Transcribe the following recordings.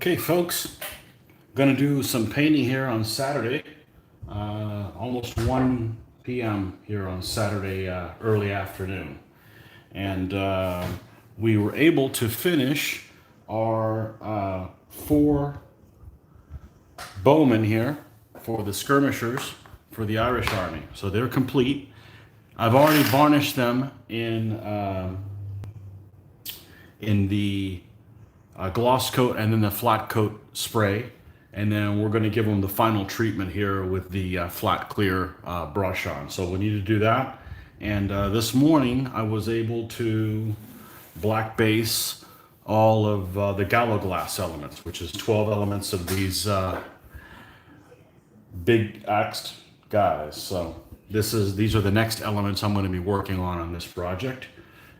Okay, folks, gonna do some painting here on Saturday, almost 1 p.m. here on Saturday early afternoon. And we were able to finish our 4 bowmen here for the skirmishers for the Irish Army. So they're complete. I've already varnished them in the gloss coat and then the flat coat spray, and then we're going to give them the final treatment here with the flat clear brush on. So we need to do that. And this morning I was able to black base all of the Gallowglass elements, which is 12 elements of these big axed guys. So these are the next elements I'm going to be working on this project.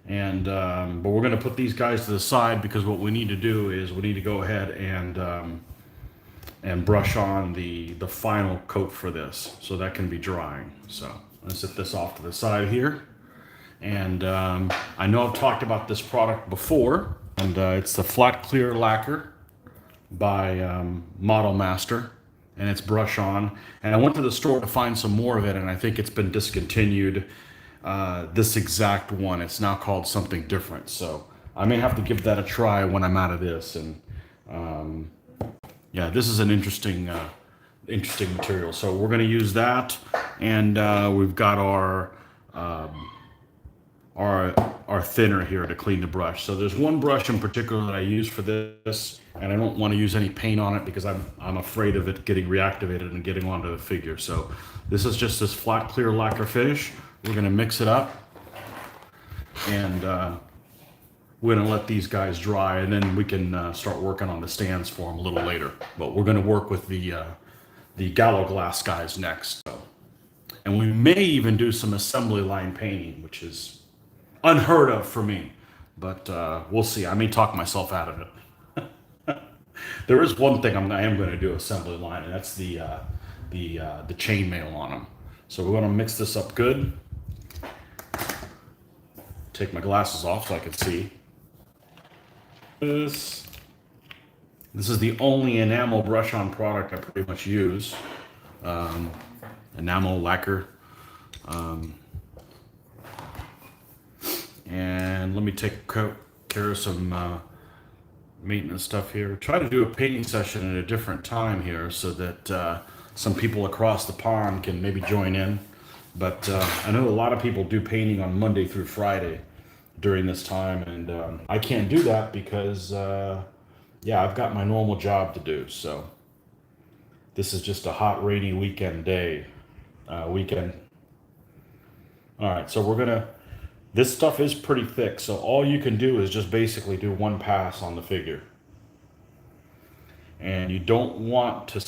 And but we're going to put these guys to the side because what we need to do is we need to go ahead and brush on the final coat for this, so that can be drying. So let's set this off to the side here. And I know I've talked about this product before, and it's the flat clear lacquer by Model Master, and it's brush on. And I went to the store to find some more of it, and I think it's been discontinued. This exact one, it's now called something different, so I may have to give that a try when I'm out of this. And yeah, this is an interesting material, so we're going to use that. And we've got our thinner here to clean the brush. So there's one brush in particular that I use for this, and I don't want to use any paint on it because I'm afraid of it getting reactivated and getting onto the figure. So this is just this flat clear lacquer finish. We're going to mix it up, and we're going to let these guys dry, and then we can start working on the stands for them a little later. But we're going to work with the Gallowglass guys next. So. And we may even do some assembly line painting, which is unheard of for me. But we'll see. I may talk myself out of it. There is one thing I am going to do assembly line, and that's the chainmail on them. So we're going to mix this up good. Take my glasses off so I can see. This is the only enamel brush on product I pretty much use. Enamel lacquer. And let me take care of some maintenance stuff here. Try to do a painting session at a different time here so that some people across the pond can maybe join in. But I know a lot of people do painting on Monday through Friday during this time, and I can't do that because, yeah, I've got my normal job to do. So this is just a hot, rainy weekend. All right, so this stuff is pretty thick, so all you can do is just basically do one pass on the figure. And you don't want to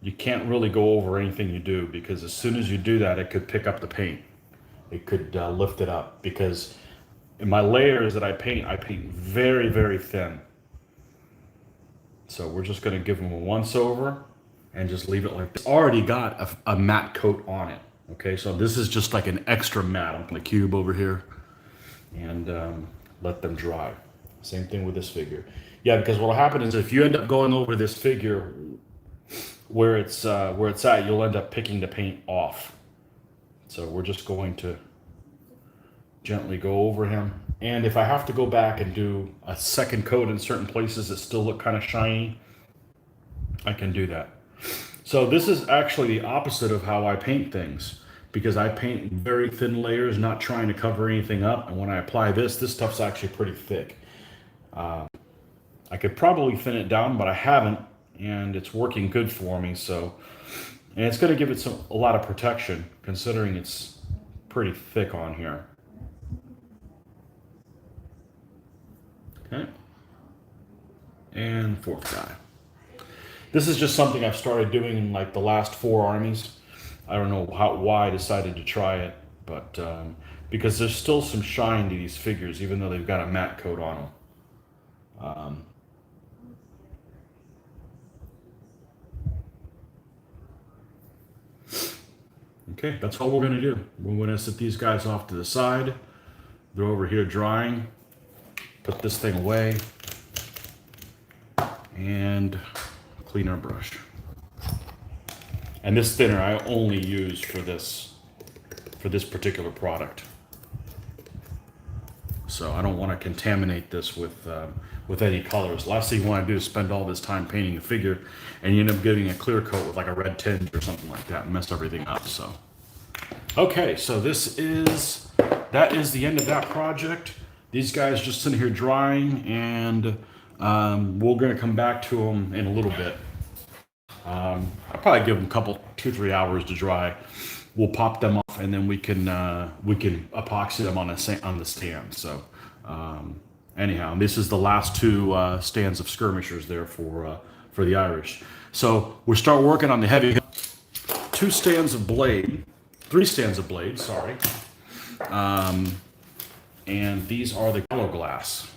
you can't really go over anything you do, because as soon as you do that, it could pick up the paint. It could lift it up, because in my layers that I paint very, very thin. So we're just going to give them a once over and just leave it like this. It's already got a matte coat on it. Okay, so this is just like an extra matte on the cube over here, and let them dry. Same thing with this figure. Yeah, because what will happen is if you end up going over this figure where it's at, you'll end up picking the paint off. So we're just going to gently go over him. And if I have to go back and do a second coat in certain places that still look kind of shiny, I can do that. So this is actually the opposite of how I paint things, because I paint very thin layers, not trying to cover anything up. And when I apply this stuff's actually pretty thick. I could probably thin it down, but I haven't, and it's working good for me. So, and it's going to give it a lot of protection, considering it's pretty thick on here. Okay. And fourth guy. This is just something I've started doing in like the last 4 armies. I don't know why I decided to try it, but because there's still some shine to these figures, even though they've got a matte coat on them. Okay, that's all we're going to do. We're going to set these guys off to the side. They're over here drying. Put this thing away. and cleaner brush. And this thinner I only use for this particular product. So I don't want to contaminate this with any colors. Last thing you want to do is spend all this time painting a figure and you end up getting a clear coat with like a red tinge or something like that and mess everything up. So, okay, so that is the end of that project. These guys just sitting here drying, and we're going to come back to them in a little bit. I'll probably give them a couple, 2-3 hours to dry. We'll pop them off, and then we can epoxy them on the stand. So anyhow, this is the last 2 stands of skirmishers there for the Irish. So we start working on the heavy. 3 stands of blade, sorry. And these are the Gallowglass,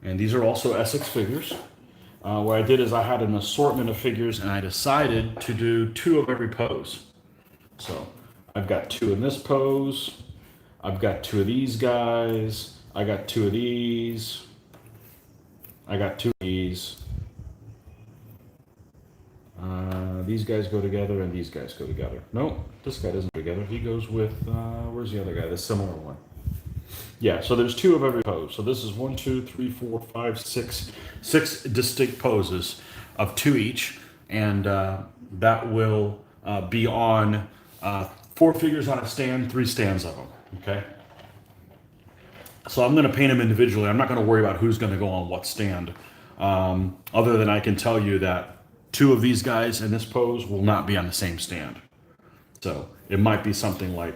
and these are also Essex figures. What I did is I had an assortment of figures, and I decided to do 2 of every pose. So I've got 2 in this pose. I've got 2 of these guys. I got 2 of these. I got 2 of these. These guys go together, and these guys go together. Nope, this guy doesn't go together. He goes with, where's the other guy? The similar one. Yeah, so there's 2 of every pose. So this is 1, 2, 3, 4, 5, 6 distinct poses of 2 each, and that will be on 4 figures on a stand, 3 stands of them. Okay. So I'm going to paint them individually. I'm not going to worry about who's going to go on what stand, other than I can tell you that 2 of these guys in this pose will not be on the same stand. So it might be something like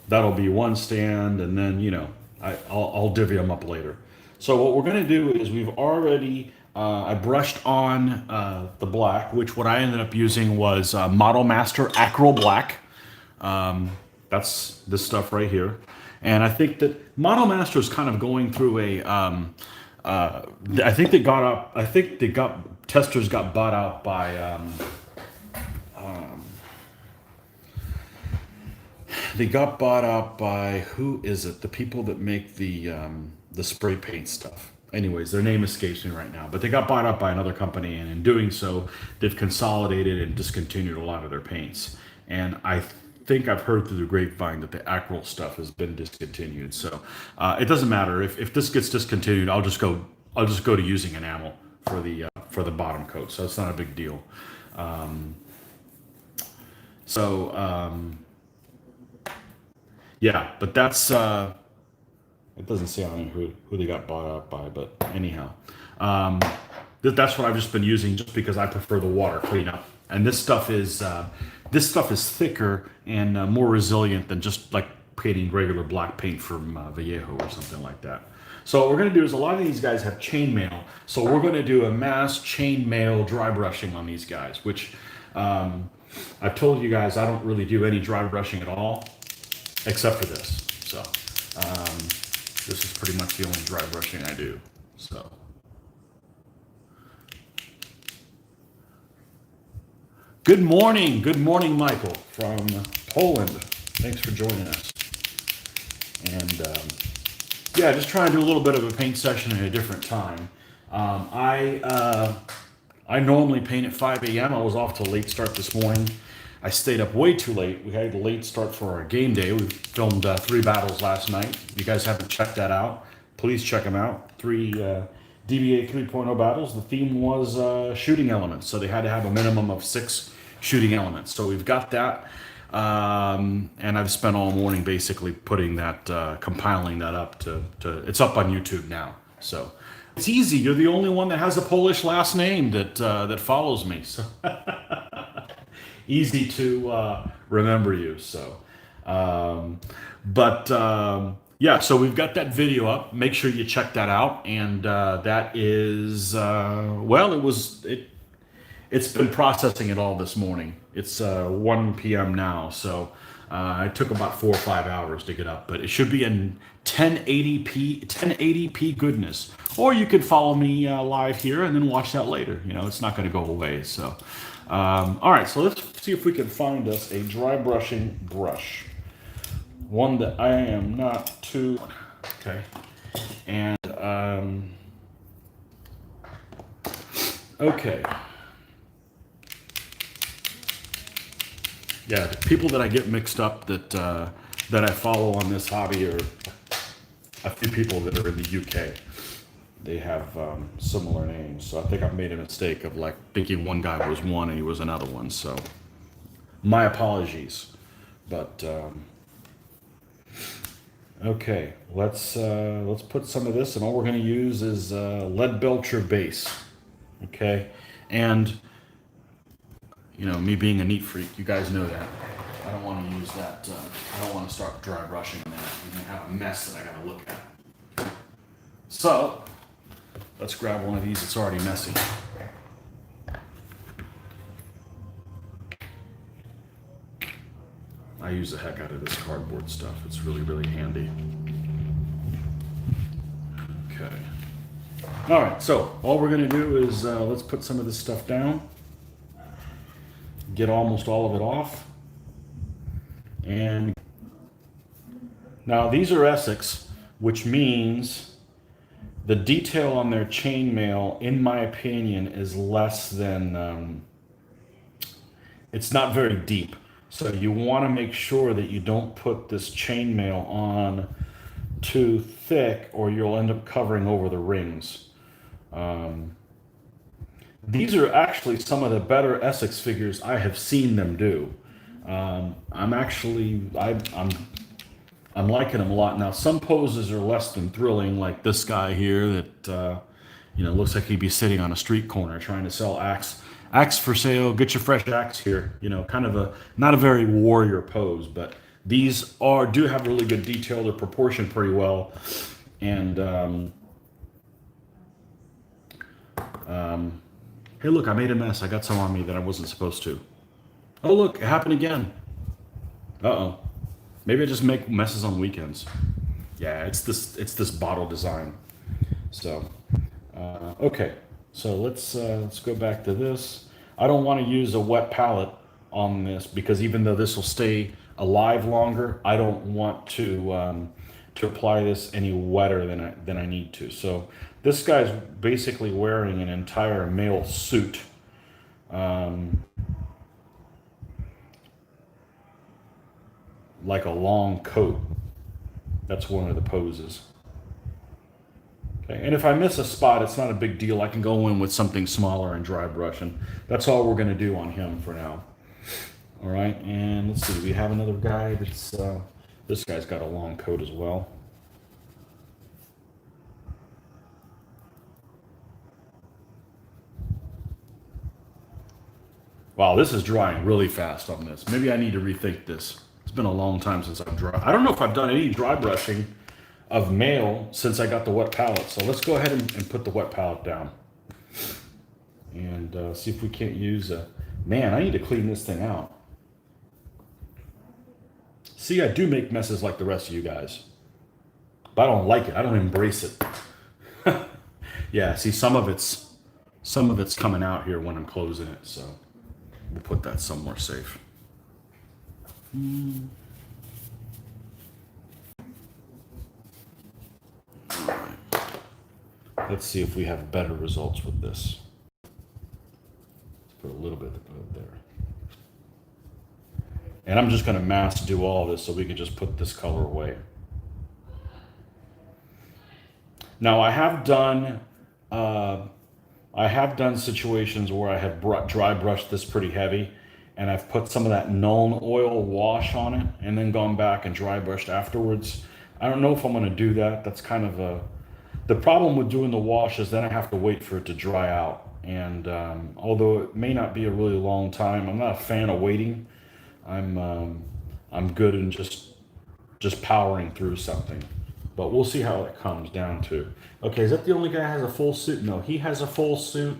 that'll be one stand, and then, you know, I'll divvy them up later. So what we're going to do is we've already, I brushed on the black, which what I ended up using was Model Master Acryl Black. That's this stuff right here. And I think that Model Master is kind of going through a, testers got bought out by, they got bought out by, who is it? The people that make the spray paint stuff. Anyways, their name escapes me right now, but they got bought up by another company, and in doing so, they've consolidated and discontinued a lot of their paints. And I think I've heard through the grapevine that the acryl stuff has been discontinued. So it doesn't matter if this gets discontinued. I'll just go to using enamel for the bottom coat. So it's not a big deal. Yeah, but that's it doesn't say on who they got bought out by, but anyhow, that's what I've just been using, just because I prefer the water cleanup. And this stuff is thicker and more resilient than just like painting regular black paint from Vallejo or something like that. So what we're going to do is, a lot of these guys have chainmail, so we're going to do a mass chainmail dry brushing on these guys, which I've told you guys I don't really do any dry brushing at all, except for this. So this is pretty much the only dry brushing I do. So good morning, Michael from Poland. Thanks for joining us. And yeah, just trying to do a little bit of a paint session at a different time. I normally paint at 5 a.m. I was off to a late start this morning. I stayed up way too late. We had a late start for our game day. We filmed 3 battles last night. If you guys haven't checked that out, please check them out. 3 DBA 3.0 battles. The theme was shooting elements, so they had to have a minimum of 6 shooting elements. So we've got that, and I've spent all morning basically putting that, compiling that up to it's up on YouTube now. So it's easy. You're the only one that has a Polish last name that follows me. So easy to remember you. So, yeah, so we've got that video up. Make sure you check that out. And that is, it's been processing it all this morning. It's 1 p.m. now, so it took about 4 or 5 hours to get up, but it should be in 1080p goodness. Or you could follow me live here and then watch that later. You know, it's not going to go away. So, all right, so let's see if we can find us a dry brushing brush. One that I am not too, okay. And Okay. Yeah, the people that I get mixed up that I follow on this hobby are a few people that are in the UK. They have similar names, so I think I've made a mistake of like thinking one guy was one and he was another one. So my apologies. But okay, let's put some of this, and all we're going to use is lead belcher base. Okay, and you know, me being a neat freak, you guys know that. I don't want to use that. I don't want to start dry brushing that. We're going to have a mess that I got to look at. So, let's grab one of these. It's already messy. I use the heck out of this cardboard stuff. It's really, really handy. Okay. All right, so all we're going to do is let's put some of this stuff down. Get almost all of it off. And now these are Essex, which means the detail on their chainmail, in my opinion, is less than, it's not very deep. So you want to make sure that you don't put this chainmail on too thick or you'll end up covering over the rings. These are actually some of the better Essex figures I have seen them do. I'm liking them a lot. Now, some poses are less than thrilling, like this guy here that, you know, looks like he'd be sitting on a street corner trying to sell axe for sale, get your fresh axe here. You know, kind of not a very warrior pose, but these do have really good detail. They're proportioned pretty well. And, hey, look, I made a mess. I got some on me that I wasn't supposed to. Oh, look, it happened again. Uh-oh. Maybe I just make messes on weekends. Yeah, it's this bottle design. So, okay. So let's go back to this. I don't want to use a wet palette on this because even though this will stay alive longer, I don't want to apply this any wetter than I need to. So this guy's basically wearing an entire male suit. Like a long coat. That's one of the poses. Okay, and if I miss a spot, it's not a big deal. I can go in with something smaller and dry brush, and that's all we're going to do on him for now. All right, and let's see. We have another guy that's. This guy's got a long coat as well. Wow, this is drying really fast on this. Maybe I need to rethink this. It's been a long time since I've dry. I don't know if I've done any dry brushing of mail since I got the wet palette. So let's go ahead and put the wet palette down. And see if we can't use a... Man, I need to clean this thing out. See, I do make messes like the rest of you guys. But I don't like it. I don't embrace it. Yeah, see, some of it's coming out here when I'm closing it. So we'll put that somewhere safe. Let's see if we have better results with this. Let's put a little bit of there. And I'm just going to mass do all this so we can just put this color away. Now I have done situations where I have dry brushed this pretty heavy, and I've put some of that Nuln oil wash on it and then gone back and dry brushed afterwards. I don't know if I'm going to do that. That's kind of the problem with doing the wash is then I have to wait for it to dry out. And although it may not be a really long time, I'm not a fan of waiting. I'm good in just powering through something. But we'll see how it comes down to. Okay, is that the only guy that has a full suit? No, he has a full suit,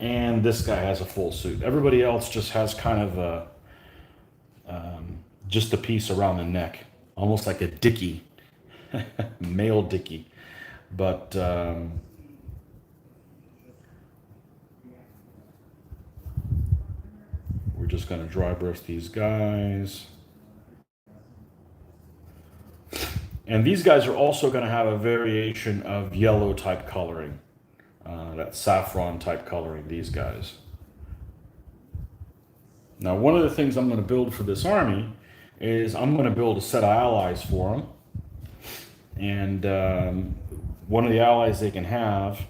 and this guy has a full suit. Everybody else just has kind of just a piece around the neck, almost like a dickie, male dickie. But we're just going to dry brush these guys. And these guys are also going to have a variation of yellow type coloring. that saffron type coloring, these guys. Now, one of the things I'm going to build for this army is I'm going to build a set of allies for them. And one of the allies they can have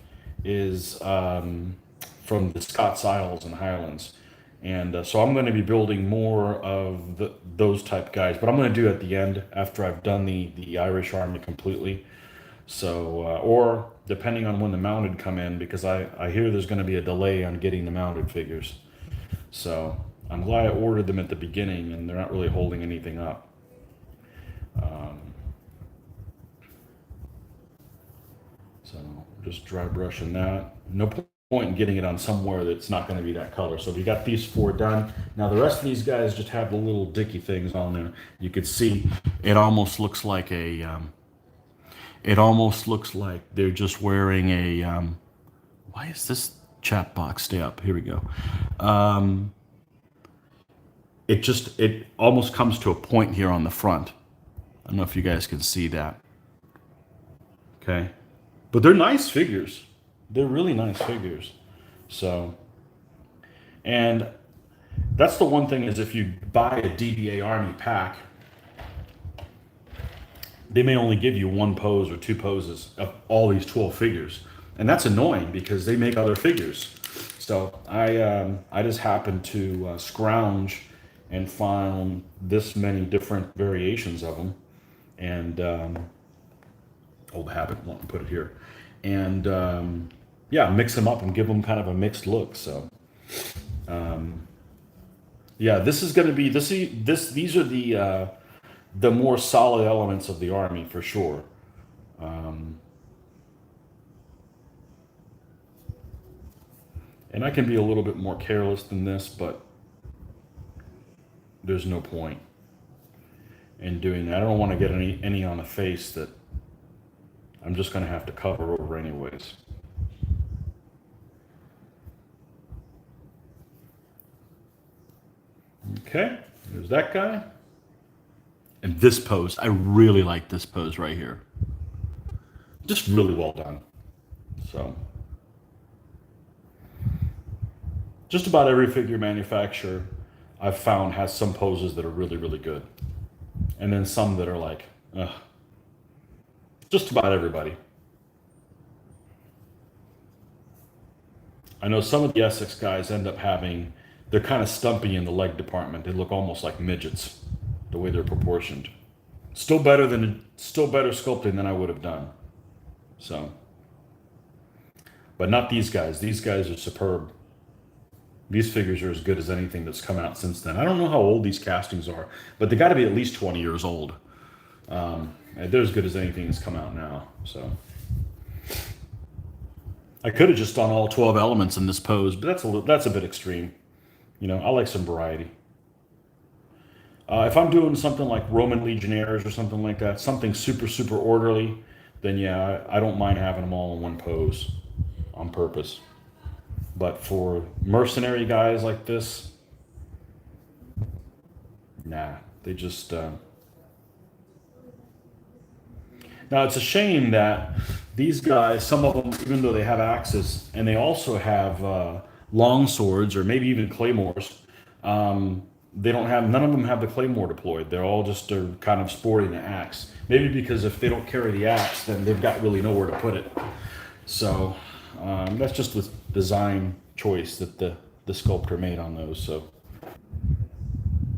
is from the Scots Isles and Highlands. And so I'm going to be building more of those type guys, but I'm going to do it at the end after I've done the Irish army completely. So, or depending on when the mounted come in, because I hear there's going to be a delay on getting the mounted figures. So I'm glad I ordered them at the beginning and they're not really holding anything up. So just dry brushing that. No point in getting it on somewhere that's not going to be that color. So we got these 4 done. Now the rest of these guys just have the little dicky things on there. You could see it almost looks like a, it almost looks like they're just wearing a, why is this chat box stay up? Here we go. It almost comes to a point here on the front. I don't know if you guys can see that. Okay. But they're nice figures. They're really nice figures. So, and that's the one thing is if you buy a DBA Army pack, they may only give you 1 pose or 2 poses of all these 12 figures. And that's annoying because they make other figures. So I just happened to scrounge and found this many different variations of them. And old habit, want to put it here. And yeah, mix them up and give them kind of a mixed look. So yeah, this is going to be these are the more solid elements of the army for sure. And I can be a little bit more careless than this, but there's no point in doing that. I don't want to get any on the face that I'm just going to have to cover over anyways. Okay, there's that guy. And this pose, I really like this pose right here. Just really well done. So, just about every figure manufacturer I've found has some poses that are really, really good. And then some that are like, ugh. Just about everybody. I know some of the Essex guys end up having, they're kind of stumpy in the leg department. They look almost like midgets, the way they're proportioned. Still better sculpting than I would have done. So, but not these guys. These guys are superb. These figures are as good as anything that's come out since then. I don't know how old these castings are, but they got to be at least 20 years old. They're as good as anything that's come out now. So I could have just done all 12 elements in this pose, but that's a bit extreme. You know, I like some variety. If I'm doing something like Roman Legionnaires or something like that, something super, super orderly, then yeah, I don't mind having them all in one pose on purpose. But for mercenary guys like this, nah, they just... Now, it's a shame that these guys, some of them, even though they have axes, and they also have long swords or maybe even claymores, they don't have, none of them have the claymore deployed. They're all just are kind of sporting the axe. Maybe because if they don't carry the axe, then they've got really nowhere to put it. So that's just the design choice that the sculptor made on those. So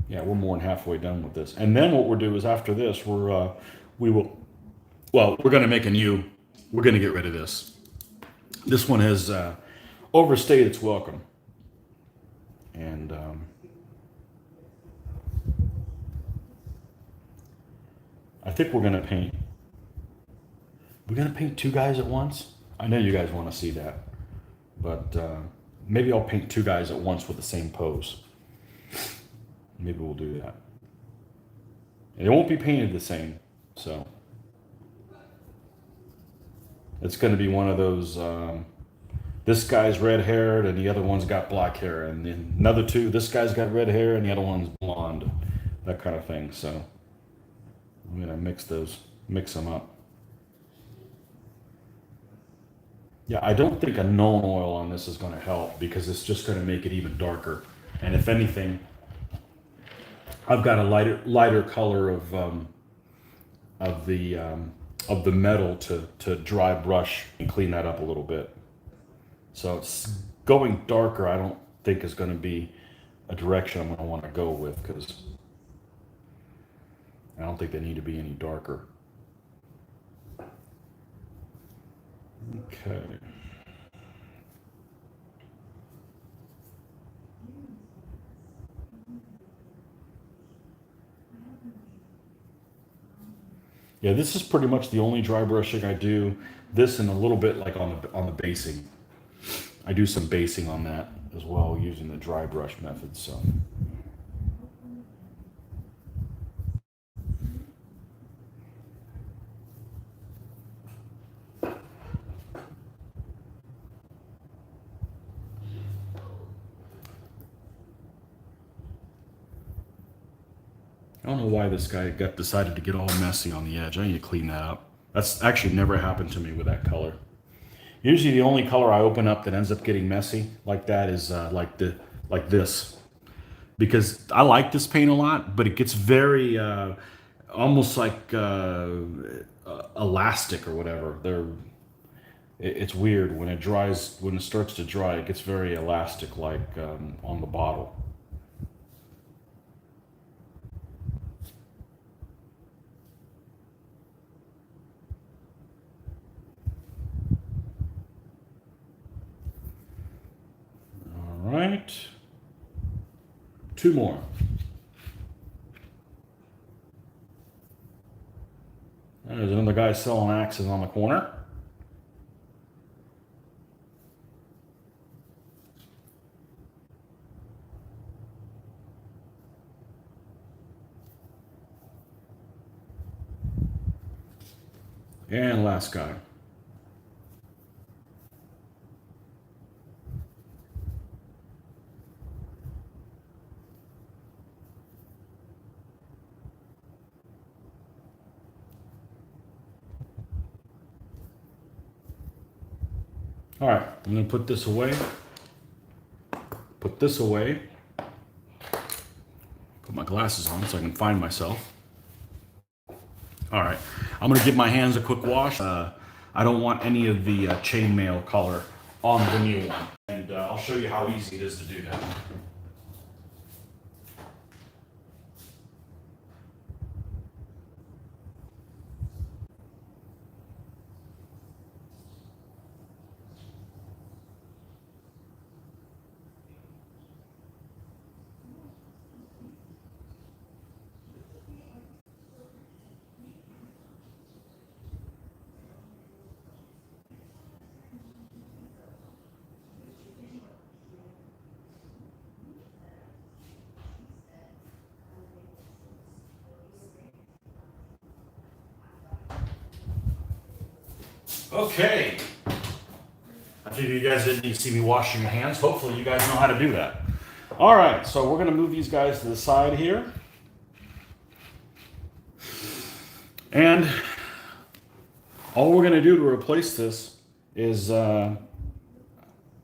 yeah, we're more than halfway done with this. And then what we'll do is after this, we're going to make a new, we're going to get rid of this. This one has overstayed its welcome. And I think we're going to paint. We're going to paint 2 guys at once. I know you guys want to see that. But maybe I'll paint 2 guys at once with the same pose. Maybe we'll do that. And it won't be painted the same. So it's going to be one of those, this guy's red-haired and the other one's got black hair. And then another 2, this guy's got red hair and the other one's blonde. That kind of thing. So I'm going to mix them up. Yeah, I don't think a Known oil on this is going to help because it's just going to make it even darker. And if anything, I've got a lighter color of the of the metal to dry brush and clean that up a little bit. So it's going darker. I don't think is going to be a direction I'm going to want to go with because I don't think they need to be any darker. Okay. Yeah, this is pretty much the only dry brushing I do. This and a little bit like on the basing. I do some basing on that as well using the dry brush method. So. I don't know why this guy decided to get all messy on the edge. I need to clean that up. That's actually never happened to me with that color. Usually the only color I open up that ends up getting messy like that is like this. Because I like this paint a lot, but it gets very almost like elastic or whatever. It's weird when it dries. When it starts to dry, it gets very elastic, like on the bottle. All right, two more. There's another guy selling axes on the corner. And last guy. All right, I'm gonna put this away. Put this away. Put my glasses on so I can find myself. All right, I'm gonna give my hands a quick wash. I don't want any of the chainmail color on the new one. And I'll show you how easy it is to do that. Okay. I figured you guys didn't need to see me washing your hands. Hopefully you guys know how to do that. All right, so we're gonna move these guys to the side here. And all we're gonna do to replace this is, I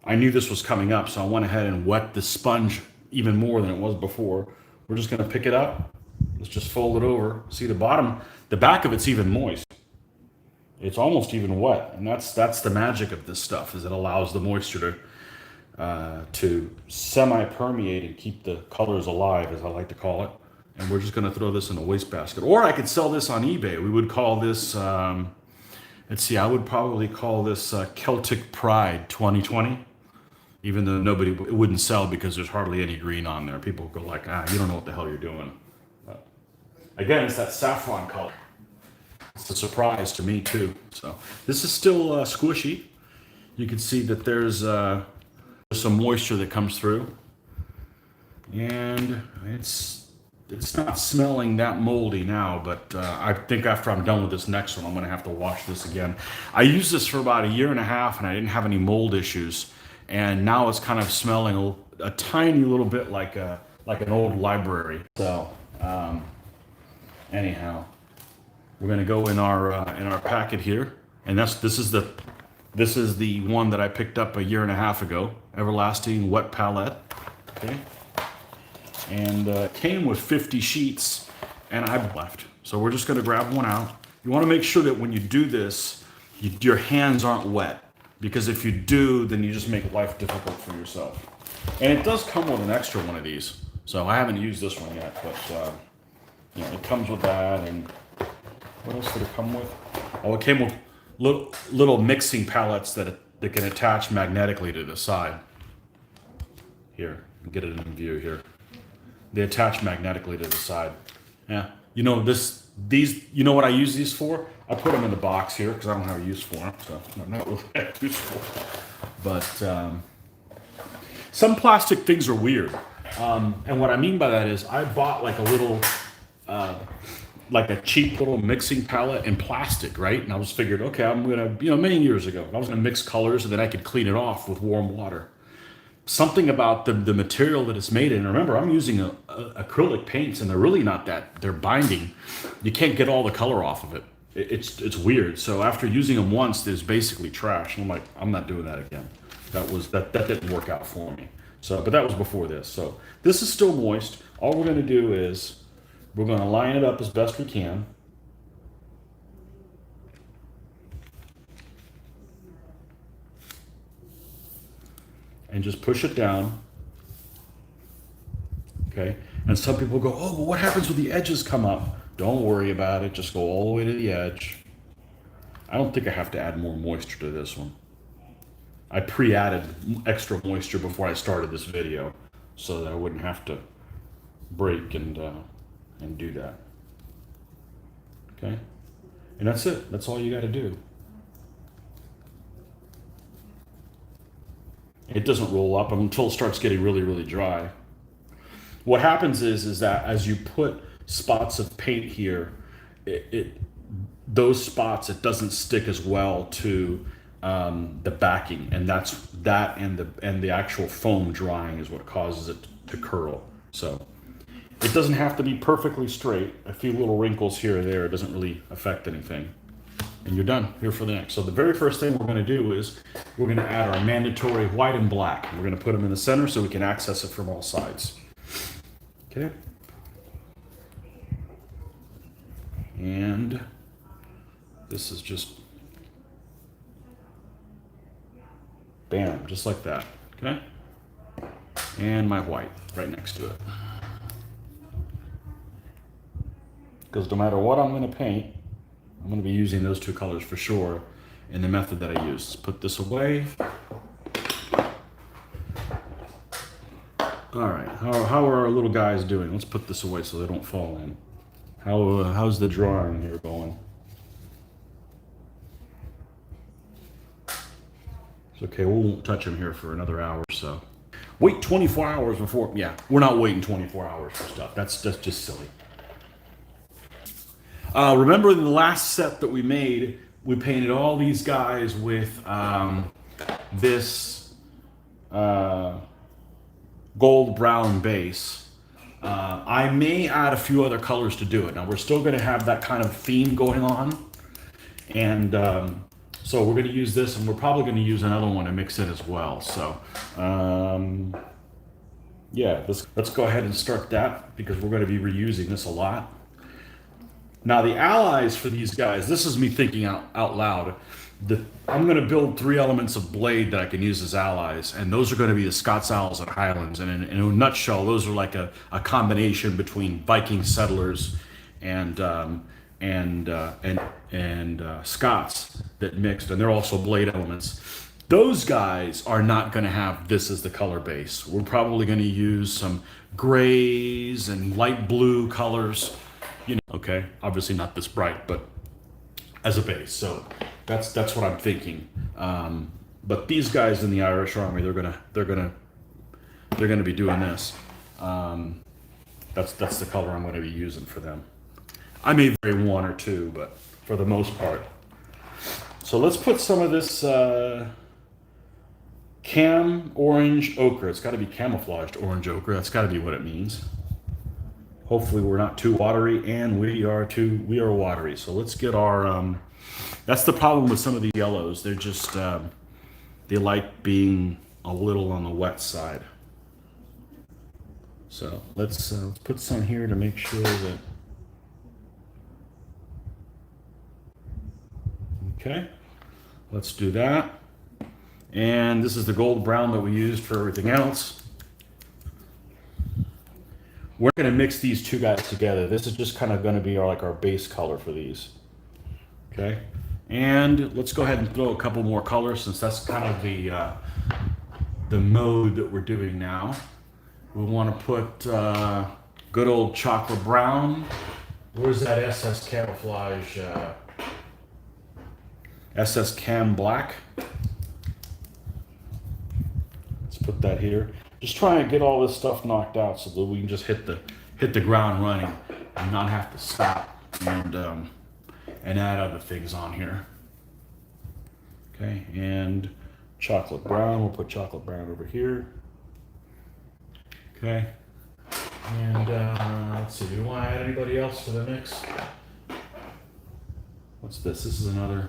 knew this was coming up, so I went ahead and wet the sponge even more than it was before. We're just gonna pick it up. Let's just fold it over. See the bottom, the back of it's even moist. It's almost even wet, and that's the magic of this stuff. Is it allows the moisture to semi-permeate and keep the colors alive, as I like to call it. And we're just going to throw this in a wastebasket, or I could sell this on eBay. We would call this. Let's see. I would probably call this Celtic Pride 2020, even though it wouldn't sell because there's hardly any green on there. People go like, you don't know what the hell you're doing. But again, it's that saffron color. It's a surprise to me too. So this is still squishy. You can see that there's some moisture that comes through, and it's not smelling that moldy now. But I think after I'm done with this next one, I'm going to have to wash this again. I used this for about a year and a half, and I didn't have any mold issues. And now it's kind of smelling a tiny little bit like an old library. So anyhow. We're going to go in our packet here, and this is the This is the one that I picked up a year and a half ago, Everlasting Wet Palette. Okay. And it came with 50 sheets, and I left. So we're just gonna grab one out. You wanna make sure that when you do this, your hands aren't wet, because if you do, then you just make life difficult for yourself. And it does come with an extra one of these. So I haven't used this one yet, but you know, it comes with that. And what else did it come with? Oh, it came with little mixing palettes that can attach magnetically to the side. Here, get it in view here. They attach magnetically to the side. Yeah, you know these. You know what I use these for? I put them in the box here because I don't have a use for them, so I'm not really useful. But some plastic things are weird, and what I mean by that is I bought like a little, like a cheap little mixing palette in plastic, right? And I was figured, okay, I'm gonna, you know, many years ago, I was gonna mix colors and then I could clean it off with warm water. Something about the material that it's made in. Remember, I'm using acrylic paints, and they're really not that. They're binding. You can't get all the color off of it. It's weird. So after using them once, there's basically trash. And I'm like, I'm not doing that again. That didn't work out for me. So, but that was before this. So this is still moist. All we're going to do is we're going to line it up as best we can. And just push it down. Okay. And some people go, oh, but what happens when the edges come up? Don't worry about it. Just go all the way to the edge. I don't think I have to add more moisture to this one. I pre-added extra moisture before I started this video so that I wouldn't have to break and do that. Okay. And that's it. That's all you got to do. It doesn't roll up until it starts getting really, really dry. What happens is that as you put spots of paint here, those spots, it doesn't stick as well to the backing, and and the actual foam drying is what causes it to curl. So it doesn't have to be perfectly straight. A few little wrinkles here or there, it doesn't really affect anything. And you're done here for the next. So the very first thing we're going to do is we're going to add our mandatory white and black. We're going to put them in the center so we can access it from all sides. Okay. And this is just bam, just like that. Okay. And my white right next to it. Because no matter what I'm going to paint, I'm going to be using those two colors for sure in the method that I use. Let's put this away. All right, how are our little guys doing? Let's put this away so they don't fall in. How's the drawing here going? It's okay, we won't touch them here for another hour or so. Wait 24 hours before, yeah, we're not waiting 24 hours for stuff. That's just silly. Remember in the last set that we made, we painted all these guys with this gold brown base. I may add a few other colors to do it. Now we're still going to have that kind of theme going on, and so we're going to use this, and we're probably going to use another one to mix it as well. So yeah, let's go ahead and start that because we're going to be reusing this a lot. Now the allies for these guys, this is me thinking out loud. I'm going to build 3 elements of blade that I can use as allies, and those are going to be the Scots Owls and Highlands. And in a nutshell, those are like a combination between Viking settlers and Scots that mixed, and they're also blade elements. Those guys are not going to have this as the color base. We're probably going to use some grays and light blue colors. You know, okay, obviously not this bright, but as a base. So that's what I'm thinking. But these guys in the Irish Army, they're gonna be doing this. That's the color I'm going to be using for them. I may vary 1 or 2, but for the most part. So let's put some of this cam orange ochre. It's got to be camouflaged orange ochre. That's got to be what it means. Hopefully we're not too watery, and we are watery. So let's get our That's the problem with some of the yellows. They're just, they like being a little on the wet side. So let's put some here to make sure that, okay, let's do that. And this is the gold brown that we used for everything else. We're gonna mix these two guys together. This is just kind of gonna be our base color for these. Okay, and let's go ahead and throw a couple more colors since that's kind of the mode that we're doing now. We want to put good old chocolate brown. Where's that SS camouflage? SS Cam Black. Let's put that here. Just try and get all this stuff knocked out so that we can just hit the ground running and not have to stop and add other things on here. Okay, and chocolate brown. We'll put chocolate brown over here. Okay, and let's see. Do you want to add anybody else to the mix? What's this? This is another.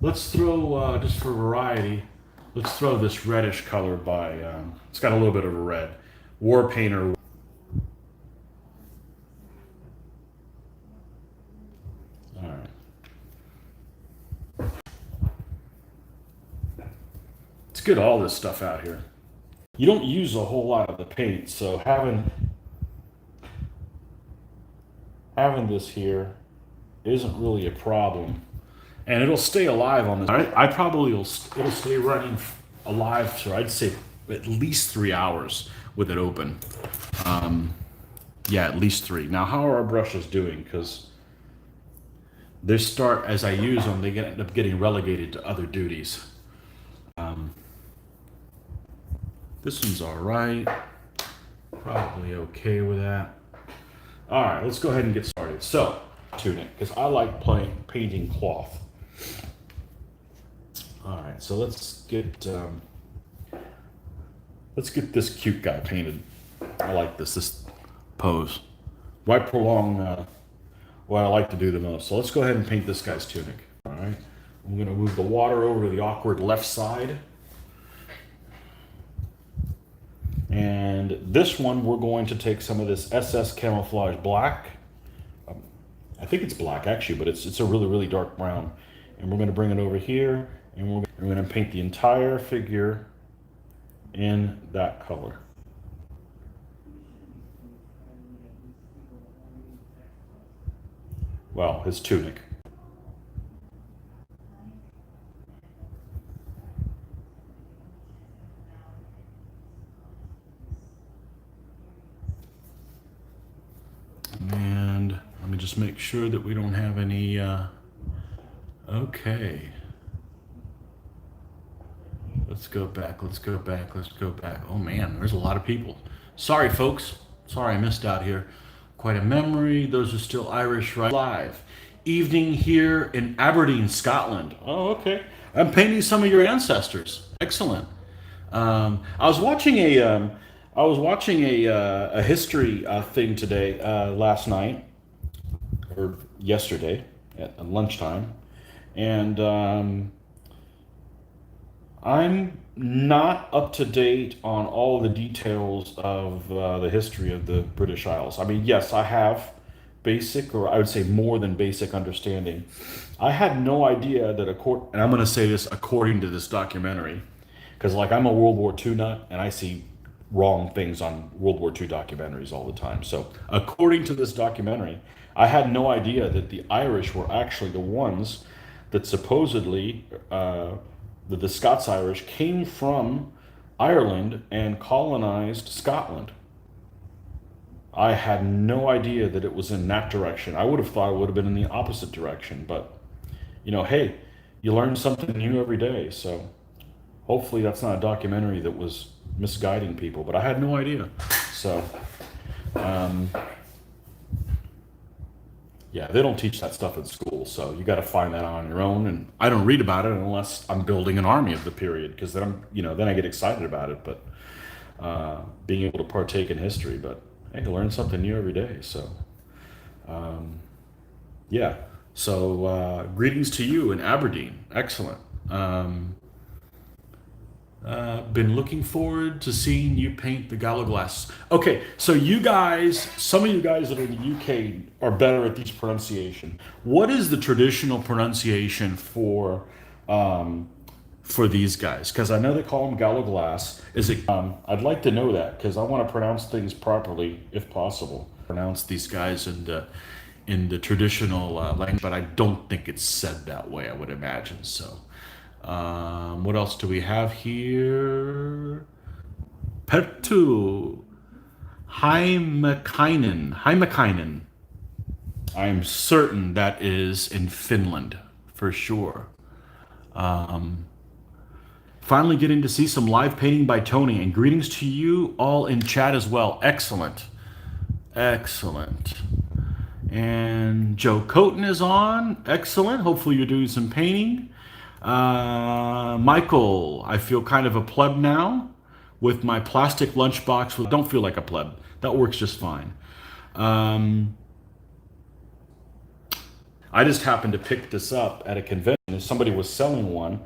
Let's throw, just for variety, let's throw this reddish color by, it's got a little bit of a red. War Painter. All right. Let's get all this stuff out here. You don't use a whole lot of the paint, so having this here isn't really a problem. And it'll stay alive on this. I probably it'll stay running alive for, I'd say, at least 3 hours with it open. Yeah, at least 3. Now, how are our brushes doing? Because they start, as I use them, they end up getting relegated to other duties. This one's all right. Probably okay with that. All right, let's go ahead and get started. So, tunic, because I like painting cloth. All right, so let's get this cute guy painted. I like this pose. Why prolong what I like to do the most? So let's go ahead and paint this guy's tunic. All right, I'm going to move the water over to the awkward left side. And this one, we're going to take some of this SS Camouflage Black. I think it's black actually, but it's a really, really dark brown. And we're going to bring it over here, and we're going to paint the entire figure in that color. Well, his tunic. And let me just make sure that we don't have any, okay. Let's go back. Oh man, there's a lot of people. Sorry folks, sorry I missed out here. Quite a memory, those are still Irish, right? Live. Evening here in Aberdeen, Scotland. Oh, okay. I'm painting some of your ancestors. Excellent. I was watching a history thing today, last night, or yesterday at lunchtime, and I'm not up to date on all the details of the history of the British Isles. I mean, yes, I have basic, or I would say more than basic understanding. I had no idea that, and I'm going to say this according to this documentary, because like I'm a World War II nut, and I see wrong things on World War II documentaries all the time. So according to this documentary, I had no idea that the Irish were actually the ones that supposedly, the Scots-Irish came from Ireland and colonized Scotland. I had no idea that it was in that direction. I would have thought it would have been in the opposite direction, but you know, hey, you learn something new every day. So hopefully that's not a documentary that was misguiding people, but I had no idea. So, yeah, they don't teach that stuff in school, so you got to find that on your own. And I don't read about it unless I'm building an army of the period, because then then I get excited about it. But being able to partake in history, but hey, you learn something new every day. So, Yeah. So greetings to you in Aberdeen. Excellent. Been looking forward to seeing you paint the Gallowglass. Okay, so you guys, some of you guys that are in the UK are better at these pronunciation. What is the traditional pronunciation for these guys? Because I know they call them Gallowglass. Is it? I'd like to know that because I want to pronounce things properly if possible. Pronounce these guys in the traditional language, but I don't think it's said that way. I would imagine so. What else do we have here? Perttu Heimakainen. I'm certain that is in Finland for sure. Finally getting to see some live painting by Tony, and greetings to you all in chat as well. Excellent. Excellent. And Joe Coton is on. Excellent. Hopefully you're doing some painting. Michael, I feel kind of a pleb now with my plastic lunchbox. Don't feel like a pleb. That works just fine. I just happened to pick this up at a convention. Somebody was selling one,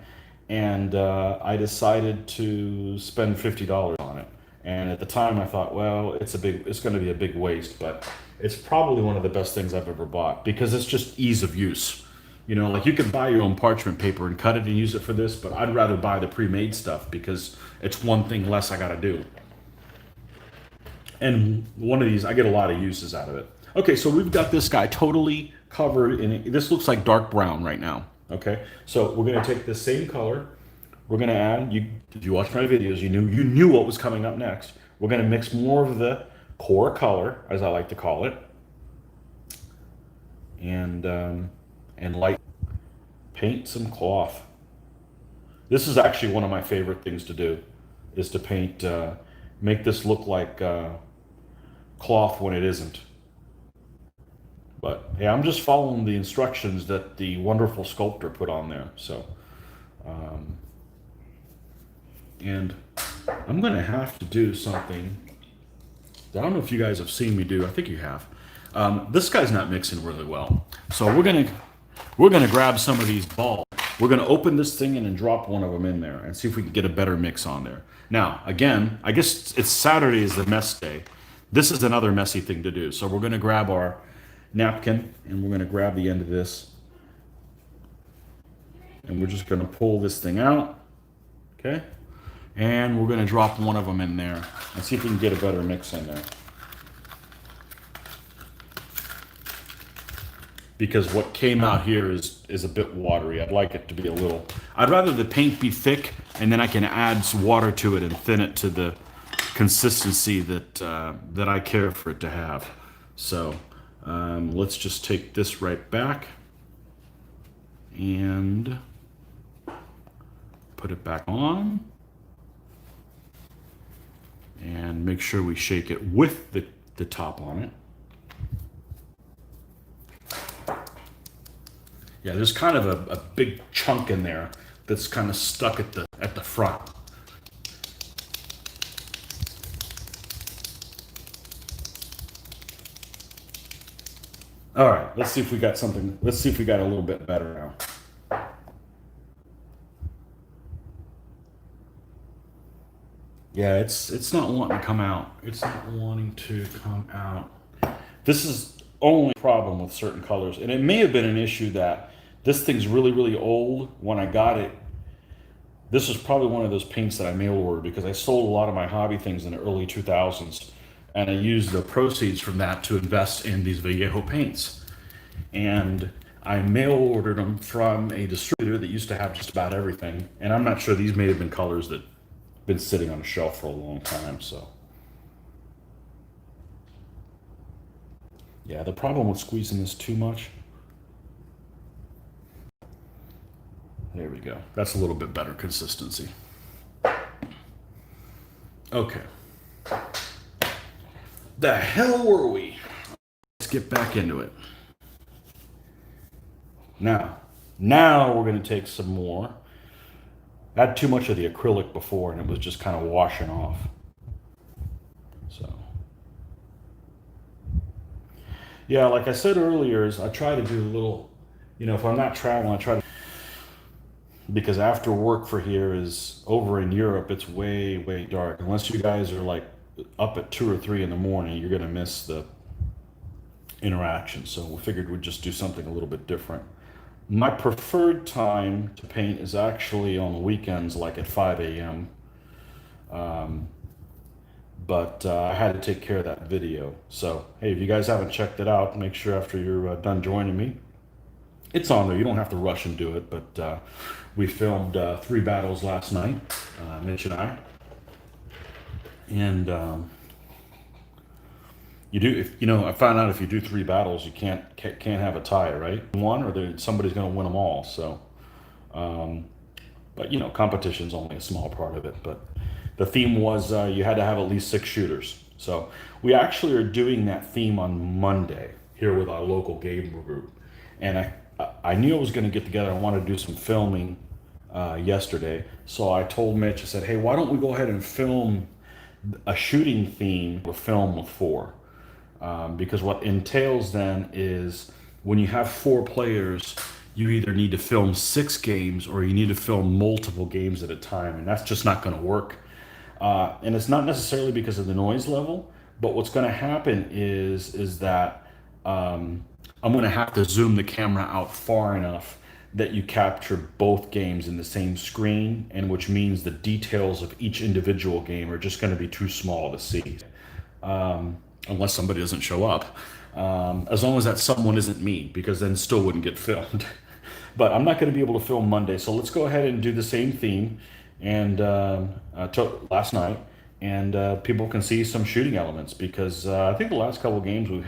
and I decided to spend $50 on it. And at the time, I thought, well, it's going to be a big waste, but it's probably one of the best things I've ever bought because it's just ease of use. You know, like you can buy your own parchment paper and cut it and use it for this, but I'd rather buy the pre-made stuff because it's one thing less I got to do. And one of these, I get a lot of uses out of it. Okay, so we've got this guy totally covered in, this looks like dark brown right now. Okay, so we're gonna take the same color. We're gonna add, if you watched my videos, you knew what was coming up next. We're gonna mix more of the core color, as I like to call it, and light paint some cloth. This is actually one of my favorite things to do, is to paint, make this look like cloth when it isn't. But hey, I'm just following the instructions that the wonderful sculptor put on there. So, and I'm gonna have to do something. I don't know if you guys have seen me do. I think you have. This guy's not mixing really well, so we're gonna grab some of these balls. We're gonna open this thing and then drop one of them in there and see if we can get a better mix on there. Now, again, I guess it's Saturday is the mess day. This is another messy thing to do. So we're gonna grab our napkin and we're gonna grab the end of this and we're just gonna pull this thing out, okay? And we're gonna drop one of them in there and see if we can get a better mix in there. Because what came out here is a bit watery. I'd like it to be a little, I'd rather the paint be thick and then I can add some water to it and thin it to the consistency that I care for it to have. So let's just take this right back and put it back on and make sure we shake it with the top on it. Yeah, there's kind of a big chunk in there that's kind of stuck at the front. All right, let's see if we got something. Let's see if we got a little bit better now. Yeah, it's not wanting to come out. It's not wanting to come out. This is only a problem with certain colors, and it may have been an issue that this thing's really, really old. When I got it, this was probably one of those paints that I mail ordered because I sold a lot of my hobby things in the early 2000s, and I used the proceeds from that to invest in these Vallejo paints. And I mail ordered them from a distributor that used to have just about everything, and I'm not sure, these may have been colors that been sitting on a shelf for a long time. So yeah, the problem with squeezing this too much, there we go, that's a little bit better consistency. Okay, the hell were we? Let's get back into it. Now we're going to take some more. I had too much of the acrylic before and it was just kind of washing off. So Yeah, like I said earlier, is I try to do a little, if I'm not traveling, I try to, because after work for here is over in Europe, it's way, way dark. Unless you guys are like up at 2 or 3 in the morning, you're gonna miss the interaction. So we figured we'd just do something a little bit different. My preferred time to paint is actually on the weekends, like at 5 a.m. But I had to take care of that video. So, hey, if you guys haven't checked it out, make sure after you're done joining me, it's on there. You don't have to rush and do it, but we filmed 3 battles last night, Mitch and I. And you do, if I found out if you do 3 battles, you can't have a tie, right? One, or somebody's going to win them all. So, but competition's only a small part of it. But the theme was you had to have at least 6 shooters. So we actually are doing that theme on Monday here with our local game group, and I knew I was going to get together. I wanted to do some filming yesterday, so I told Mitch. I said, "Hey, why don't we go ahead and film a shooting theme? We'll film with 4." Because what entails then is when you have 4 players, you either need to film 6 games or you need to film multiple games at a time, and that's just not going to work. And it's not necessarily because of the noise level, but what's going to happen is that I'm going to have to zoom the camera out far enough that you capture both games in the same screen, and which means the details of each individual game are just going to be too small to see. Unless somebody doesn't show up. As long as that someone isn't me, because then still wouldn't get filmed. But I'm not going to be able to film Monday, so let's go ahead and do the same theme and last night, and people can see some shooting elements, because I think the last couple games we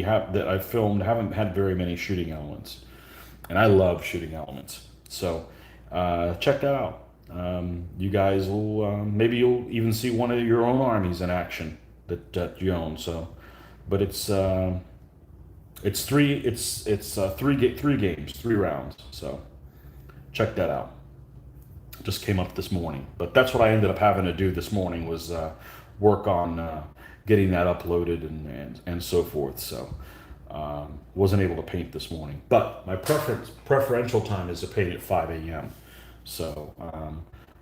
have that I've filmed haven't had very many shooting elements, and I love shooting elements. So check that out. You guys will maybe you'll even see one of your own armies in action that you own. So, but it's three games, 3 rounds. So check that out. Just came up this morning, but that's what I ended up having to do this morning was work on getting that uploaded and so forth. So wasn't able to paint this morning, but my preferential time is to paint at 5 a.m. So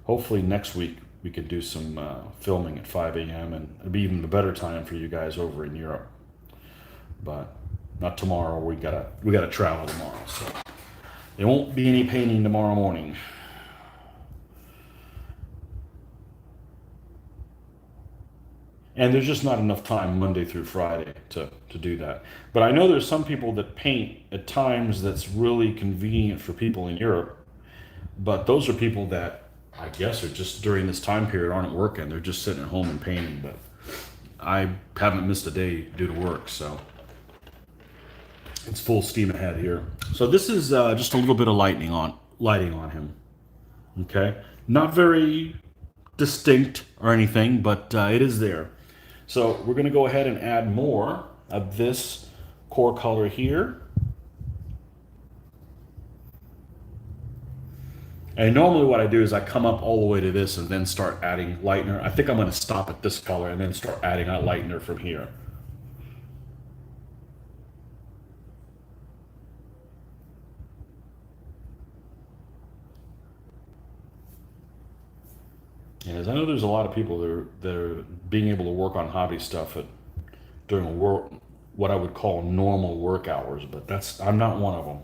hopefully next week we could do some filming at 5 a.m. and it'd be even a better time for you guys over in Europe. But not tomorrow. We gotta travel tomorrow, so there won't be any painting tomorrow morning. And there's just not enough time Monday through Friday to do that. But I know there's some people that paint at times that's really convenient for people in Europe. But those are people that I guess are just during this time period aren't working. They're just sitting at home and painting. But I haven't missed a day due to work, so it's full steam ahead here. So this is just a little bit of lighting on him. Okay, not very distinct or anything, but it is there. So we're going to go ahead and add more of this core color here. And normally what I do is I come up all the way to this and then start adding lightener. I think I'm going to stop at this color and then start adding a lightener from here. And as I know there's a lot of people that are being able to work on hobby stuff during what I would call normal work hours, but I'm not one of them.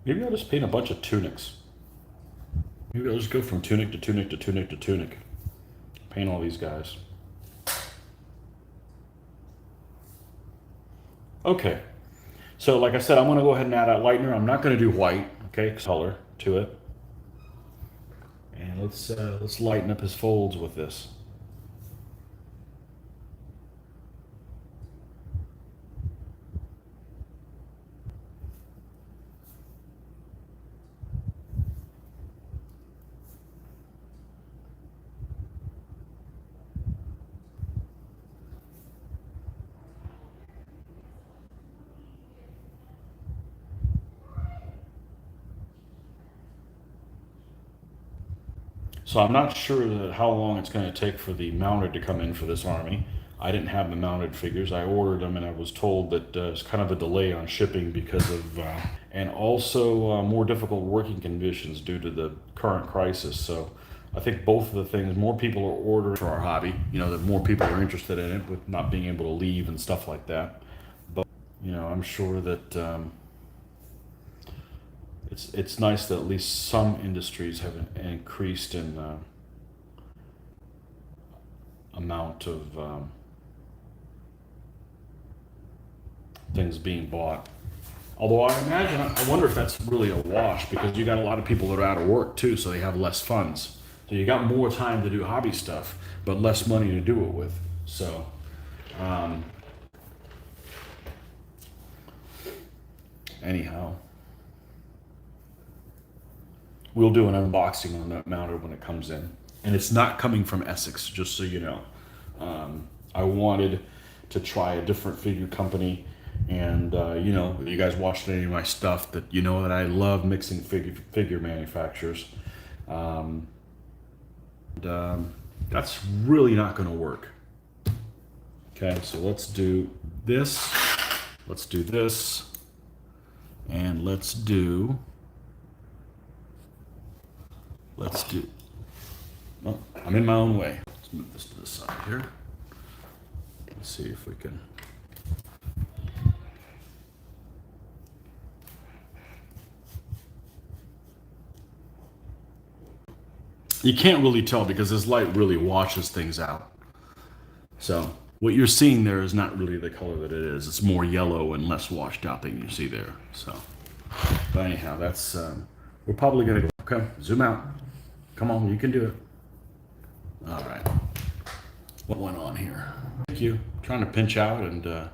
Maybe I'll just paint a bunch of tunics. Maybe I'll just go from tunic to tunic to tunic to tunic. Paint all these guys. Okay. So like I said, I'm going to go ahead and add a lightener. I'm not going to do white, okay, color to it. And let's lighten up his folds with this. So I'm not sure that how long it's going to take for the mounted to come in for this army. I didn't have the mounted figures. I ordered them, and I was told that it's kind of a delay on shipping because of, and also more difficult working conditions due to the current crisis. So I think both of the things, more people are ordering for our hobby, you know, that more people are interested in it with not being able to leave and stuff like that. But, you know, I'm sure that it's nice that at least some industries have increased in amount of things being bought. Although I imagine, I wonder if that's really a wash because you got a lot of people that are out of work too, so they have less funds. So you got more time to do hobby stuff, but less money to do it with. So, anyhow, we'll do an unboxing on that mounted when it comes in. And it's not coming from Essex, just so you know. I wanted to try a different figure company. And, you know, you guys watched any of my stuff that you know that I love mixing figure manufacturers. That's really not going to work. Okay, so let's do this. Let's do this. And let's do, oh, I'm in my own way. Let's move this to the side here. Let's see if we can. You can't really tell because this light really washes things out. So what you're seeing there is not really the color that it is. It's more yellow and less washed out than you see there. So, but anyhow, that's, we're probably gonna go, okay, zoom out. Come on, you can do it. All right. What went on here? Thank you. Trying to pinch out and,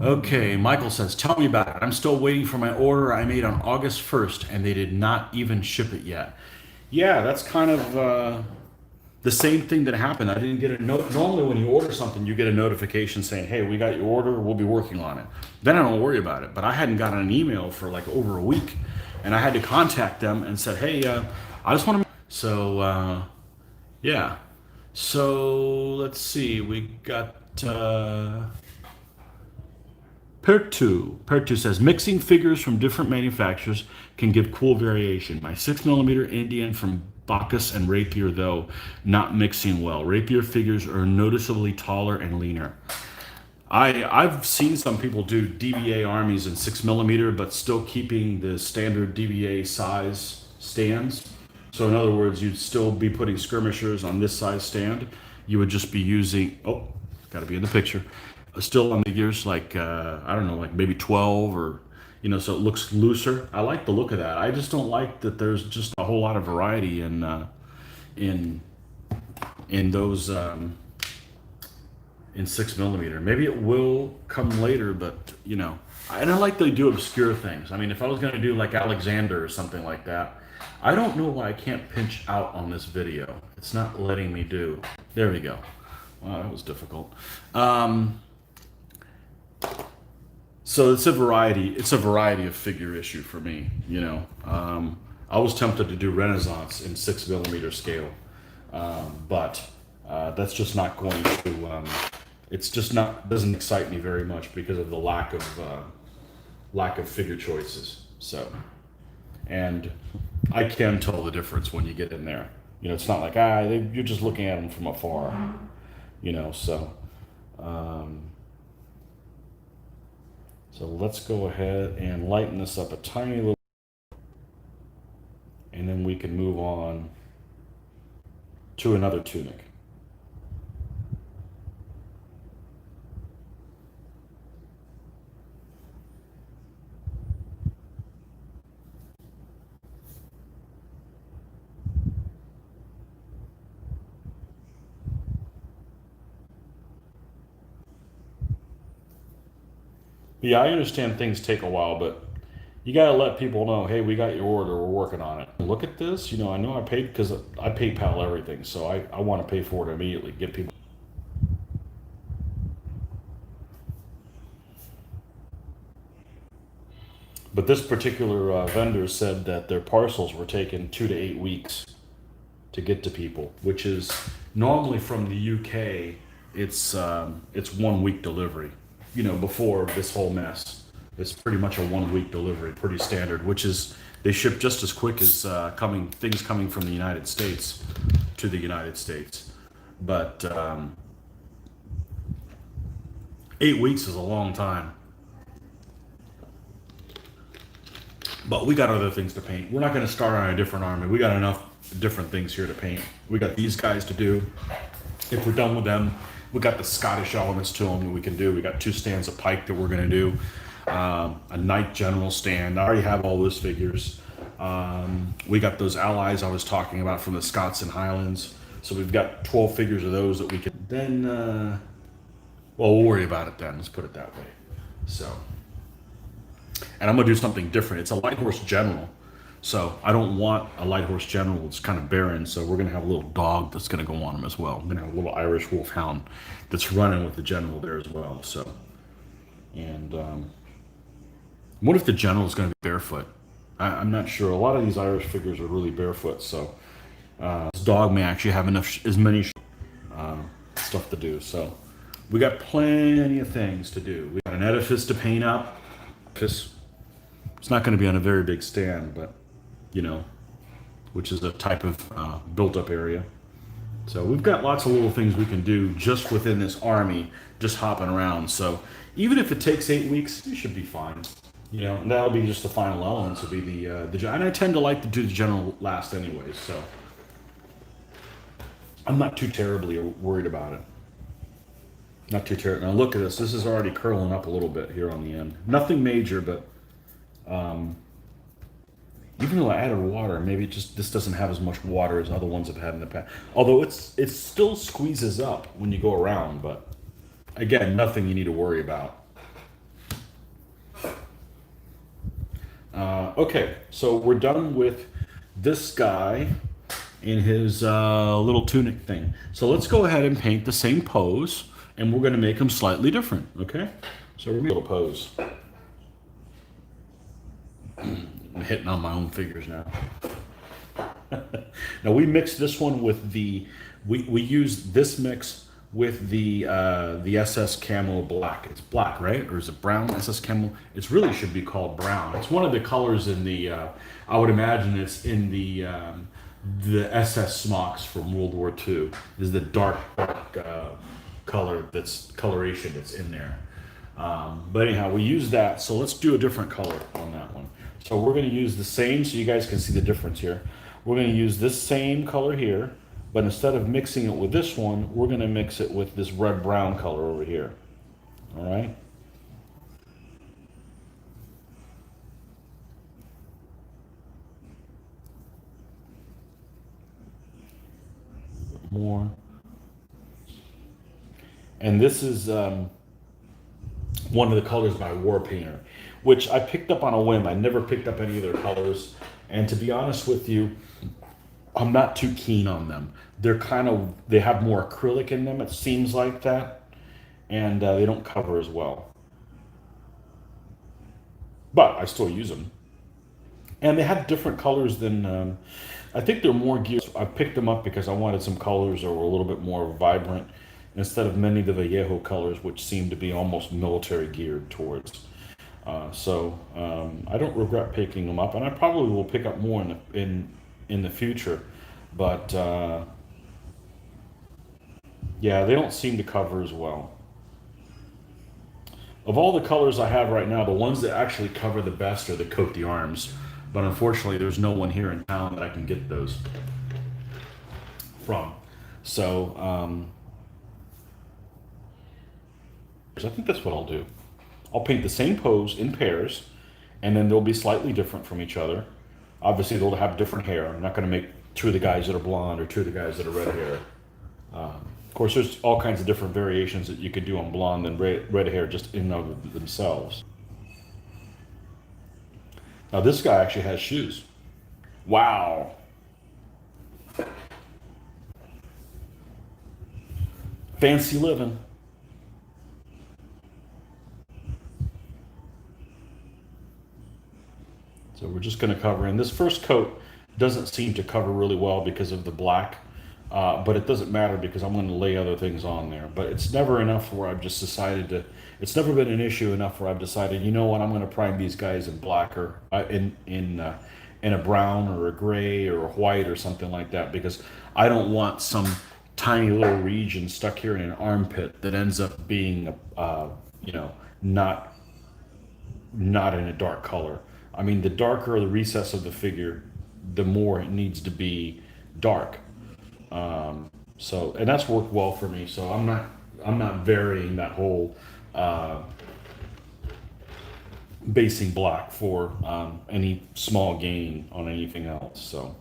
okay, Michael says, tell me about it. I'm still waiting for my order I made on August 1st, and they did not even ship it yet. Yeah, that's kind of the same thing that happened. I didn't get a note. Normally, when you order something, you get a notification saying, hey, we got your order. We'll be working on it. Then I don't worry about it. But I hadn't gotten an email for like over a week, and I had to contact them and said, hey, I just want to. So, yeah. So, let's see. We got. Pertu says, mixing figures from different manufacturers can give cool variation. My 6mm Indian from Bacchus and Rapier, though, not mixing well. Rapier figures are noticeably taller and leaner. I've seen some people do DBA armies in 6mm, but still keeping the standard DBA size stands. So in other words, you'd still be putting skirmishers on this size stand. You would just be using, oh, got to be in the picture. Still on the gears like I don't know, like maybe 12 or, you know, so it looks looser. I like the look of that. I just don't like that there's just a whole lot of variety in those in 6mm. Maybe it will come later, but you know, and I like they do obscure things. I mean, if I was going to do like Alexander or something like that, I don't know why I can't pinch out on this video. It's not letting me do. There we go. Wow, that was difficult. So it's a variety of figure issue for me, you know. I was tempted to do Renaissance in 6mm scale, but that's just not going to, it's just not, doesn't excite me very much because of the lack of figure choices. So, and I can tell the difference when you get in there. You know, it's not like, you're just looking at them from afar, you know, so. So let's go ahead and lighten this up a tiny little, and then we can move on to another tunic. Yeah, I understand things take a while, but you gotta let people know, hey, we got your order, we're working on it. Look at this, you know, I know I paid, because I PayPal everything, so I want to pay for it immediately, get people. But this particular vendor said that their parcels were taking 2 to 8 weeks to get to people, which is normally from the UK. It's 1 week delivery. You know, before this whole mess, it's pretty much a 1 week delivery, pretty standard. Which is they ship just as quick as things coming from the United States to the United States. But 8 weeks is a long time. But we got other things to paint. We're not going to start on a different army. We got enough different things here to paint. We got these guys to do. If we're done with them, we got the Scottish elements to them that we can do. We got 2 stands of pike that we're going to do. A knight general stand. I already have all those figures. We got those allies I was talking about from the Scots and Highlands. So we've got 12 figures of those that we can then, well, we'll worry about it then. Let's put it that way. So, and I'm going to do something different. It's a light horse general. So I don't want a light horse general. It's kind of barren. So we're going to have a little dog that's going to go on him as well. I'm going to have a little Irish wolfhound that's running with the general there as well. So, and what if the general is going to be barefoot? I'm not sure. A lot of these Irish figures are really barefoot. So this dog may actually have as many stuff to do. So we got plenty of things to do. We got an edifice to paint up. It's not going to be on a very big stand, but you know, which is a type of built-up area. So we've got lots of little things we can do just within this army, just hopping around. So even if it takes 8 weeks, it should be fine. You know, and that'll be just the final elements. Will be the and I tend to like to do the general last anyways. So I'm not too terribly worried about it. Not too terrible. Now look at this. This is already curling up a little bit here on the end. Nothing major, but even though I added water, maybe this doesn't have as much water as other ones have had in the past. Although it still squeezes up when you go around, but again, nothing you need to worry about. Okay, so we're done with this guy in his little tunic thing. So let's go ahead and paint the same pose, and we're going to make him slightly different. Okay, so we're going to little pose. I'm hitting on my own figures now. Now we mixed this one with we used this mix with the SS Camo Black. It's black, right? Or is it brown? SS Camo. It really should be called brown. It's one of the colors in the. I would imagine it's in the SS smocks from World War II. Is the dark color coloration that's in there. But anyhow, we use that. So let's do a different color on that one. So we're going to use the same, so you guys can see the difference here. We're going to use this same color here, but instead of mixing it with this one, we're going to mix it with this red-brown color over here. All right? More. And this is one of the colors by War Painter, which I picked up on a whim. I never picked up any of their colors. And to be honest with you, I'm not too keen on them. They have more acrylic in them, it seems like that. And they don't cover as well. But I still use them. And they have different colors than, I think they're more geared. I picked them up because I wanted some colors that were a little bit more vibrant instead of many of the Vallejo colors, which seem to be almost military geared towards. So I don't regret picking them up, and I probably will pick up more in the future. But yeah, they don't seem to cover as well. Of all the colors I have right now, the ones that actually cover the best are the Cote d'Arms. But unfortunately, there's no one here in town that I can get those from. So I think that's what I'll do. I'll paint the same pose in pairs, and then they'll be slightly different from each other. Obviously, they'll have different hair. I'm not going to make 2 of the guys that are blonde or 2 of the guys that are red hair. Of course, there's all kinds of different variations that you could do on blonde and red hair just in and of themselves. Now, this guy actually has shoes. Wow. Fancy living. So we're just going to cover in. This first coat doesn't seem to cover really well because of the black, but it doesn't matter because I'm going to lay other things on there. But it's never enough where I've just decided to, it's never been an issue enough where I've decided, you know what, I'm going to prime these guys in black or in a brown or a gray or a white or something like that, because I don't want some tiny little region stuck here in an armpit that ends up being, you know, not in a dark color. I mean, the darker the recess of the figure, the more it needs to be dark. So, and that's worked well for me. So I'm not varying that whole basing black for any small gain on anything else. So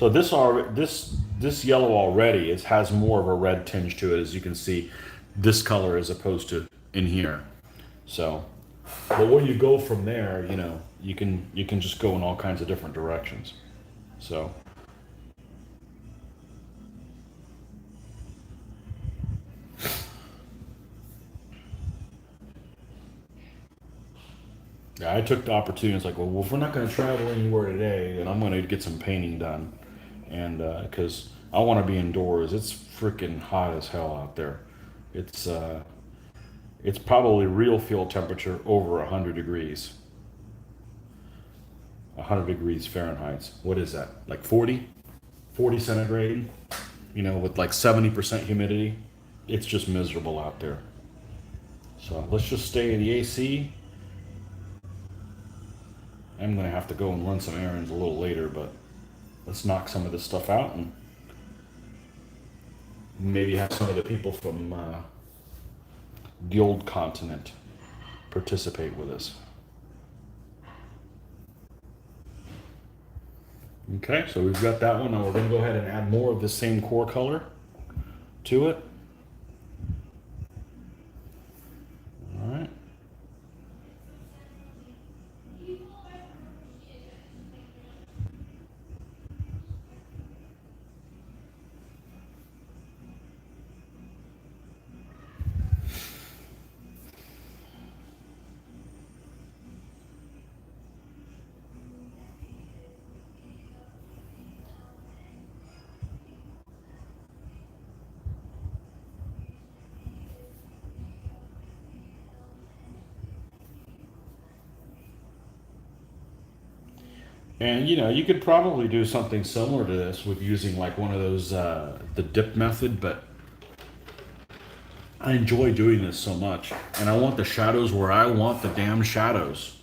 this yellow already has more of a red tinge to it, as you can see, this color as opposed to in here. So, but when you go from there, you know, you can just go in all kinds of different directions. So. Yeah, I took the opportunity. It's like, well, if we're not going to travel anywhere today, then I'm going to get some painting done, and because I want to be indoors. It's freaking hot as hell out there. It's it's probably real field temperature over 100 degrees. 100 degrees Fahrenheit. What is that? Like 40 centigrade? You know, with like 70% humidity. It's just miserable out there. So let's just stay in the AC. I'm going to have to go and run some errands a little later, but let's knock some of this stuff out and maybe have some of the people from the old continent participate with us. Okay, so we've got that one. Now we're going to go ahead and add more of the same core color to it. All right. And you know, you could probably do something similar to this with using like one of those the dip method, but I enjoy doing this so much, and I want the shadows where I want the damn shadows,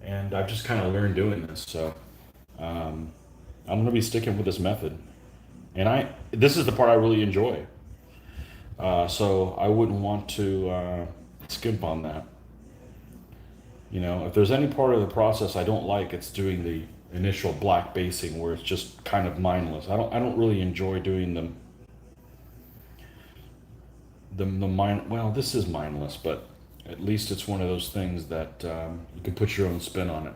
and I've just kind of learned doing this. So I'm gonna be sticking with this method, and this is the part I really enjoy. So I wouldn't want to skimp on that. You know, if there's any part of the process I don't like, it's doing the initial black basing where it's just kind of mindless. I don't really enjoy doing the mind. Well, this is mindless, but at least it's one of those things that you can put your own spin on it.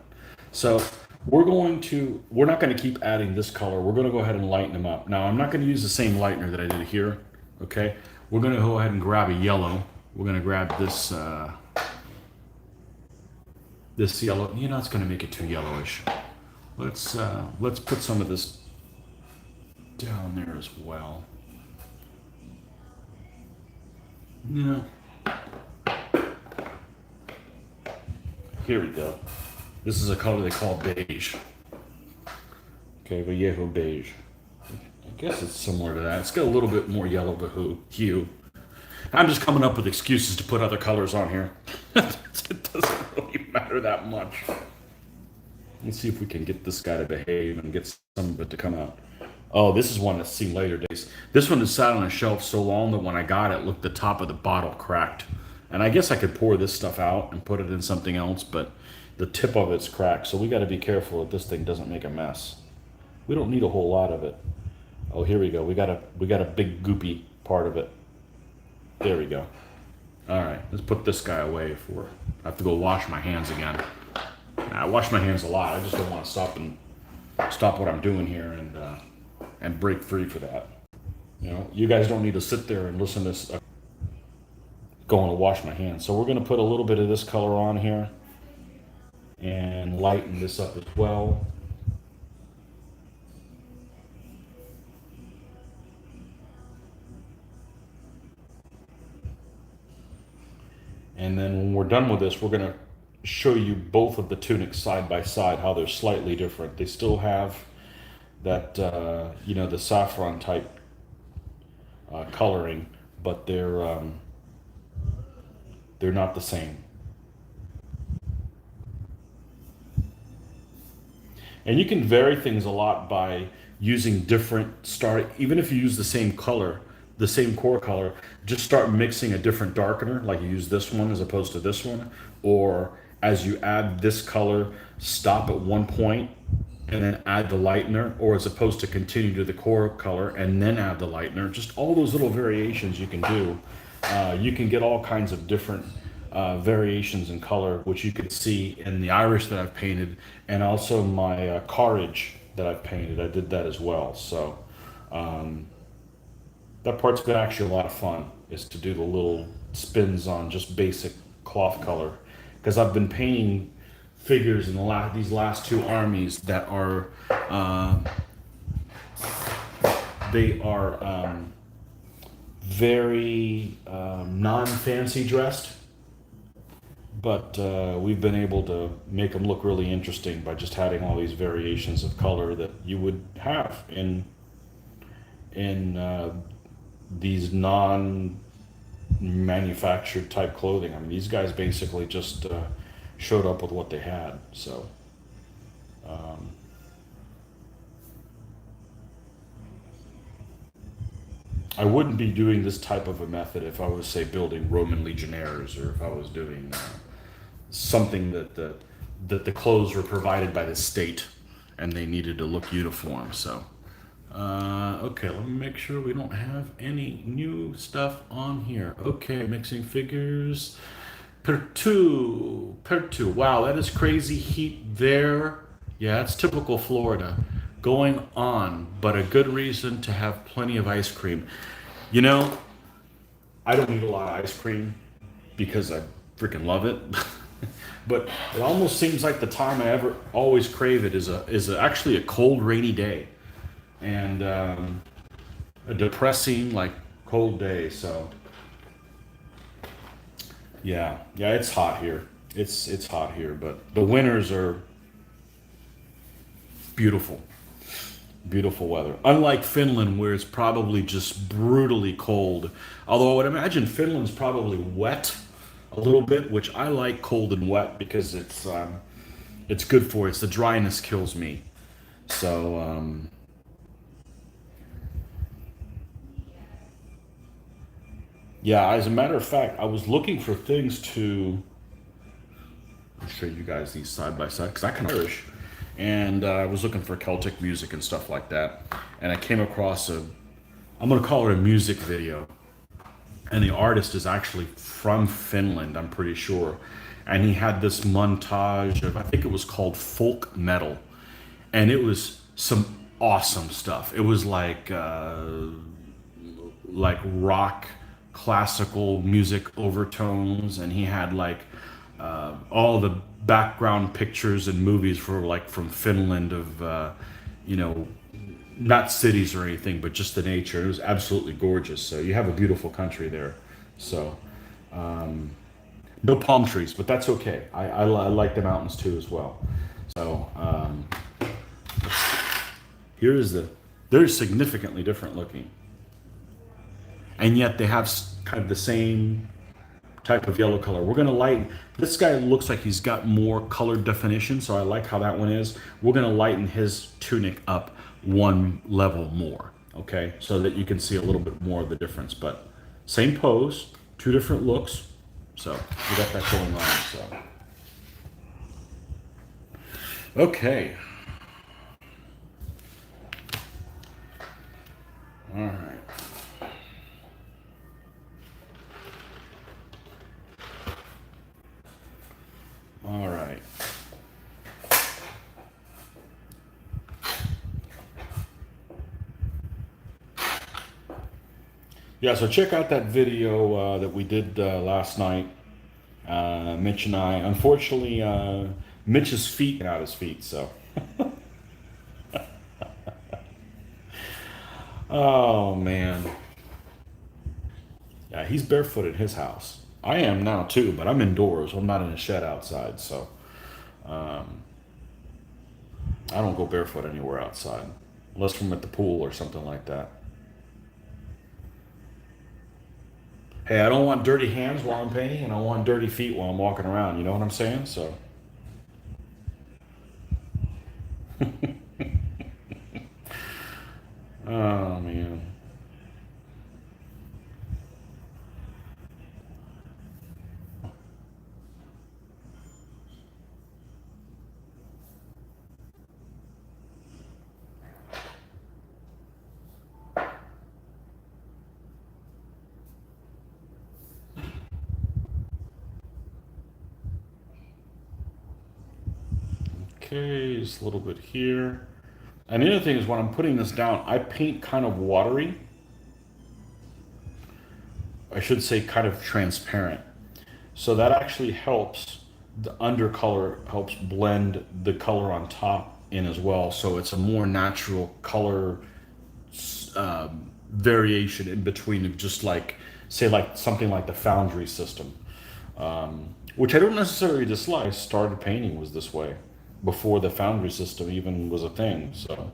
So we're not going to keep adding this color. We're going to go ahead and lighten them up. Now I'm not going to use the same lightener that I did here. Okay, we're going to go ahead and grab a yellow. We're going to grab this. This yellow, you know, it's going to make it too yellowish. Let's put some of this down there as well. Yeah. Here we go. This is a color they call beige. Okay, Vallejo beige. I guess it's similar to that. It's got a little bit more yellow hue. I'm just coming up with excuses to put other colors on here. It doesn't really matter that much. Let's see if we can get this guy to behave and get some of it to come out. Oh, this is one that's seen later days. This one has sat on a shelf so long that when I got it, look, the top of the bottle cracked. And I guess I could pour this stuff out and put it in something else, but the tip of it's cracked. So we got to be careful that this thing doesn't make a mess. We don't need a whole lot of it. Oh, here we go. We got a big goopy part of it. There we go. All right, let's put this guy away for. I have to go wash my hands again. I wash my hands a lot. I just don't want to stop what I'm doing here and break free for that. You know, you guys don't need to sit there and listen to this. Going to wash my hands. So we're going to put a little bit of this color on here. and lighten this up as well. And then when we're done with this, we're going to show you both of the tunics side by side, how they're slightly different. They still have that, you know, the saffron type coloring, but they're not the same. And you can vary things a lot by using different even if you use the same color, the same core color, just start mixing a different darkener, like you use this one as opposed to this one, or as you add this color, stop at one point and then add the lightener, or as opposed to continue to the core color and then add the lightener. Just all those little variations you can do. You can get all kinds of different variations in color, which you could see in the Irish that I've painted, and also my carriage that I've painted. I did that as well. So that part's been actually a lot of fun, is to do the little spins on just basic cloth color, because I've been painting figures in these last two armies that are they are very non-fancy dressed, but we've been able to make them look really interesting by just adding all these variations of color that you would have in these non-manufactured type clothing. I mean, these guys basically just showed up with what they had. So I wouldn't be doing this type of a method if I was, say, building Roman legionnaires, or if I was doing something that the clothes were provided by the state and they needed to look uniform. So okay, let me make sure we don't have any new stuff on here. Okay, mixing figures. Per two. Wow, that is crazy heat there. Yeah, it's typical Florida going on, but a good reason to have plenty of ice cream. You know, I don't eat a lot of ice cream because I freaking love it. But it almost seems like the time I ever always crave it is actually a cold, rainy day, and a depressing, like, cold day. So yeah, it's hot here. It's hot here, but the winters are beautiful. Beautiful weather. Unlike Finland, where it's probably just brutally cold. Although I would imagine Finland's probably wet a little bit, which I like cold and wet because it's good for it. It's the dryness kills me. So yeah, as a matter of fact, I was looking for things to I'll show you guys these side by side because I can Irish, and I was looking for Celtic music and stuff like that, and I came across I'm gonna call it a music video, and the artist is actually from Finland, I'm pretty sure, and he had this montage of, I think it was called folk metal, and it was some awesome stuff. It was like rock classical music overtones, and he had like all the background pictures and movies for, like, from Finland of you know, not cities or anything, but just the nature. It was absolutely gorgeous. So you have a beautiful country there. So no palm trees, but that's okay. I like the mountains too as well. So they're significantly different looking, and yet they have kind of the same type of yellow color. We're going to lighten. This guy looks like he's got more color definition, so I like how that one is. We're going to lighten his tunic up one level more, okay, so that you can see a little bit more of the difference. But same pose, two different looks, so we got that going on. So okay, all right. All right. Yeah, so check out that video that we did last night. Mitch and I, unfortunately, Mitch's feet out his feet, so. Oh, man. Yeah, he's barefoot in his house. I am now too, but I'm indoors. I'm not in a shed outside, so I don't go barefoot anywhere outside, unless I'm at the pool or something like that. Hey, I don't want dirty hands while I'm painting, and I want dirty feet while I'm walking around. You know what I'm saying? So, oh man. Okay, just a little bit here. And the other thing is when I'm putting this down, I paint kind of watery. I should say kind of transparent. So that actually helps. The undercolor helps blend the color on top in as well. So it's a more natural color variation in between of just like, say, like something like the foundry system, which I don't necessarily dislike. I started painting was this way before the foundry system even was a thing. So.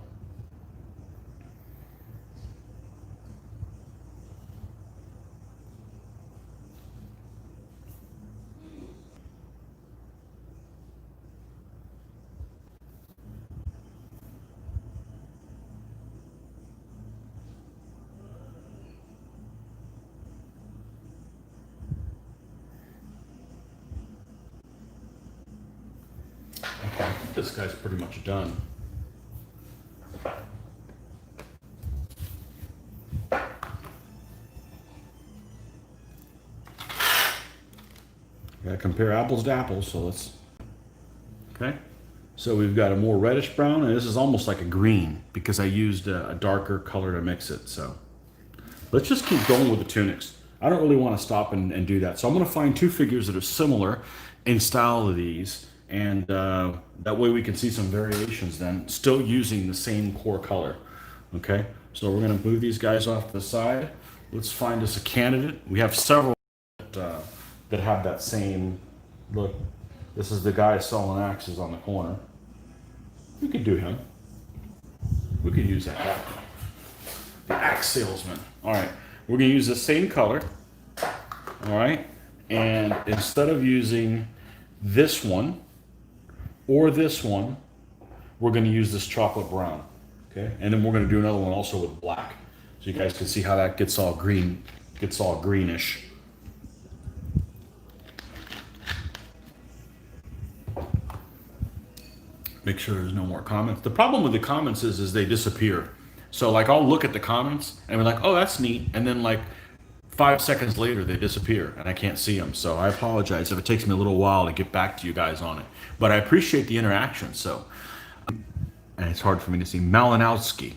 Okay, I think this guy's pretty much done. Gotta compare apples to apples, so let's. Okay. So we've got a more reddish brown, and this is almost like a green because I used a darker color to mix it. So let's just keep going with the tunics. I don't really want to stop and do that. So I'm going to find two figures that are similar in style to these, and that way we can see some variations then, still using the same core color. Okay, so we're going to move these guys off to the side. Let's find us a candidate. We have several that have that same look. This is the guy selling axes on the corner. We could do him. We could use that guy. The axe salesman. All right, we're gonna use the same color. All right, and instead of using this one or this one, we're gonna use this chocolate brown. Okay, and then we're gonna do another one also with black, so you guys can see how that gets all green, gets all greenish. Make sure there's no more comments. The problem with the comments is they disappear. So like I'll look at the comments and be like, oh, that's neat. And then like 5 seconds later, they disappear and I can't see them. So I apologize if it takes me a little while to get back to you guys on it. But I appreciate the interaction. So, and it's hard for me to see. Malinowski.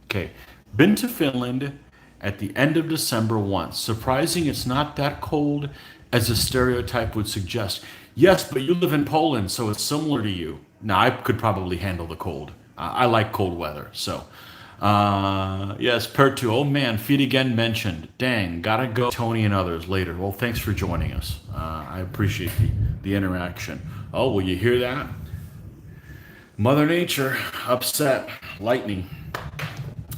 Okay. Been to Finland at the end of December once. Surprising it's not that cold as the stereotype would suggest. Yes, but you live in Poland, so it's similar to you. Now, I could probably handle the cold. I like cold weather, so. Yes, Pertu, oh man, feet again mentioned. Dang, gotta go. Tony and others later. Well, thanks for joining us. I appreciate the interaction. Oh, will you hear that? Mother Nature, upset, lightning.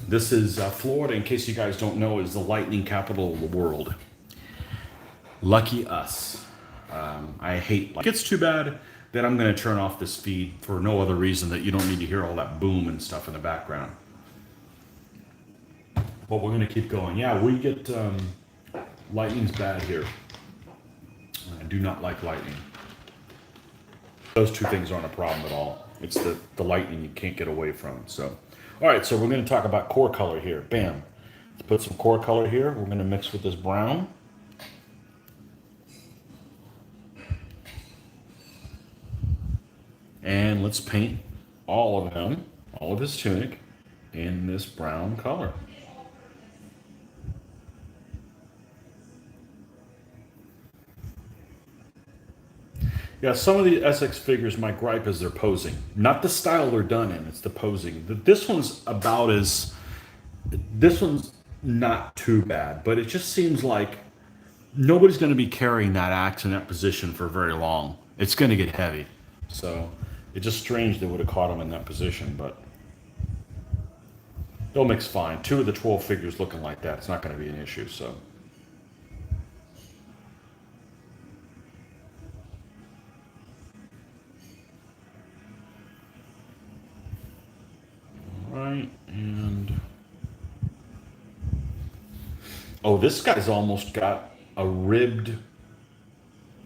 This is Florida, in case you guys don't know, is the lightning capital of the world. Lucky us. I hate lightning. It's too bad that I'm going to turn off this feed for no other reason that you don't need to hear all that boom and stuff in the background. But we're going to keep going. Yeah, we get lightning's bad here. I do not like lightning. Those two things aren't a problem at all. It's the lightning you can't get away from. So, all right, so we're going to talk about core color here. Bam. Let's put some core color here. We're going to mix with this brown. And let's paint all of him, all of his tunic, in this brown color. Yeah, some of the SX figures, my gripe is they're posing. Not the style they're done in, it's the posing. This one's about as, this one's not too bad, but it just seems like nobody's going to be carrying that axe in that position for very long. It's going to get heavy. So it's just strange they would have caught him in that position, but they'll mix fine. 2 of the 12 figures looking like that, it's not going to be an issue, so. All right, and oh, this guy's almost got a ribbed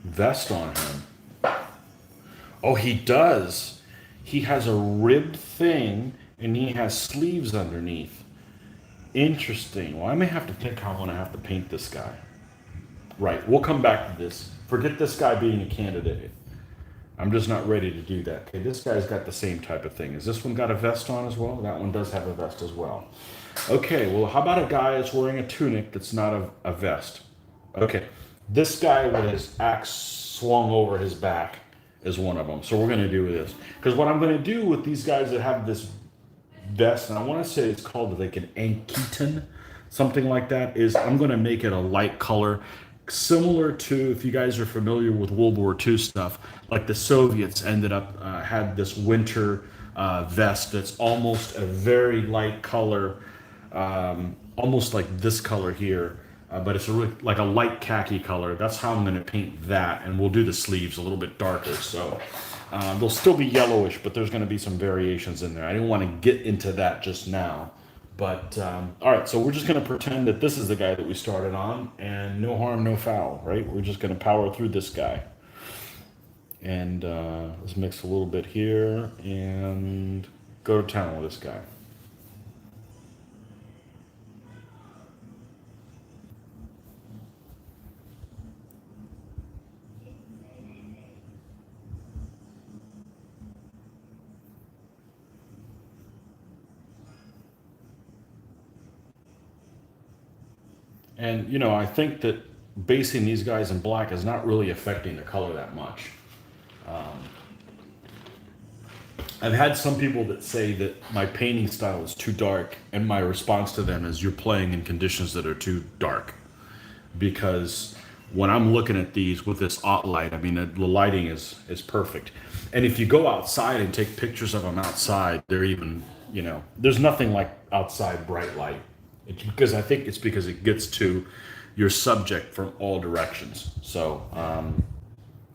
vest on him. Oh, he does. He has a ribbed thing and he has sleeves underneath. Interesting. Well, I may have to think how I'm going to have to paint this guy. Right, we'll come back to this. Forget this guy being a candidate. I'm just not ready to do that. Okay, this guy's got the same type of thing. Has this one got a vest on as well? That one does have a vest as well. Okay, well, how about a guy that's wearing a tunic that's not a vest? Okay, this guy with his axe swung over his back is one of them. So we're going to do this. Because what I'm going to do with these guys that have this vest, and I want to say it's called like an Anketon, something like that, is I'm going to make it a light color. Similar to, if you guys are familiar with World War II stuff, like the Soviets ended up, had this winter vest that's almost a very light color, almost like this color here, but it's a really, like a light khaki color. That's how I'm going to paint that, and we'll do the sleeves a little bit darker. So they'll still be yellowish, but there's going to be some variations in there. I didn't want to get into that just now. But, all right, so we're just going to pretend that this is the guy that we started on, and no harm, no foul, right? We're just going to power through this guy. And let's mix a little bit here and go to town with this guy. And, you know, I think that basing these guys in black is not really affecting the color that much. I've had some people that say that my painting style is too dark, and my response to them is you're playing in conditions that are too dark. Because when I'm looking at these with this aught light, I mean, the lighting is perfect. And if you go outside and take pictures of them outside, they're even, you know, there's nothing like outside bright light. It's because I think it's because it gets to your subject from all directions. So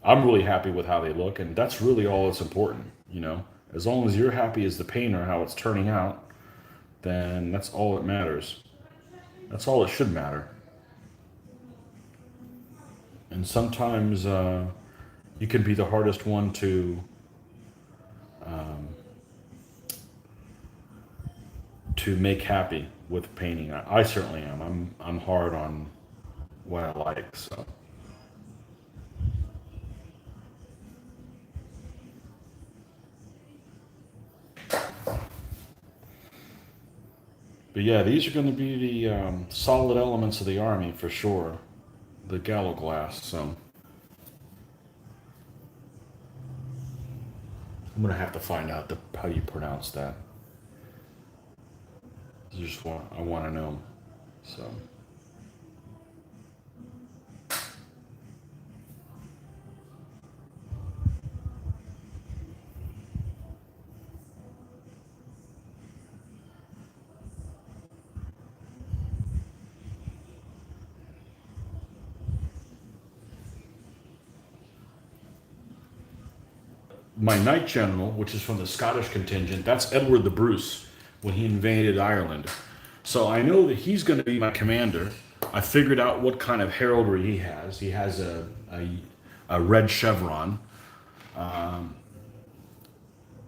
I'm really happy with how they look, and that's really all that's important, you know. As long as you're happy as the painter how it's turning out, then that's all that matters. That's all that should matter. And sometimes you can be the hardest one to make happy with painting. I certainly am. I'm hard on what I like. So. But yeah, these are going to be the solid elements of the army for sure. The Gallowglass. So I'm going to have to find out how you pronounce that. I want to know. So. My Knight General, which is from the Scottish contingent, that's Edward the Bruce when he invaded Ireland. So I know that he's going to be my commander. I figured out what kind of heraldry he has. He has a red chevron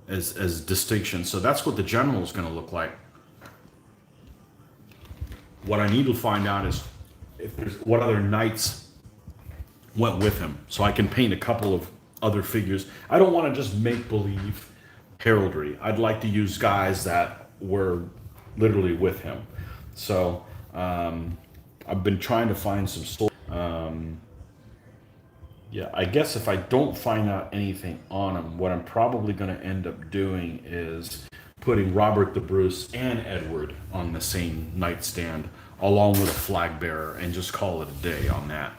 as distinction. So that's what the general is going to look like. What I need to find out is what other knights went with him, so I can paint a couple of other figures. I don't want to just make believe heraldry. I'd like to use guys that were literally with him. So I've been trying to find some stories. Yeah, I guess if I don't find out anything on them, what I'm probably going to end up doing is putting Robert the Bruce and Edward on the same nightstand, along with a flag bearer, and just call it a day on that.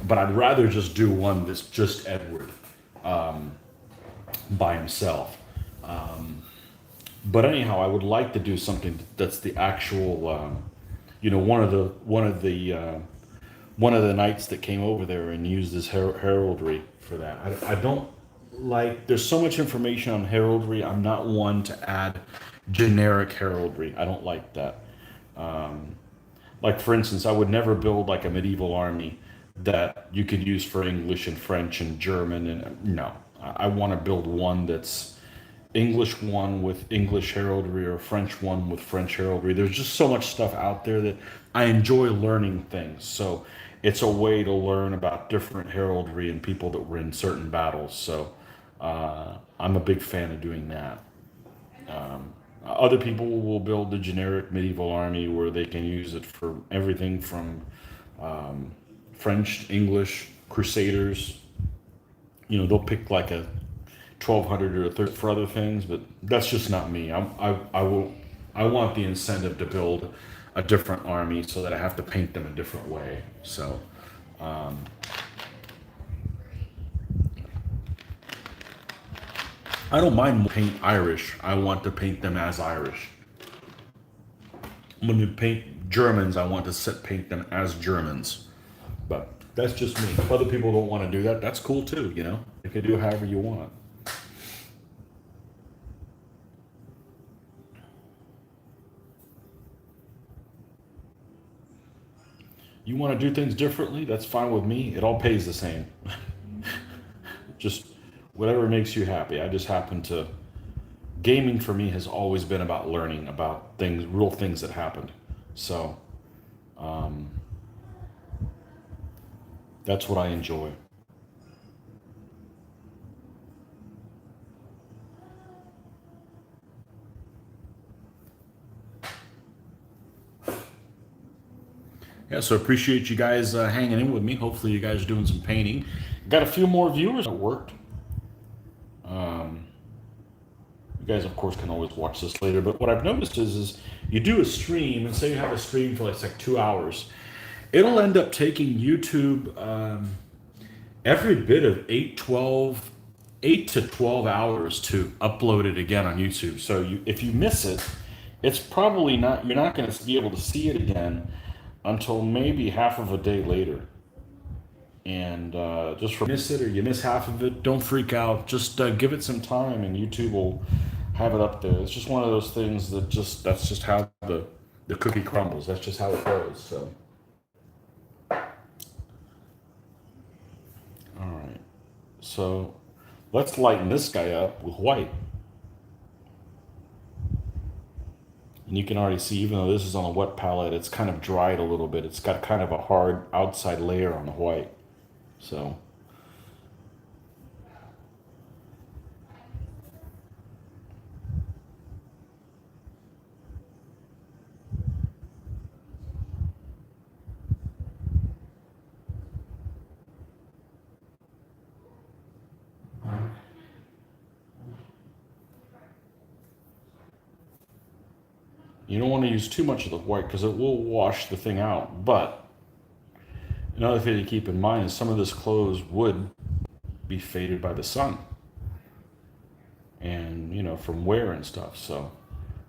But I'd rather just do one that's just Edward by himself. But anyhow, I would like to do something that's the actual, one of the knights that came over there and used his heraldry for that. I don't like. There's so much information on heraldry. I'm not one to add generic heraldry. I don't like that. Like for instance, I would never build like a medieval army that you could use for English and French and German. And no, I want to build one that's English one with English heraldry or French one with French heraldry. There's just so much stuff out there that I enjoy learning things. So it's a way to learn about different heraldry and people that were in certain battles. So I'm a big fan of doing that. Other people will build the generic medieval army where they can use it for everything from French, English, Crusaders. They'll pick like a 1200 or a 30 for other things, but that's just not me. I want the incentive to build a different army so that I have to paint them a different way. So I don't mind paint Irish. I want to paint them as Irish. When you paint Germans, I want to paint them as Germans. But that's just me. If other people don't want to do that, that's cool too. You can do however you want. You want to do things differently? That's fine with me. It all pays the same. Just whatever makes you happy. I just happen to. Gaming for me has always been about learning about things, real things that happened. So that's what I enjoy. Yeah, so appreciate you guys hanging in with me. Hopefully, you guys are doing some painting. Got a few more viewers that worked. You guys, of course, can always watch this later. But what I've noticed is you do a stream, and say you have a stream for like 2 hours, it'll end up taking YouTube every bit of 8 to 12 hours to upload it again on YouTube. So if you miss it, it's probably not, you're not going to be able to see it again until maybe half of a day later. And just for miss it or you miss half of it, don't freak out. Just give it some time, and YouTube will have it up there. It's just one of those things that's just how the cookie crumbles. That's just how it goes. So, all right. So let's lighten this guy up with white. And you can already see, even though this is on a wet palette, it's kind of dried a little bit. It's got kind of a hard outside layer on the white. So you don't want to use too much of the white because it will wash the thing out. But another thing to keep in mind is some of this clothes would be faded by the sun and, from wear and stuff. So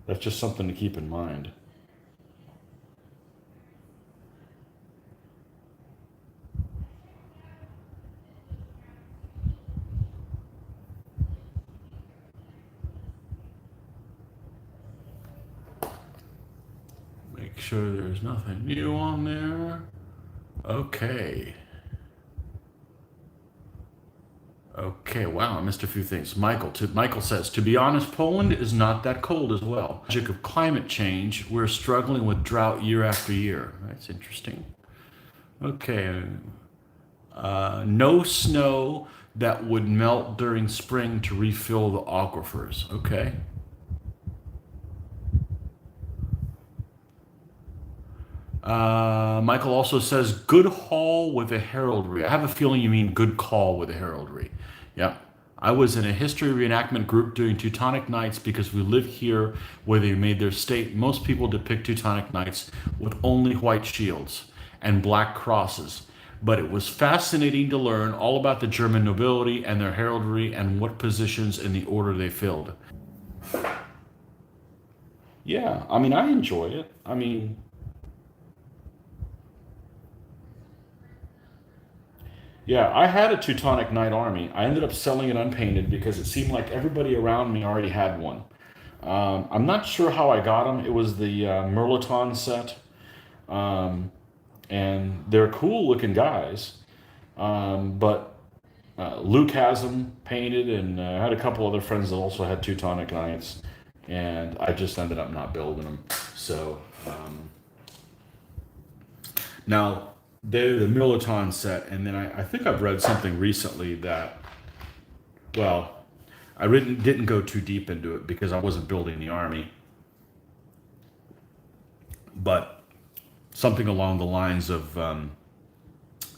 that's just something to keep in mind. Make sure there's nothing new on there. Okay. Okay, wow, I missed a few things. Michael says, to be honest, Poland is not that cold as well. Logic of climate change, we're struggling with drought year after year. That's interesting. Okay. No snow that would melt during spring to refill the aquifers. Okay. Michael also says, good haul with a heraldry. I have a feeling you mean good call with a heraldry. Yep. I was in a history reenactment group doing Teutonic Knights because we live here where they made their state. Most people depict Teutonic Knights with only white shields and black crosses. But it was fascinating to learn all about the German nobility and their heraldry and what positions in the order they filled. Yeah, I mean, I enjoy it. I mean, yeah, I had a Teutonic Knight army. I ended up selling it unpainted because it seemed like everybody around me already had one. I'm not sure how I got them. It was the Merlaton set, um, and they're cool looking guys. But Luke has them painted, and I had a couple other friends that also had Teutonic Knights, and I just ended up not building them. So now they're the Merlaton set, and then I think I've read something recently that, well, I didn't go too deep into it because I wasn't building the army, but something along the lines of,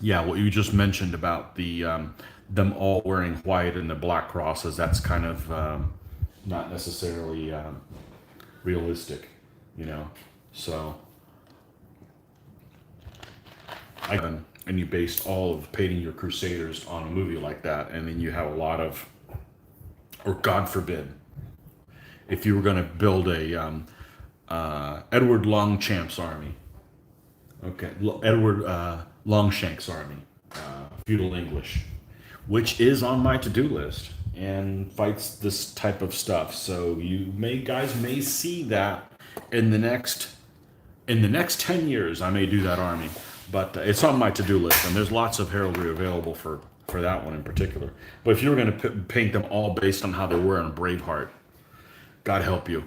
yeah, what you just mentioned about the them all wearing white and the black crosses. That's kind of not necessarily realistic, you know. So, and you based all of painting your Crusaders on a movie like that, and then you have a lot of, or God forbid, if you were going to build a Edward Longchamp's army, okay, Edward Longshank's army, feudal English, which is on my to-do list and fights this type of stuff. So guys may see that in the next 10 years. I may do that army, but it's on my to-do list, and there's lots of heraldry available for that one in particular. But if you were going to paint them all based on how they were in Braveheart, God help you.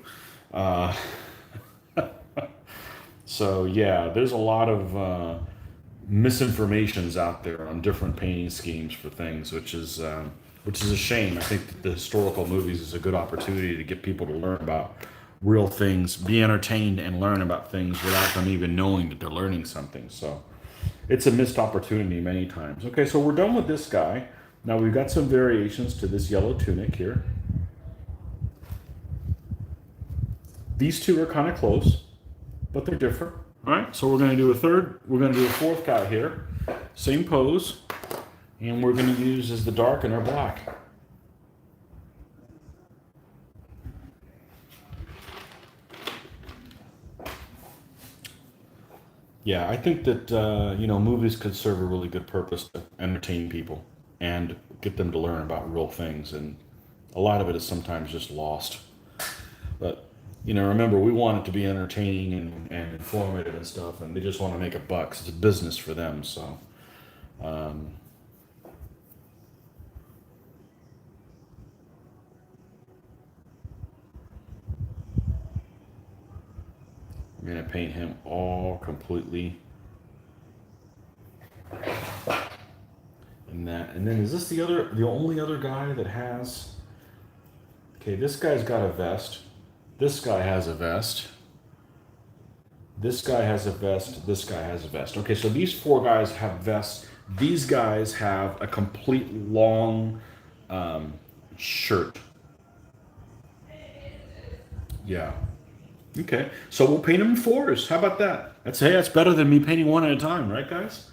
So yeah, there's a lot of misinformations out there on different painting schemes for things, which is a shame. I think that the historical movies is a good opportunity to get people to learn about real things, be entertained, and learn about things without them even knowing that they're learning something. So it's a missed opportunity many times. Okay, so we're done with this guy. Now we've got some variations to this yellow tunic here. These two are kind of close, but they're different. All right, so we're going to do a fourth guy here. Same pose, and we're going to use as the dark and our black. Yeah, I think that movies could serve a really good purpose to entertain people and get them to learn about real things, and a lot of it is sometimes just lost. But remember, we want it to be entertaining and informative and stuff, and they just want to make a buck. It's a business for them, so. I'm going to paint him all completely in that. And then is this the only other guy that has... Okay, this guy's got a vest. This guy has a vest. This guy has a vest. This guy has a vest. Okay, so these four guys have vests. These guys have a complete long shirt. Yeah. Okay, so we'll paint them in fours. How about that? That's better than me painting one at a time, right, guys?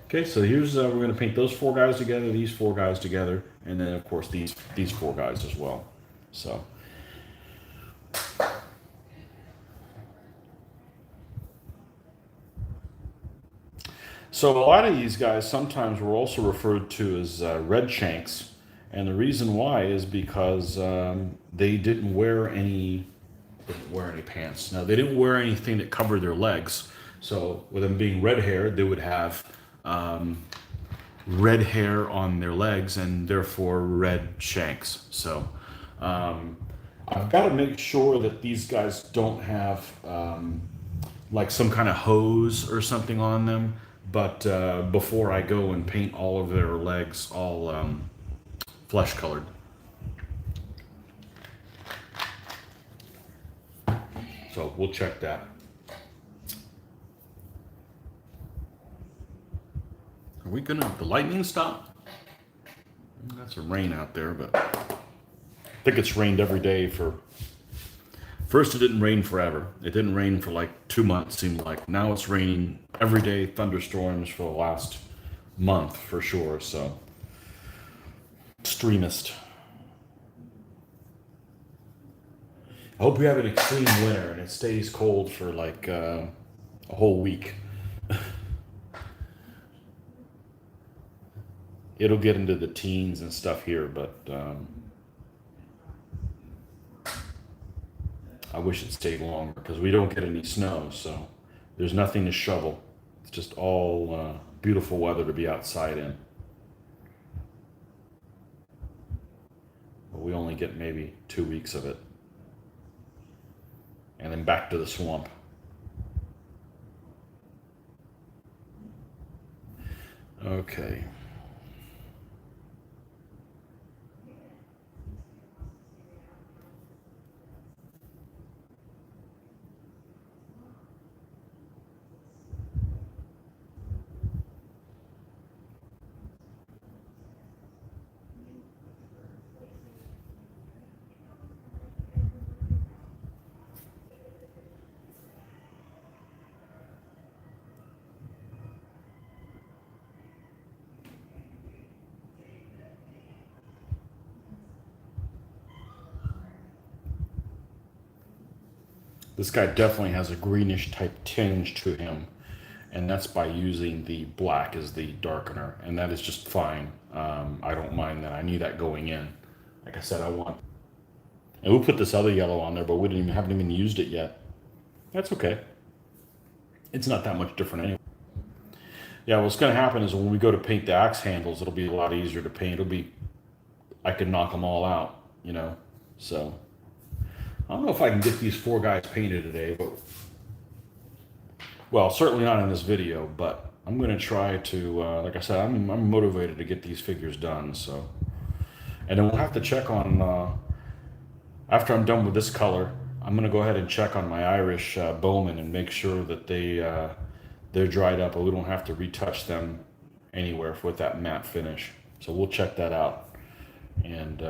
Okay, so here's we're going to paint those four guys together, these four guys together, and then of course these four guys as well. So. So a lot of these guys sometimes were also referred to as red shanks, and the reason why is because they didn't wear any pants. Now they didn't wear anything that covered their legs. So with them being red haired, they would have red hair on their legs and therefore red shanks. So I've got to make sure that these guys don't have like some kind of hose or something on them. But before I go and paint all of their legs all flesh colored. So we'll check that. Are we gonna, the lightning stop? Got some rain out there, but I think it's rained every day for, first it didn't rain forever. It didn't rain for like 2 months, seemed like. Now it's raining every day, thunderstorms for the last month for sure, so. Extremist. I hope you have an extreme winter and it stays cold for like a whole week. It'll get into the teens and stuff here, but I wish it stayed longer because we don't get any snow, so there's nothing to shovel. It's just all beautiful weather to be outside in. But we only get maybe 2 weeks of it. And then back to the swamp. Okay. This guy definitely has a greenish type tinge to him, and that's by using the black as the darkener, and that is just fine. I don't mind that. I knew that going in. Like I said, I want, and we'll put this other yellow on there, but haven't even used it yet. That's okay. It's not that much different anyway. Yeah, what's going to happen is when we go to paint the axe handles, it'll be a lot easier to paint. I can knock them all out, you know. So I don't know if I can get these 4 guys painted today, but well, certainly not in this video. But I'm going to try to, like I said, I'm motivated to get these figures done. So, and then we'll have to check on after I'm done with this color. I'm going to go ahead and check on my Irish Bowman and make sure that they're dried up, but we don't have to retouch them anywhere with that matte finish. So we'll check that out. And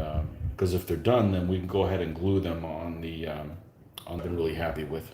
because if they're done, then we can go ahead and glue them on the on the really happy with.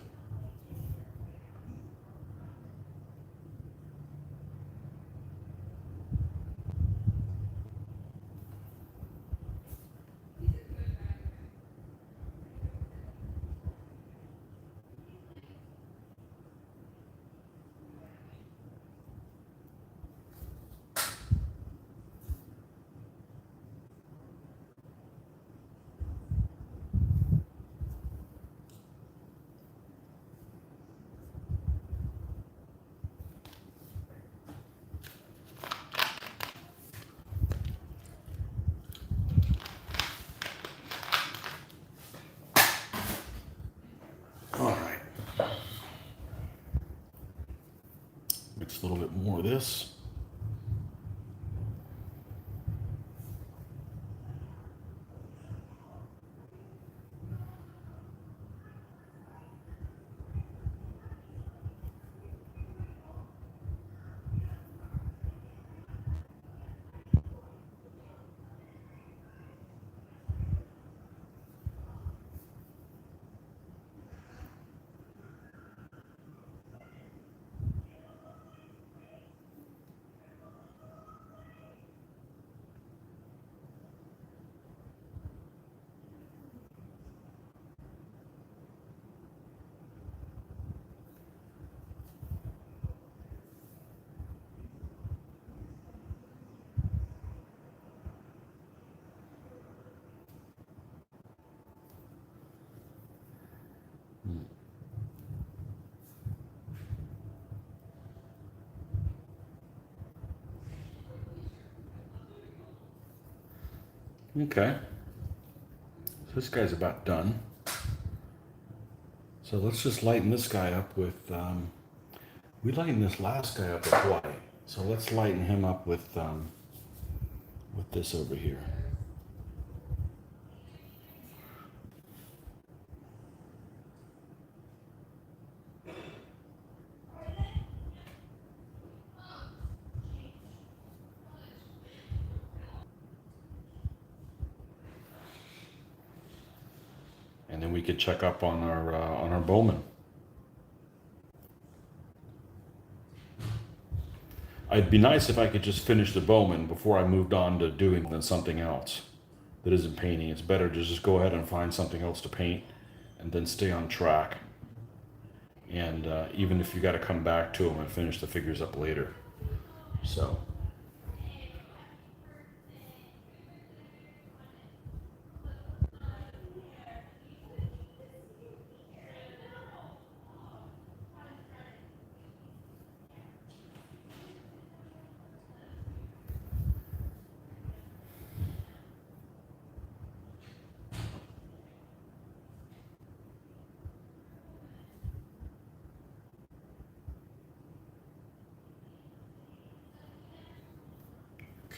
All right. Mix a little bit more of this. Okay. So this guy's about done. So let's just lighten this guy up with, we lightened this last guy up with white. So let's lighten him up with this over here. and then we could check up on our bowman. It'd be nice if I could just finish the bowman before I moved on to doing something else that isn't painting. It's better to just go ahead and find something else to paint and then stay on track. And even if you got to come back to them and finish the figures up later. So.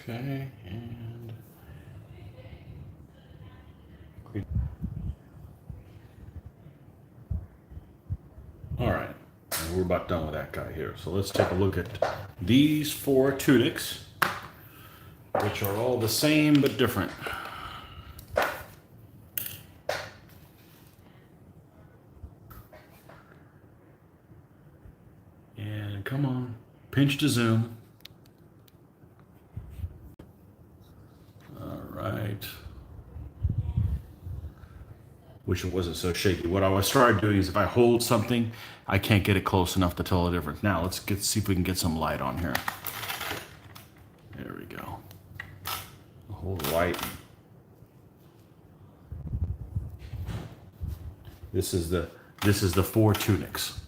Okay, and all right, and we're about done with that guy here. So let's take a look at these 4 tunics, which are all the same but different. And come on, pinch to zoom. Right. Wish it wasn't so shaky. What I started doing is if I hold something, I can't get it close enough to tell the difference. Now let's see if we can get some light on here. There we go. Hold the light. This is the 4 tunics.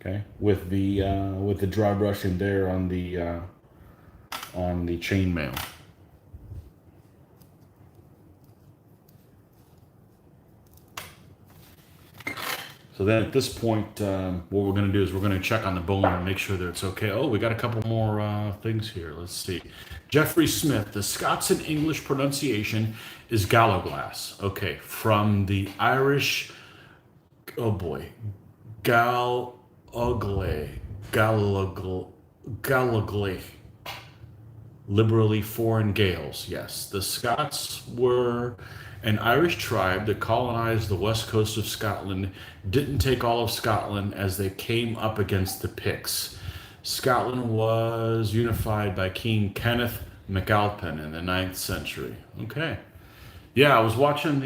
Okay, with the dry brushing there on the chainmail. So then at this point, what we're going to do is we're going to check on the bowman and make sure that it's okay. Oh, we got a couple more things here. Let's see. Jeffrey Smith, the Scots and English pronunciation is Gallowglass. Okay, from the Irish, oh boy, Gallowglass, liberally foreign Gaels. Yes, the Scots were an Irish tribe that colonized the west coast of Scotland, didn't take all of Scotland as they came up against the Picts. Scotland was unified by King Kenneth MacAlpin in the 9th century. Okay. Yeah, I was watching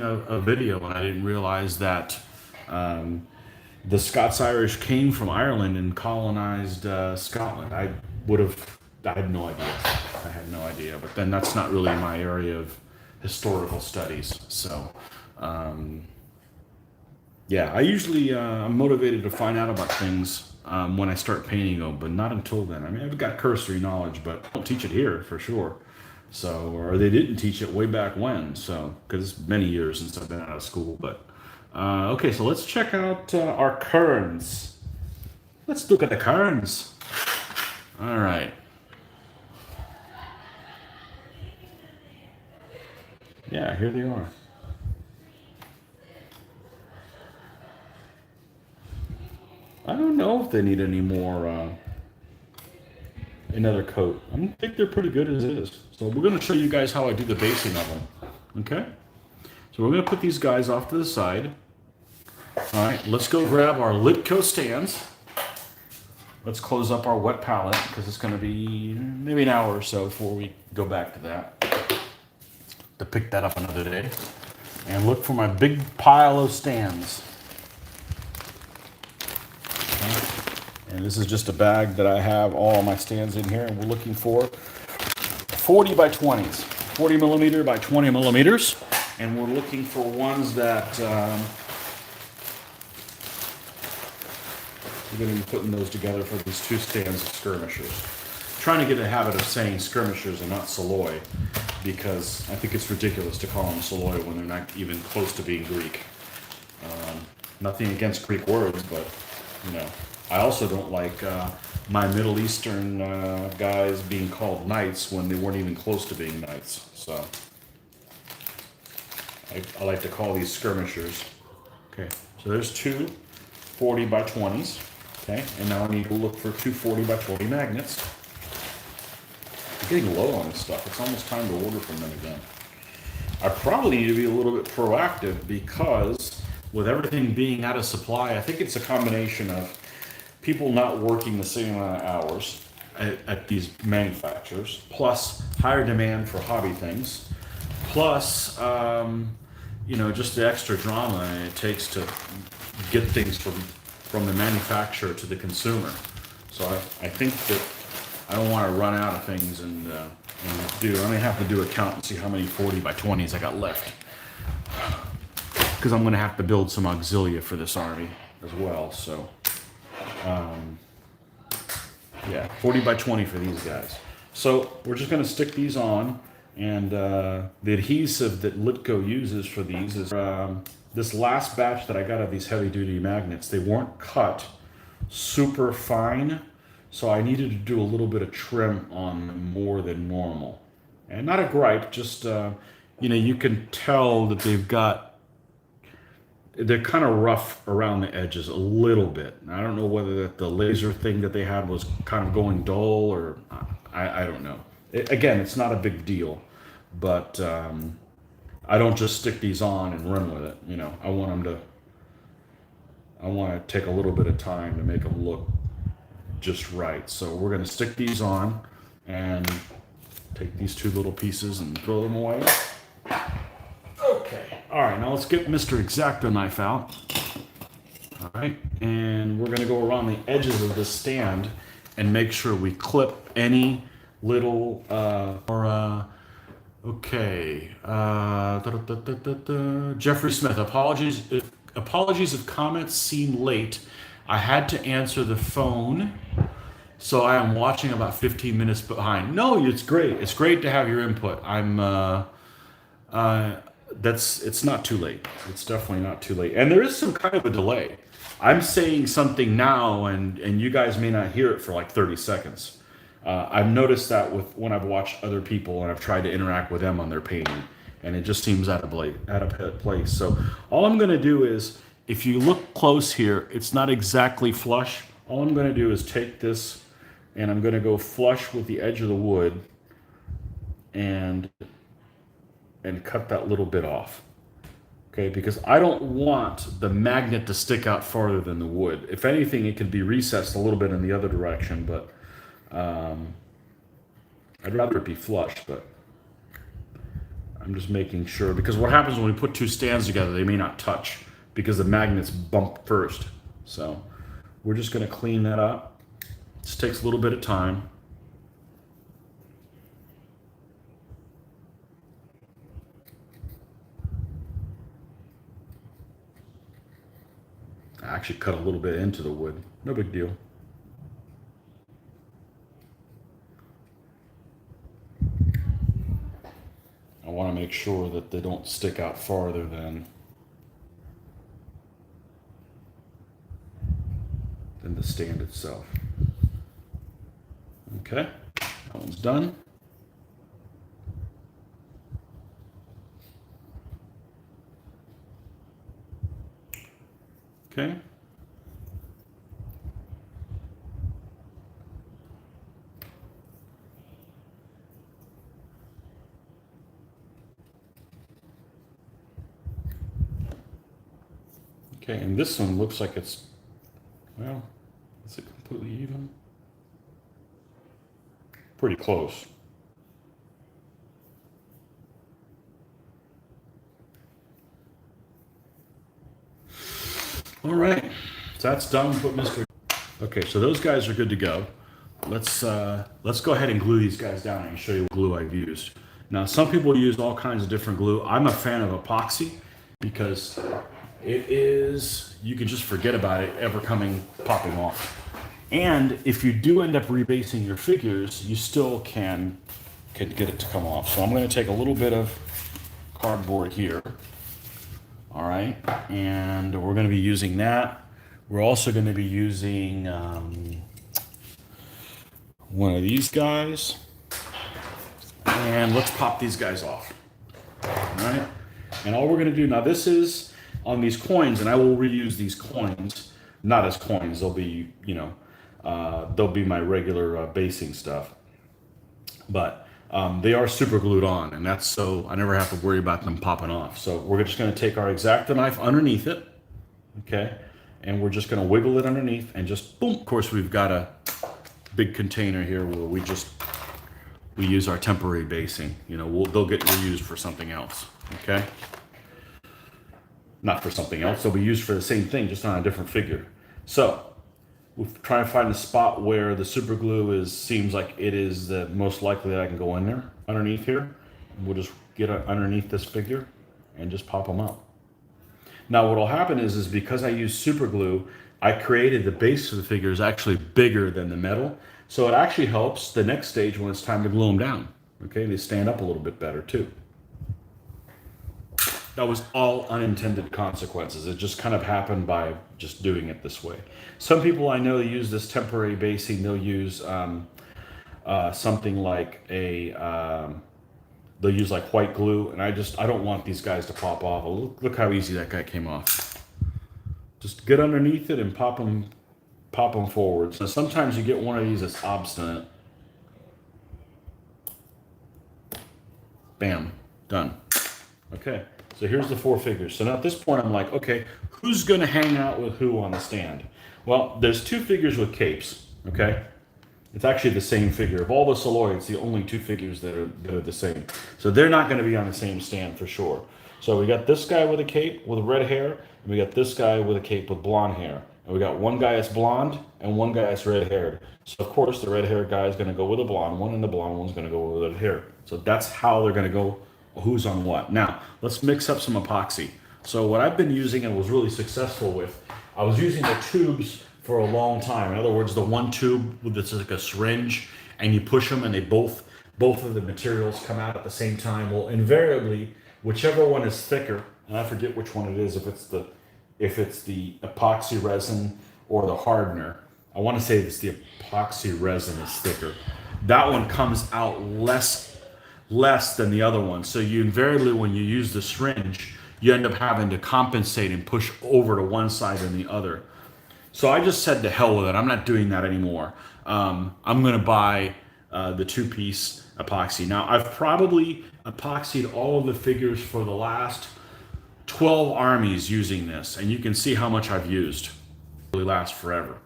a video and I didn't realize that the Scots-Irish came from Ireland and colonized Scotland. I had no idea. I had no idea. But then that's not really my area of historical studies. So, yeah, I usually I'm motivated to find out about things when I start painting them, but not until then. I mean, I've got cursory knowledge, but I don't teach it here for sure. So, or they didn't teach it way back when. So, because it's many years since I've been out of school. But okay, so let's check out our kerns. Let's look at the kerns. All right. Yeah, here they are. I don't know if they need any more, another coat. I think they're pretty good as is. So we're going to show you guys how I do the basing of them. Okay? So we're going to put these guys off to the side. All right, let's go grab our Litco stands. Let's close up our wet palette because it's going to be maybe an hour or so before we go back to that. To pick that up another day. And look for my big pile of stands. Okay. And this is just a bag that I have all my stands in here, and we're looking for 40 by 20s, 40 millimeter by 20 millimeters. And we're looking for ones that we're going to be putting those together for these 2 stands of skirmishers. Trying to get a habit of saying skirmishers and not Saloy, because I think it's ridiculous to call them Saloy when they're not even close to being Greek. Nothing against Greek words, but you know, I also don't like my Middle Eastern guys being called knights when they weren't even close to being knights. So I like to call these skirmishers. Okay, so there's 2 40 by 20s. Okay, and now I need to look for 2 40 by 40 magnets. I'm getting low on this stuff. It's almost time to order from them again. I probably need to be a little bit proactive because with everything being out of supply, I think it's a combination of people not working the same amount of hours at these manufacturers, plus higher demand for hobby things, plus just the extra drama it takes to get things from the manufacturer to the consumer. So I think that I don't want to run out of things and I may have to do a count and see how many 40 by 20s I got left. Because I'm going to have to build some auxilia for this army as well. So, yeah, 40 by 20 for these guys. So we're just going to stick these on. And the adhesive that Litco uses for these is this last batch that I got of these heavy duty magnets. They weren't cut super fine. So I needed to do a little bit of trim on them more than normal. And not a gripe, just, you can tell that they're kind of rough around the edges a little bit. I don't know whether the laser thing that they had was kind of going dull or I don't know. Again, it's not a big deal, but I don't just stick these on and run with it. I want to take a little bit of time to make them look just right. So we're going to stick these on and take these two little pieces and throw them away. Okay. All right. Now let's get Mr. X-Acto knife out. All right. And we're going to go around the edges of this stand and make sure we clip any little okay. Jeffrey Smith, apologies if comments seem late. I had to answer the phone, so I am watching about 15 minutes behind. No, it's great. It's great to have your input. It's not too late. It's definitely not too late. And there is some kind of a delay. I'm saying something now, and you guys may not hear it for like 30 seconds. I've noticed that when I've watched other people and I've tried to interact with them on their painting, and it just seems out of place. So all I'm going to do is, if you look close here, it's not exactly flush. All I'm going to do is take this and I'm going to go flush with the edge of the wood and cut that little bit off. Okay, because I don't want the magnet to stick out farther than the wood. If anything, it could be recessed a little bit in the other direction, but I'd rather it be flush, but I'm just making sure, because what happens when we put two stands together, they may not touch because the magnets bump first. So we're just going to clean that up. This takes a little bit of time. I actually cut a little bit into the wood. No big deal. I want to make sure that they don't stick out farther than the stand itself. Okay, that one's done. Okay. Okay, and this one looks like it's, well, is it completely even? Pretty close. All right, so that's done. Put Mr. Okay, so those guys are good to go. Let's go ahead and glue these guys down and show you what glue I've used. Now, some people use all kinds of different glue. I'm a fan of epoxy because it is, you can just forget about it ever popping off. And if you do end up rebasing your figures, you still can get it to come off. So I'm going to take a little bit of cardboard here. All right, and we're going to be using that. We're also going to be using one of these guys. And let's pop these guys off. All right, and all we're going to do, now this is on these coins, and I will reuse these coins, not as coins, they'll be, they'll be my regular basing stuff. But They are super glued on, and that's so I never have to worry about them popping off. So we're just going to take our X-Acto knife underneath it, okay, and we're just going to wiggle it underneath and just boom. Of course, we've got a big container here where we use our temporary basing. You know, they'll get reused for something else, okay? Not for something else, they'll be used for the same thing, just on a different figure. So we'll try and find a spot where the super glue seems like it is the most likely that I can go in there underneath here. We'll just get underneath this figure and just pop them out. Now what will happen is because I use super glue, I created the base of the figure is actually bigger than the metal. So it actually helps the next stage when it's time to glue them down. Okay, they stand up a little bit better too. That was all unintended consequences. It just kind of happened by just doing it this way. Some people I know use this temporary basing. They'll use something like they'll use like white glue, and I don't want these guys to pop off. Look how easy that guy came off. Just get underneath it and pop them forwards. Now sometimes you get one of these that's obstinate. Bam, done. Okay, so here's the 4 figures. So now at this point I'm like, okay, who's gonna hang out with who on the stand? Well, there's 2 figures with capes, okay? It's actually the same figure. Of all the Soloi, it's the only 2 figures that are the same. So they're not gonna be on the same stand for sure. So we got this guy with a cape with red hair, and we got this guy with a cape with blonde hair. And we got one guy that's blonde and one guy that's red haired. So of course the red haired guy is gonna go with the blonde one, and the blonde one's gonna go with red hair. So that's how they're gonna go, who's on what. Now, let's mix up some epoxy. So what I've been using and was really successful with, I was using the tubes for a long time. In other words, the one tube that's like a syringe, and you push them and they both of the materials come out at the same time. Well, invariably, whichever one is thicker, and I forget which one it is, if it's the epoxy resin or the hardener. I want to say it's the epoxy resin is thicker. That one comes out less than the other one. So you invariably, when you use the syringe, you end up having to compensate and push over to one side and the other. So I just said to hell with it. I'm not doing that anymore. I'm going to buy the 2-piece epoxy. Now, I've probably epoxied all of the figures for the last 12 armies using this, and you can see how much I've used. It really lasts forever,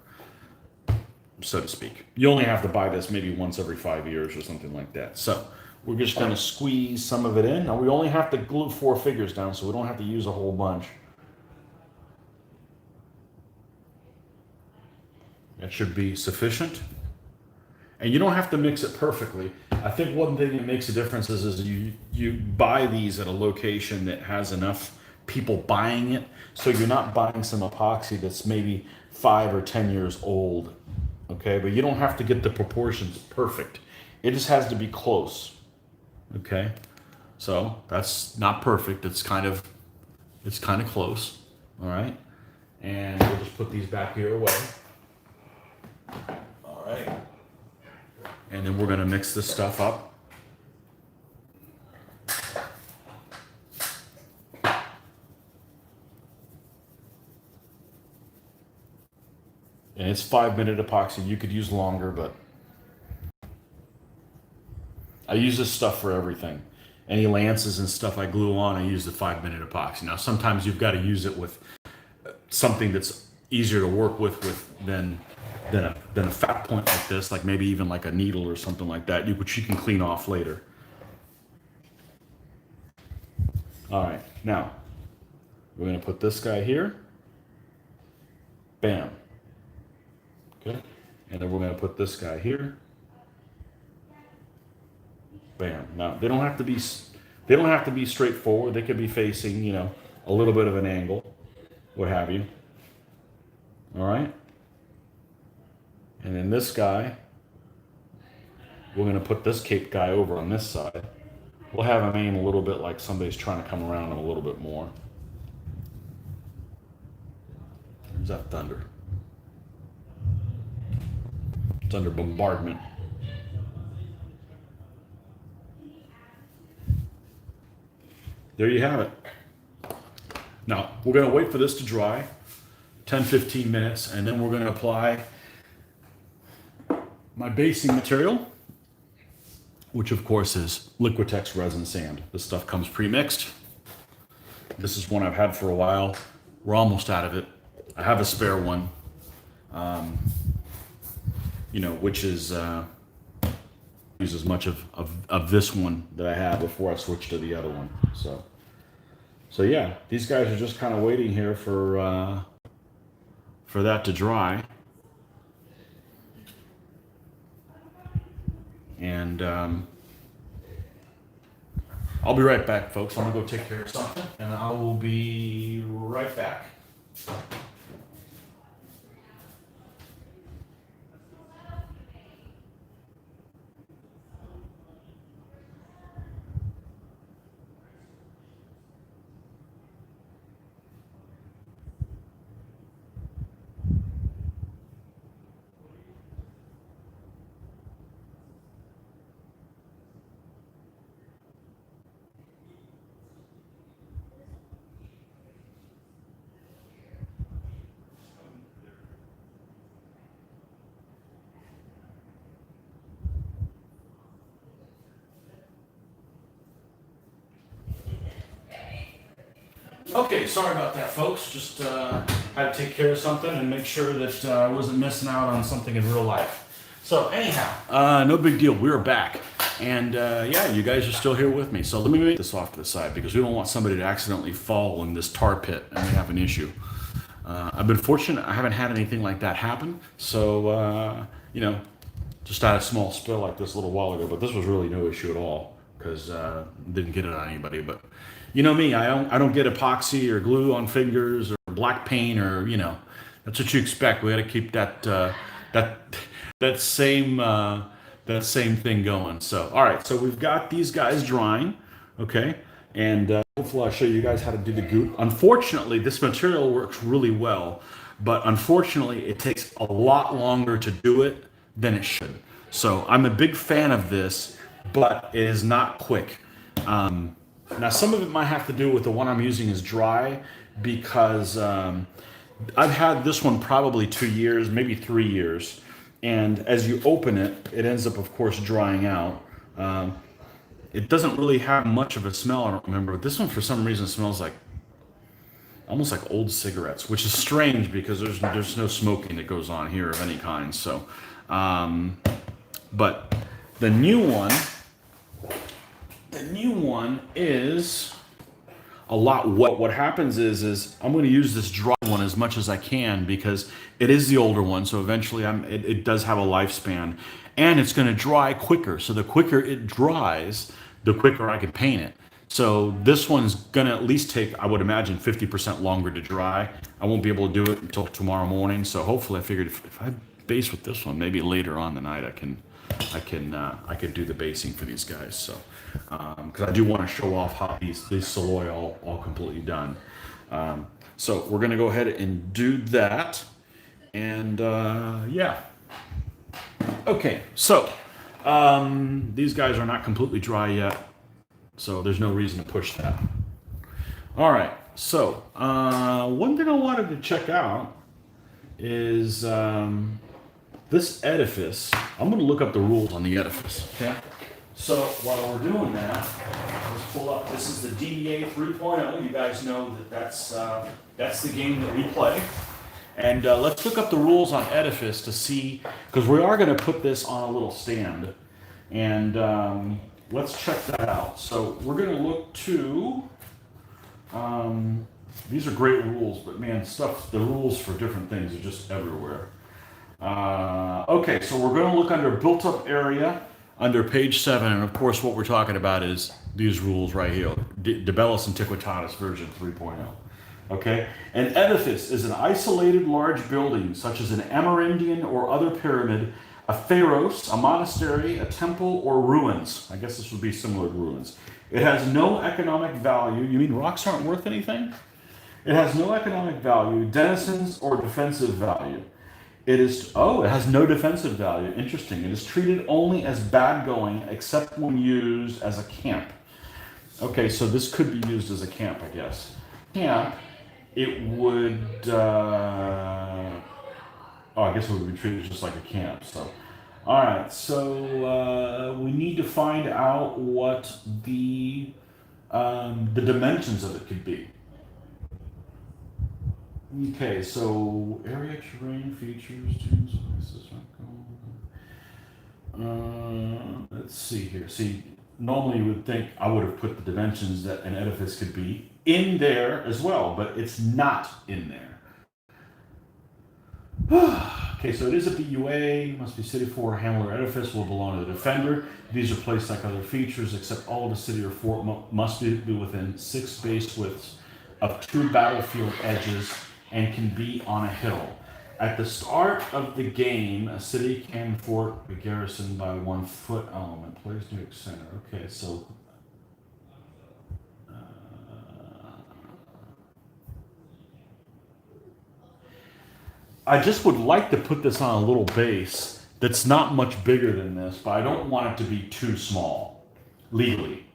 so to speak. You only have to buy this maybe once every 5 years or something like that. So we're just going to squeeze some of it in. Now, we only have to glue 4 figures down, so we don't have to use a whole bunch. That should be sufficient. And you don't have to mix it perfectly. I think one thing that makes a difference is you buy these at a location that has enough people buying it, so you're not buying some epoxy that's maybe 5 or 10 years old, okay? But you don't have to get the proportions perfect. It just has to be close, okay? So that's not perfect. It's kind of close, all right? And we'll just put these back here away. All right. And then we're going to mix this stuff up. And it's 5-minute epoxy. You could use longer, but I use this stuff for everything. Any lances and stuff I glue on, I use the 5-minute epoxy. Now, sometimes you've got to use it with something that's easier to work with than a fat point like this, like maybe even like a needle or something like that, which you can clean off later. All right, now we're going to put this guy here. Bam. Okay, and then we're going to put this guy here. Bam. Now they don't have to be straightforward. They could be facing, you know, a little bit of an angle, what have you. All right. And then this guy, we're going to put this cape guy over on this side. We'll have him aim a little bit like somebody's trying to come around him a little bit more. There's that thunder. It's under bombardment. There you have it. Now, we're going to wait for this to dry, 10-15 minutes, and then we're going to apply my basing material. which of course is Liquitex resin sand. This stuff comes pre-mixed. This is one I've had for a while. We're almost out of it. I have a spare one, which is use as much of this one that I have before I switch to the other one. So yeah, these guys are just kind of waiting here for that to dry. And I'll be right back, folks. I'm gonna go take care of something, and I will be right back. Okay, sorry about that, folks. Just had to take care of something and make sure that I wasn't missing out on something in real life. So anyhow, no big deal. We're back. And yeah, you guys are still here with me. So let me make this off to the side because we don't want somebody to accidentally fall in this tar pit and we have an issue. I've been fortunate. I haven't had anything like that happen. So, just had a small spill like this a little while ago, but this was really no issue at all because didn't get it on anybody. But you know me, I don't get epoxy or glue on fingers or black paint or that's what you expect. We got to keep that same thing going. So all right, so we've got these guys drying, okay, and hopefully I'll show you guys how to do the goop. Unfortunately, this material works really well, but unfortunately it takes a lot longer to do it than it should. So I'm a big fan of this, but it is not quick. Now, some of it might have to do with the one I'm using is dry because I've had this one probably 2 years, maybe 3 years. And as you open it, it ends up, of course, drying out. It doesn't really have much of a smell, I don't remember. But this one, for some reason, smells like almost like old cigarettes, which is strange because there's no smoking that goes on here of any kind. So, but the new one is a lot wet. What happens is I'm going to use this dry one as much as I can because it is the older one. So eventually it does have a lifespan and it's going to dry quicker. So the quicker it dries, the quicker I can paint it. So this one's going to at least take, I would imagine, 50% longer to dry. I won't be able to do it until tomorrow morning. So hopefully I figured if I base with this one, maybe later on the night I could do the basing for these guys. So because I do want to show off how these Saloy all completely done. So we're going to go ahead and do that. And yeah. Okay, so these guys are not completely dry yet. So there's no reason to push that. All right, so one thing I wanted to check out is this edifice. I'm going to look up the rules on the edifice. Okay. So while we're doing that, let's pull up. This is the DBA 3.0. You guys know that's the game that we play. And let's look up the rules on edifice to see, because we are going to put this on a little stand. And let's check that out. So we're going to look to, these are great rules, but man, the rules for different things are just everywhere. Okay, so we're going to look under built up area under page 7, and of course what we're talking about is these rules right here, De Bellis Antiquitatis version 3.0. Okay, an edifice is an isolated large building such as an Amerindian or other pyramid, a pharos, a monastery, a temple, or ruins. I guess this would be similar to ruins. It has no economic value. You mean rocks aren't worth anything? It has no economic value, denizens, or defensive value. It has no defensive value. Interesting. It is treated only as bad going except when used as a camp. Okay, so this could be used as a camp, I guess. Camp, it would, I guess it would be treated just like a camp. So, all right, so we need to find out what the dimensions of it could be. Okay, so area, terrain, features, tunes, places. Let's see here. See, normally you would think I would have put the dimensions that an edifice could be in there as well, but it's not in there. Okay, so it is a BUA, must be city for hamlet or edifice, will belong to the defender. These are placed like other features, except all of the city or fort must be within 6 space widths of 2 battlefield edges and can be on a hill. At the start of the game, a city can fort be garrisoned by 1 foot element. Players do center. Okay, so I just would like to put this on a little base that's not much bigger than this, but I don't want it to be too small, legally.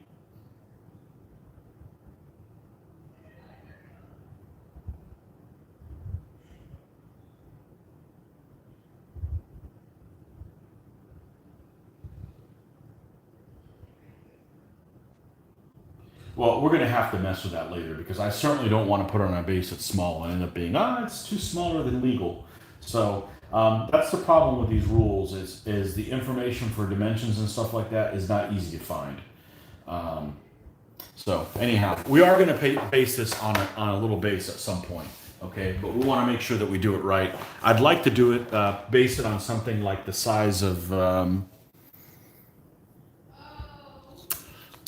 Well, we're going to have to mess with that later because I certainly don't want to put it on a base that's small and end up being, it's too smaller than legal. So that's the problem with these rules is the information for dimensions and stuff like that is not easy to find. So anyhow, we are going to base this on a little base at some point. Okay, but we want to make sure that we do it right. I'd like to do it, base it on something like the size of,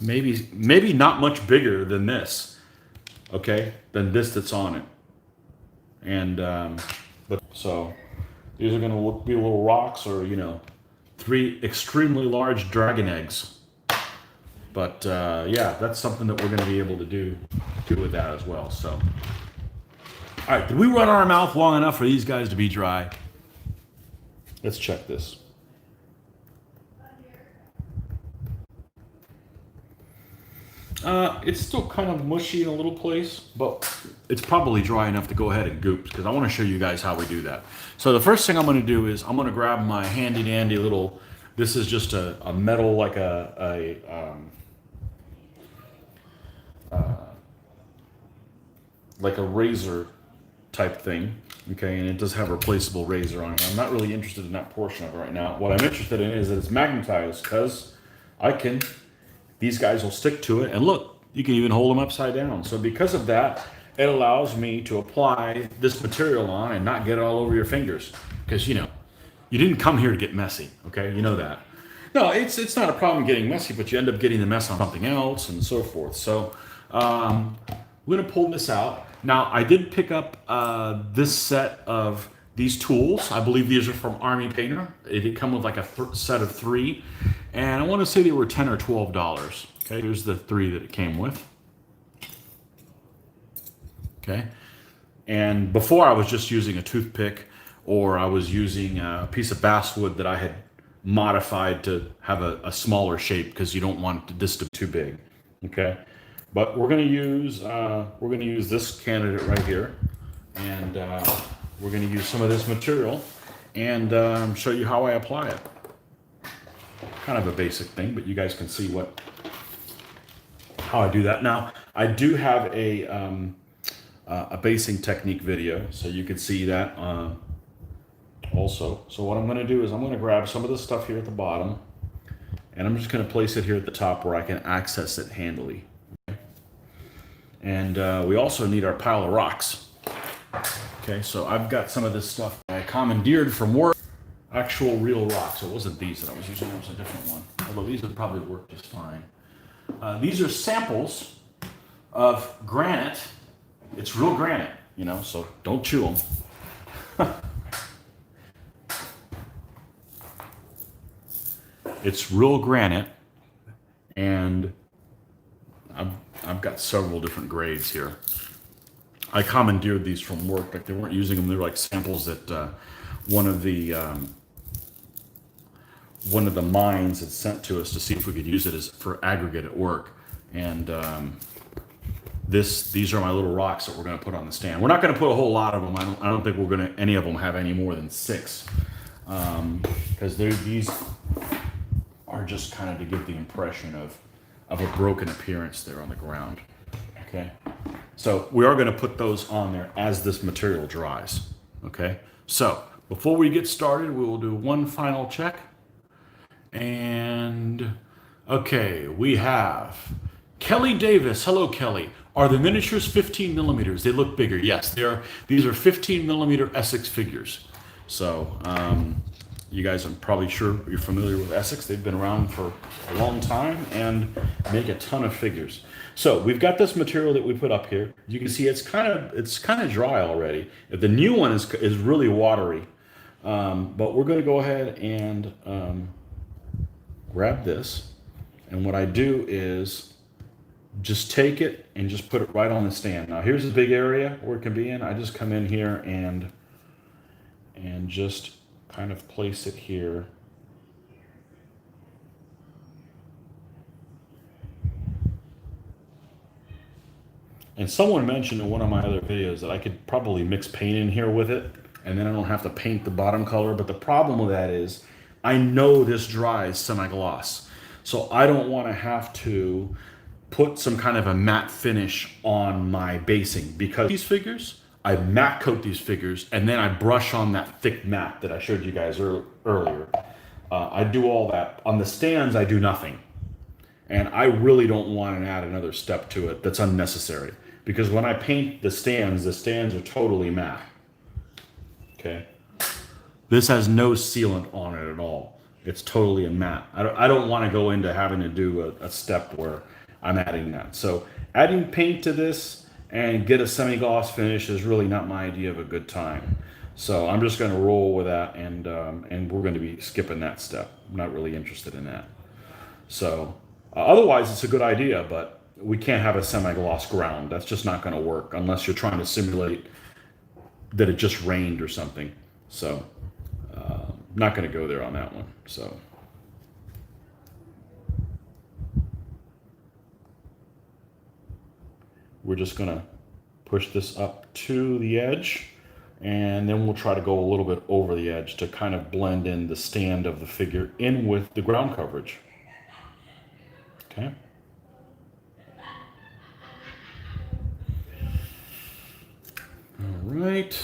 maybe not much bigger than this, okay, than this that's on it. And but so these are going to be little rocks, or 3 extremely large dragon eggs. But yeah, that's something that we're going to be able to do with that as well. So all right, did we run our mouth long enough for these guys to be dry? Let's check this. It's still kind of mushy in a little place, but it's probably dry enough to go ahead and goop, because I want to show you guys how we do that. So the first thing I'm going to do is I'm going to grab my handy dandy little, this is just a metal, like like a razor type thing, okay, and it does have a replaceable razor on it. I'm not really interested in that portion of it right now. What I'm interested in is that it's magnetized, because these guys will stick to it, and look, you can even hold them upside down. So because of that, it allows me to apply this material on and not get it all over your fingers, because you didn't come here to get messy, okay? You know that. No, it's not a problem getting messy, but you end up getting the mess on something else and so forth. So we're gonna pull this out. Now, I did pick up this set of these tools. I believe these are from Army Painter. It did come with like a set of 3, and I want to say they were $10 or $12. Okay, here's the 3 that it came with. Okay, and before I was just using a toothpick, or I was using a piece of basswood that I had modified to have a smaller shape, because you don't want this to be too big. Okay, but we're going to use this candidate right here, and we're going to use some of this material and show you how I apply it. Kind of a basic thing, but you guys can see how I do that. Now, I do have a basing technique video, so you can see that also. So what I'm going to do is I'm going to grab some of this stuff here at the bottom, and I'm just going to place it here at the top where I can access it handily. Okay? And we also need our pile of rocks. Okay, so I've got some of this stuff I commandeered from work, actual real rocks. It wasn't these that I was using, it was a different one. Although these would probably work just fine. These are samples of granite. It's real granite, so don't chew them. It's real granite, and I've got several different grades here. I commandeered these from work, but they weren't using them. They were like samples that one of the mines had sent to us to see if we could use it for aggregate at work. And these are my little rocks that we're going to put on the stand. We're not going to put a whole lot of them. I don't think any of them have any more than 6, because these are are just kind of to give the impression of a broken appearance there on the ground. Okay, so we are going to put those on there as this material dries. Okay, so before we get started, we will do one final check. And okay, we have Kelly Davis. Hello, Kelly. Are the miniatures 15 millimeters? They look bigger. Yes, they are. These are 15 millimeter Essex figures. So you guys, I'm probably sure you're familiar with Essex. They've been around for a long time and make a ton of figures. So we've got this material that we put up here. You can see it's kind of dry already. The new one is really watery, but we're going to go ahead and grab this, and what I do is just take it and just put it right on the stand. Now here's a big area where it can be in. I just come in here and just kind of place it here. And someone mentioned in one of my other videos that I could probably mix paint in here with it, and then I don't have to paint the bottom color. But the problem with that is I know this dries semi-gloss, so I don't want to have to put some kind of a matte finish on my basing, because these figures, I matte coat these figures and then I brush on that thick matte that I showed you guys earlier. I do all that. On the stands, I do nothing. And I really don't want to add another step to it that's unnecessary, because when I paint the stands are totally matte. Okay. This has no sealant on it at all. It's totally a matte. I don't want to go into having to do a step where I'm adding that. So adding paint to this and get a semi-gloss finish is really not my idea of a good time. So I'm just going to roll with that, and we're going to be skipping that step. I'm not really interested in that. So otherwise, it's a good idea, but we can't have a semi-gloss ground. That's just not going to work unless you're trying to simulate that it just rained or something. So not going to go there on that one. So we're just going to push this up to the edge, and then we'll try to go a little bit over the edge to kind of blend in the stand of the figure in with the ground coverage. Okay. All right.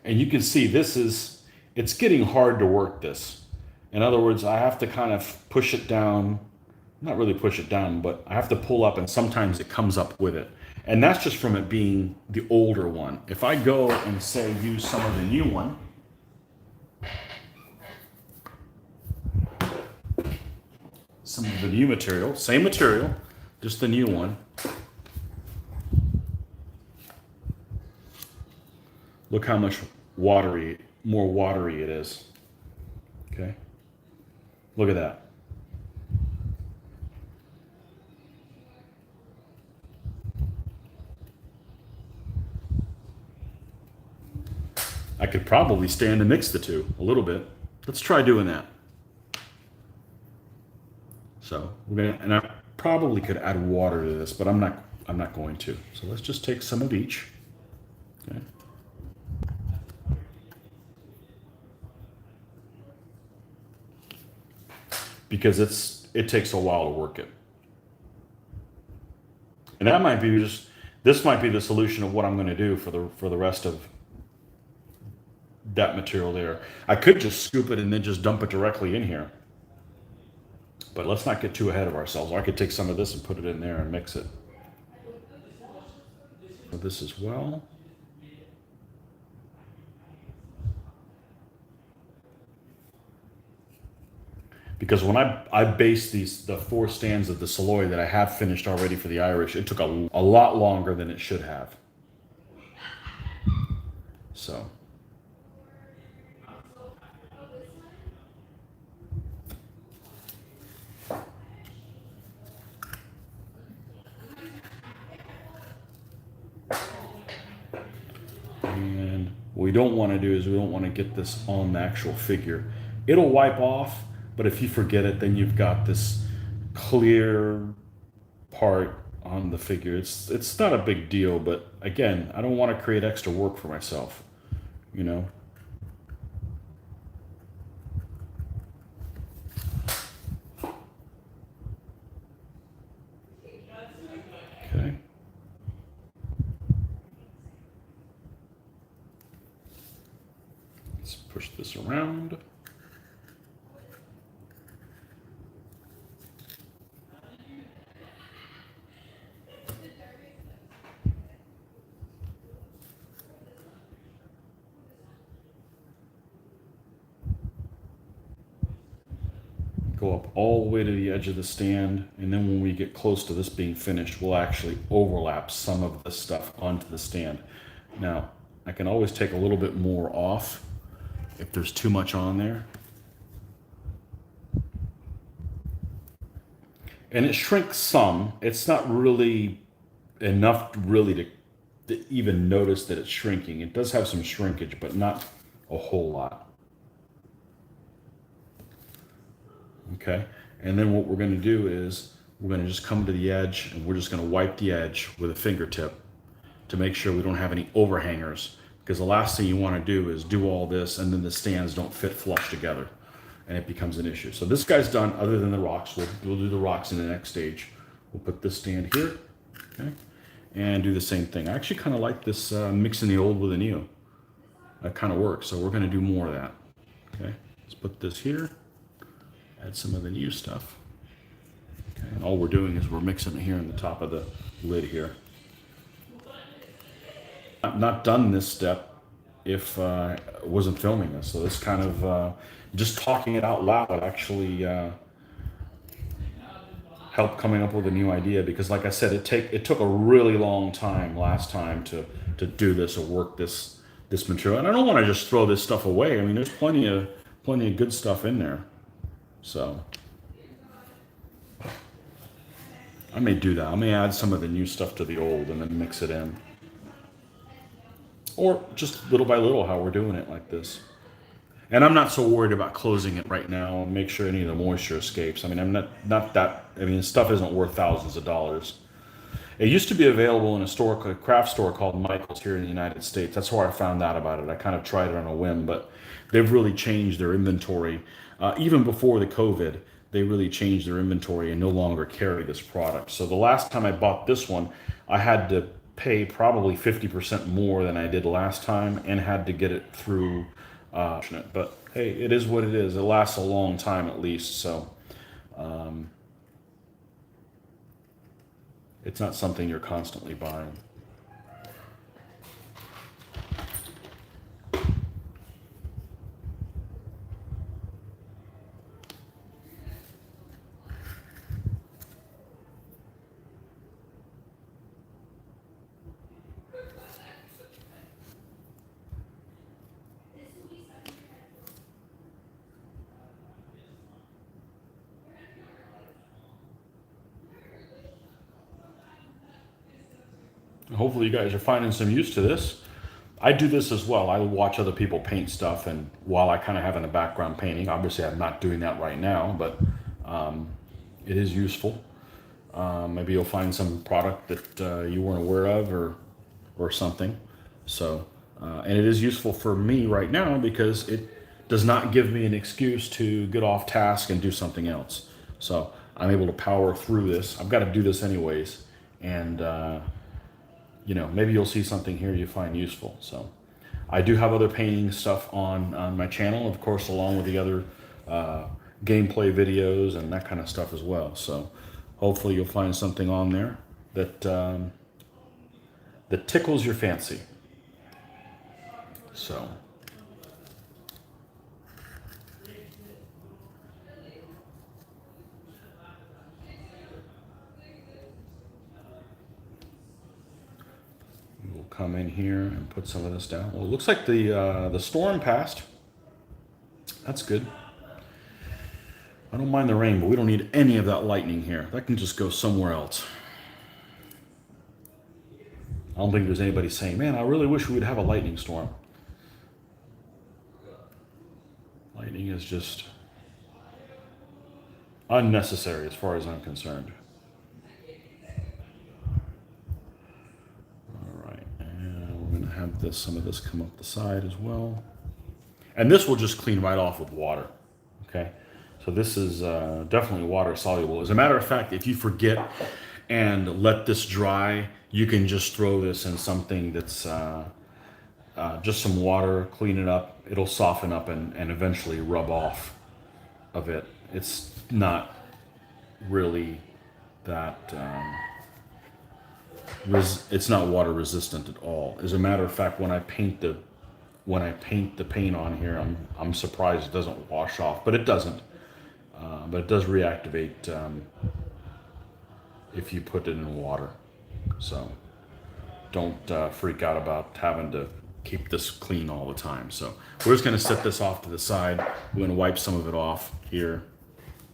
And you can see it's getting hard to work this. In other words, I have to kind of push it down, not really push it down, but I have to pull up, and sometimes it comes up with it. And that's just from it being the older one. If I go and say use some of the new one, some of the new material, same material, just the new one. Look how much more watery it is. Okay. Look at that. I could probably stand and mix the two a little bit. Let's try doing that. So we're gonna, and I probably could add water to this, but I'm not going to. So let's just take some of each. Okay. Because it takes a while to work it. And that might be this might be the solution of what I'm going to do for the rest of that material there. I could just scoop it and then just dump it directly in here. But let's not get too ahead of ourselves. Or I could take some of this and put it in there and mix it. So this as well. Because when I based the 4 stands of the Saloy that I have finished already for the Irish, it took a lot longer than it should have. So. And we don't want to do is we don't want to get this on the actual figure. It'll wipe off, but if you forget it, then you've got this clear part on the figure. It's not a big deal, but again, I don't want to create extra work for myself, you know. Okay. Let's push this around. Go up all the way to the edge of the stand, and then when we get close to this being finished, we'll actually overlap some of the stuff onto the stand. Now, I can always take a little bit more off if there's too much on there. And it shrinks some. It's not really enough really to even notice that it's shrinking. It does have some shrinkage, but not a whole lot. Okay, and then what we're going to do is we're going to just come to the edge and we're just going to wipe the edge with a fingertip to make sure we don't have any overhangers, because the last thing you want to do is do all this and then the stands don't fit flush together and it becomes an issue. So this guy's done other than the rocks. We'll do the rocks in the next stage. We'll put this stand here, okay, and do the same thing. I actually kind of like this mixing the old with the new. That kind of works, so we're going to do more of that. Okay, let's put this here. Add some of the new stuff. Okay, and all we're doing is we're mixing it here in the top of the lid here. I've not done this step if I wasn't filming this, so this kind of just talking it out loud actually helped coming up with a new idea, because like I said, it took a really long time last time to do this or work this material, and I don't want to just throw this stuff away. I mean, there's plenty of good stuff in there. So I may do that. I may add some of the new stuff to the old and then mix it in. Or just little by little how we're doing it like this. And I'm not so worried about closing it right now and make sure any of the moisture escapes. I mean, I'm not that, I mean, stuff isn't worth thousands of dollars. It used to be available in a craft store called Michael's here in the United States. That's where I found out about it. I kind of tried it on a whim, but they've really changed their inventory. Even before the COVID, they really changed their inventory and no longer carry this product. So the last time I bought this one, I had to pay probably 50% more than I did last time and had to get it through. But hey, it is what it is. It lasts a long time at least. So it's not something you're constantly buying. Hopefully you guys are finding some use to this. I do this as well. I watch other people paint stuff, and while I kind of have in the background painting, obviously I'm not doing that right now, but it is useful. Maybe you'll find some product that you weren't aware of or something. So, and it is useful for me right now because it does not give me an excuse to get off task and do something else. So I'm able to power through this. I've got to do this anyways, and you know, maybe you'll see something here you find useful. So I do have other painting stuff on my channel, of course, along with the other gameplay videos and that kind of stuff as well. So hopefully you'll find something on there that that tickles your fancy. So we'll come in here and put some of this down. Well, it looks like the storm passed. That's good. I don't mind the rain, but we don't need any of that lightning here. That can just go somewhere else. I don't think there's anybody saying, man, I really wish we would have a lightning storm. Lighting is just unnecessary as far as I'm concerned. All right, and we're going to have this, some of this come up the side as well. And this will just clean right off with water, okay? So this is definitely water soluble. As a matter of fact, if you forget and let this dry, you can just throw this in something that's just some water, clean it up. It'll soften up and eventually rub off of it. It's not really that, it's not water resistant at all. As a matter of fact, when I paint the paint on here, I'm surprised it doesn't wash off, but it doesn't. But it does reactivate if you put it in water. So don't freak out about having to keep this clean all the time. So we're just going to set this off to the side. We're going to wipe some of it off here.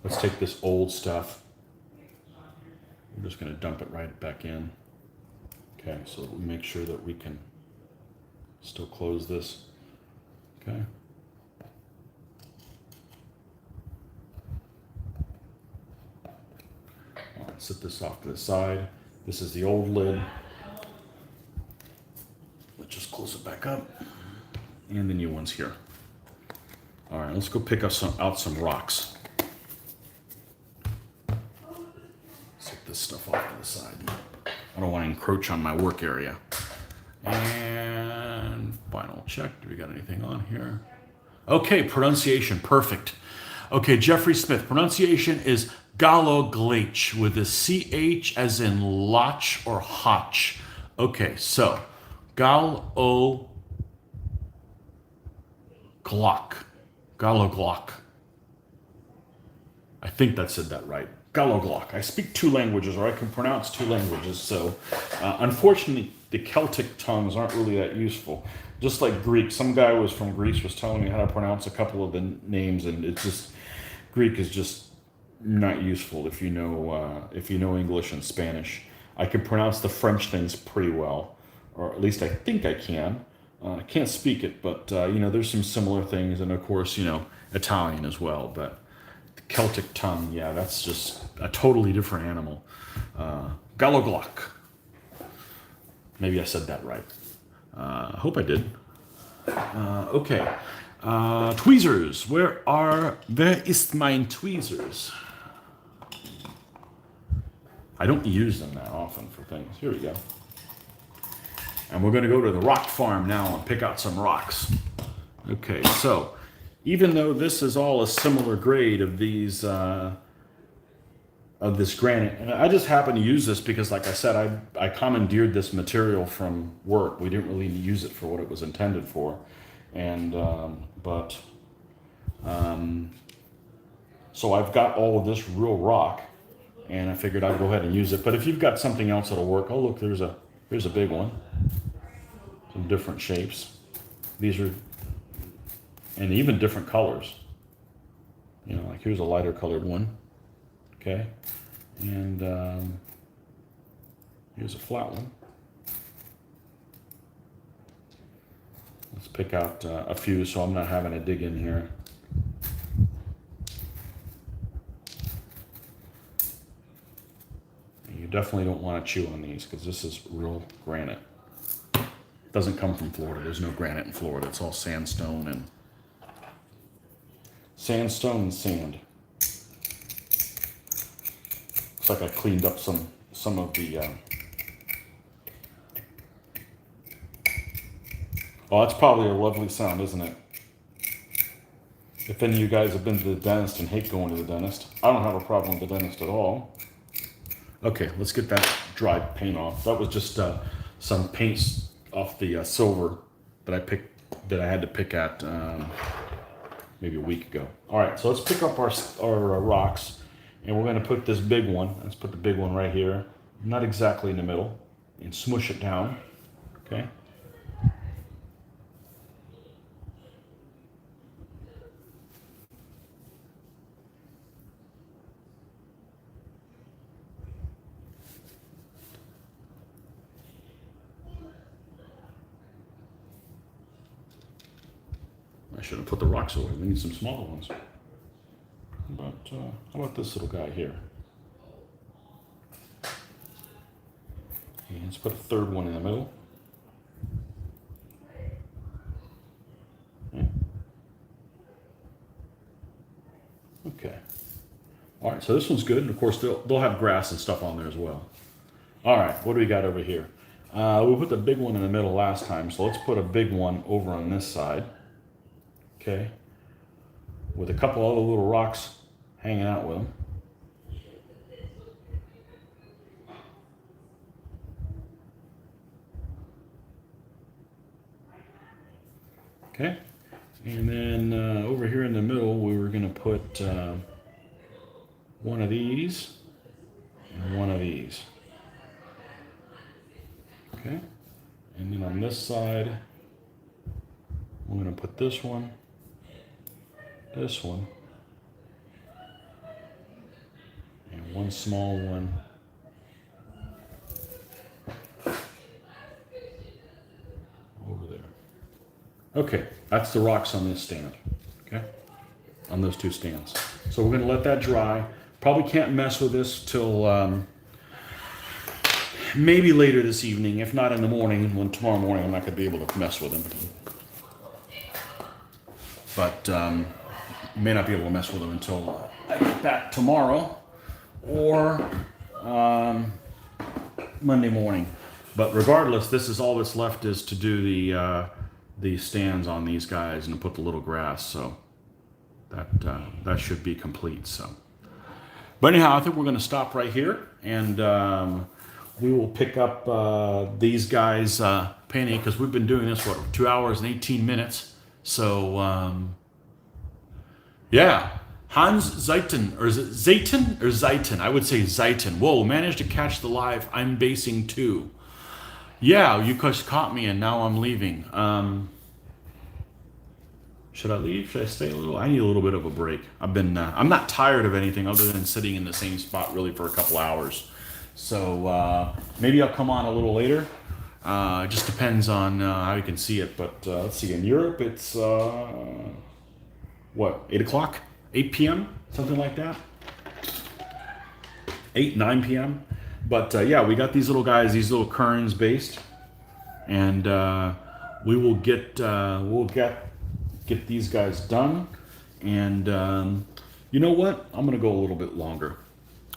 Let's take this old stuff. We're just going to dump it right back in. Okay, so we make sure that we can still close this. Okay. All right, set this off to the side. This is the old lid. Let's just close it back up. And the new one's here. All right, let's go pick up out some rocks. Set this stuff off to the side. I don't want to encroach on my work area. And final check. Do we got anything on here? Okay, pronunciation, perfect. Okay, Jeffrey Smith. Pronunciation is Gallowglass with a CH as in lotch or hotch. Okay, so Gallowglass. Gallowglass. I think that said that right. Gallowglass. I speak two languages, or I can pronounce two languages, so unfortunately the Celtic tongues aren't really that useful. Just like Greek. Some guy was from Greece was telling me how to pronounce a couple of the names, and it's just, Greek is just not useful if you know English and Spanish. I can pronounce the French things pretty well, or at least I think I can. I can't speak it, but there's some similar things, and of course, Italian as well. But the Celtic tongue, yeah, that's just a totally different animal. Gallowglass. Maybe I said that right. I hope I did. Okay. Tweezers. Where ist mein tweezers? I don't use them that often for things. Here we go. And we're going to go to the rock farm now and pick out some rocks. Okay, so even though this is all a similar grade of these of this granite, and I just happen to use this because, like I said, I commandeered this material from work. We didn't really use it for what it was intended for, and so I've got all of this real rock, and I figured I'd go ahead and use it. But if you've got something else that'll work, oh look, here's a big one. Some different shapes. These are, and even different colors. Like here's a lighter colored one. Okay, and here's a flat one. Let's pick out a few so I'm not having to dig in here. And you definitely don't want to chew on these because this is real granite. It doesn't come from Florida. There's no granite in Florida. It's all sandstone and sand. Looks like I cleaned up some of the. Oh, that's probably a lovely sound, isn't it? If any of you guys have been to the dentist and hate going to the dentist, I don't have a problem with the dentist at all. Okay, let's get that dried paint off. That was just some paints off the silver that I had to pick at maybe a week ago. All right, so let's pick up our rocks, and we're going to put this big one. Let's put the big one right here, not exactly in the middle, and smush it down. Okay. I should have put the rocks away. We need some smaller ones. But how about this little guy here? And let's put a third one in the middle. Okay. All right, so this one's good. And of course, they'll have grass and stuff on there as well. All right, what do we got over here? We put the big one in the middle last time, so let's put a big one over on this side. Okay. With a couple other little rocks hanging out with them. Okay. And then over here in the middle, we were going to put one of these and one of these. Okay. And then on this side, we're going to put this one, and one small one over there. Okay, that's the rocks on this stand, okay? On those two stands. So we're gonna let that dry. Probably can't mess with this till maybe later this evening, if not in the morning. When tomorrow morning I'm not gonna be able to mess with them. But may not be able to mess with them until I get back tomorrow or Monday morning. But regardless, this is all that's left is to do the stands on these guys and put the little grass. So that should be complete. So, but anyhow, I think we're going to stop right here, and we will pick up these guys painting, because we've been doing this for 2 hours and 18 minutes. So yeah, Hans Zeiten, or is it Zayton or Zeiten? I would say Zeiten. Whoa, managed to catch the live. I'm basing too. Yeah, you just caught me, and now I'm leaving. Should I leave? Should I stay a little? I need a little bit of a break. I'm not tired of anything other than sitting in the same spot really for a couple hours. So maybe I'll come on a little later. It just depends on how you can see it. But let's see, in Europe it's, 8 o'clock? 8 p.m.? Something like that? 9 p.m.? But yeah, we got these little guys, these little kerns based, and we will get these guys done. And you know what? I'm gonna go a little bit longer.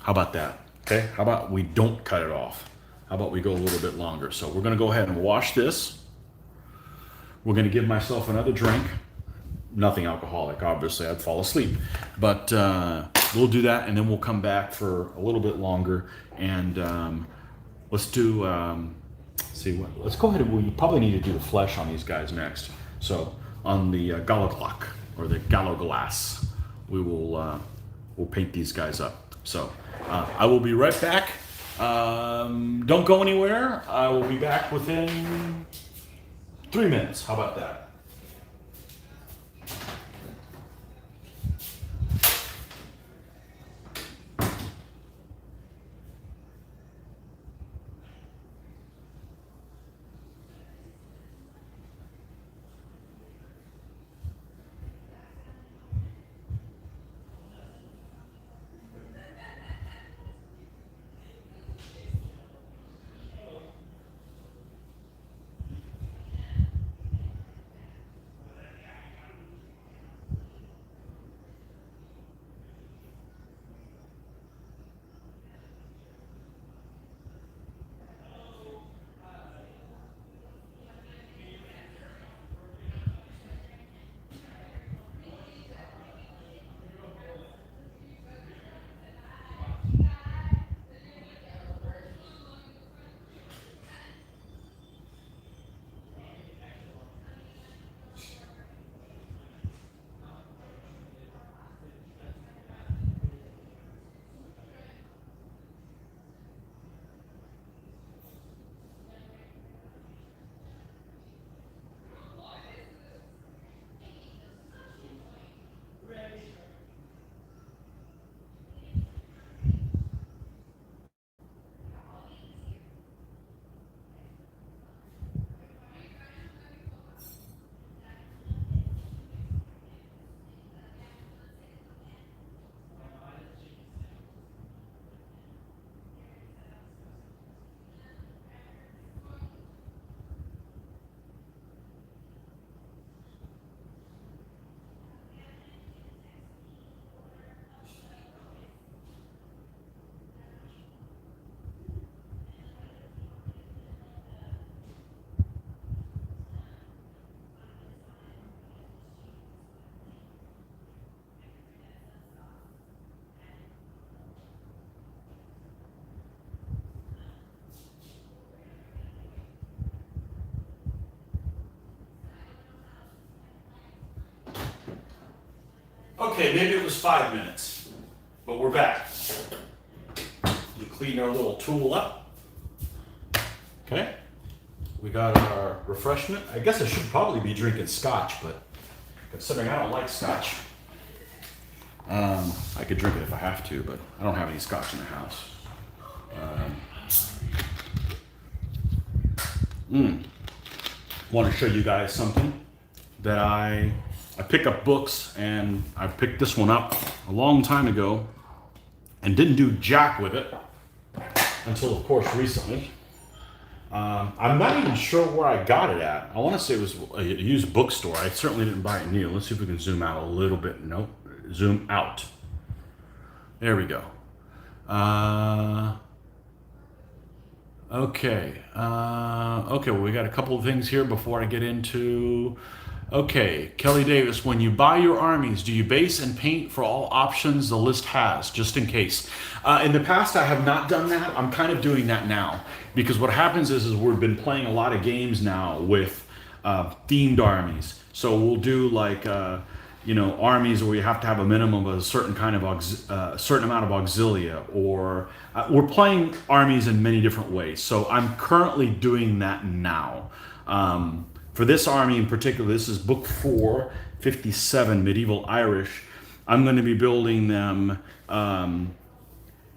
How about that? Okay. How about we don't cut it off? How about we go a little bit longer? So we're gonna go ahead and wash this. We're gonna give myself another drink. Nothing alcoholic, obviously. I'd fall asleep. But we'll do that, and then we'll come back for a little bit longer. And let's do, let's go ahead and we probably need to do the flesh on these guys next. So on the Gallowglass, or the Gallowglass, we'll paint these guys up. So I will be right back. Don't go anywhere. I will be back within 3 minutes. How about that? Okay, maybe it was 5 minutes, but we're back. We clean our little tool up. Okay, we got our refreshment. I guess I should probably be drinking scotch, but considering I don't like scotch, I could drink it if I have to, but I don't have any scotch in the house. Want to show you guys something that I pick up books, and I picked this one up a long time ago and didn't do jack with it until, of course, recently. I'm not even sure where I got it at. I want to say it was a used bookstore. I certainly didn't buy it new. Let's see if we can zoom out a little bit. Nope, zoom out. There we go. Okay. Okay, well, we got a couple of things here before I get into... Okay, Kelly Davis, when you buy your armies, do you base and paint for all options the list has, just in case? In the past, I have not done that. I'm kind of doing that now, because what happens is we've been playing a lot of games now with themed armies. So we'll do like, armies where you have to have a minimum of a certain kind of certain amount of auxilia, or we're playing armies in many different ways. So I'm currently doing that now. For this army in particular, this is book 4, 57, Medieval Irish. I'm going to be building them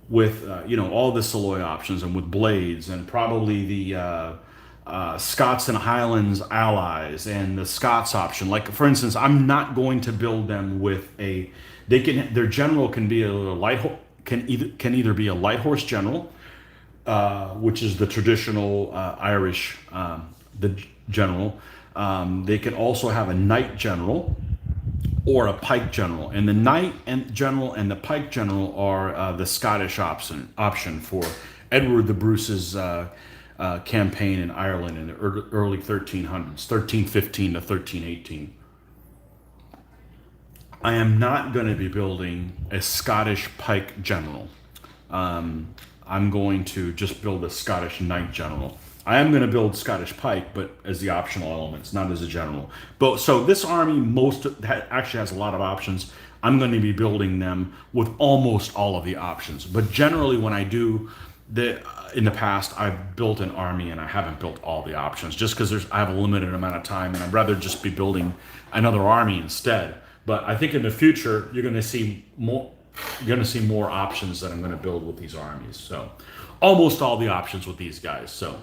with, all the Saloy options and with blades, and probably the Scots and Highlands allies and the Scots option. Like, for instance, I'm not going to build them with their general can be can either be a light horse general, which is the traditional Irish, the general. They can also have a knight general or a pike general, and the knight and general and the pike general are the Scottish option for Edward the Bruce's campaign in Ireland in the early 1300s, 1315 to 1318. I am not going to be building a Scottish pike general. I'm going to just build a Scottish knight general. I am going to build Scottish pike, but as the optional elements, not as a general. But so this army actually has a lot of options. I'm going to be building them with almost all of the options. But generally, when I do in the past, I've built an army and I haven't built all the options, just because I have a limited amount of time, and I'd rather just be building another army instead. But I think in the future, you're going to see more. You're going to see more options that I'm going to build with these armies. So almost all the options with these guys. So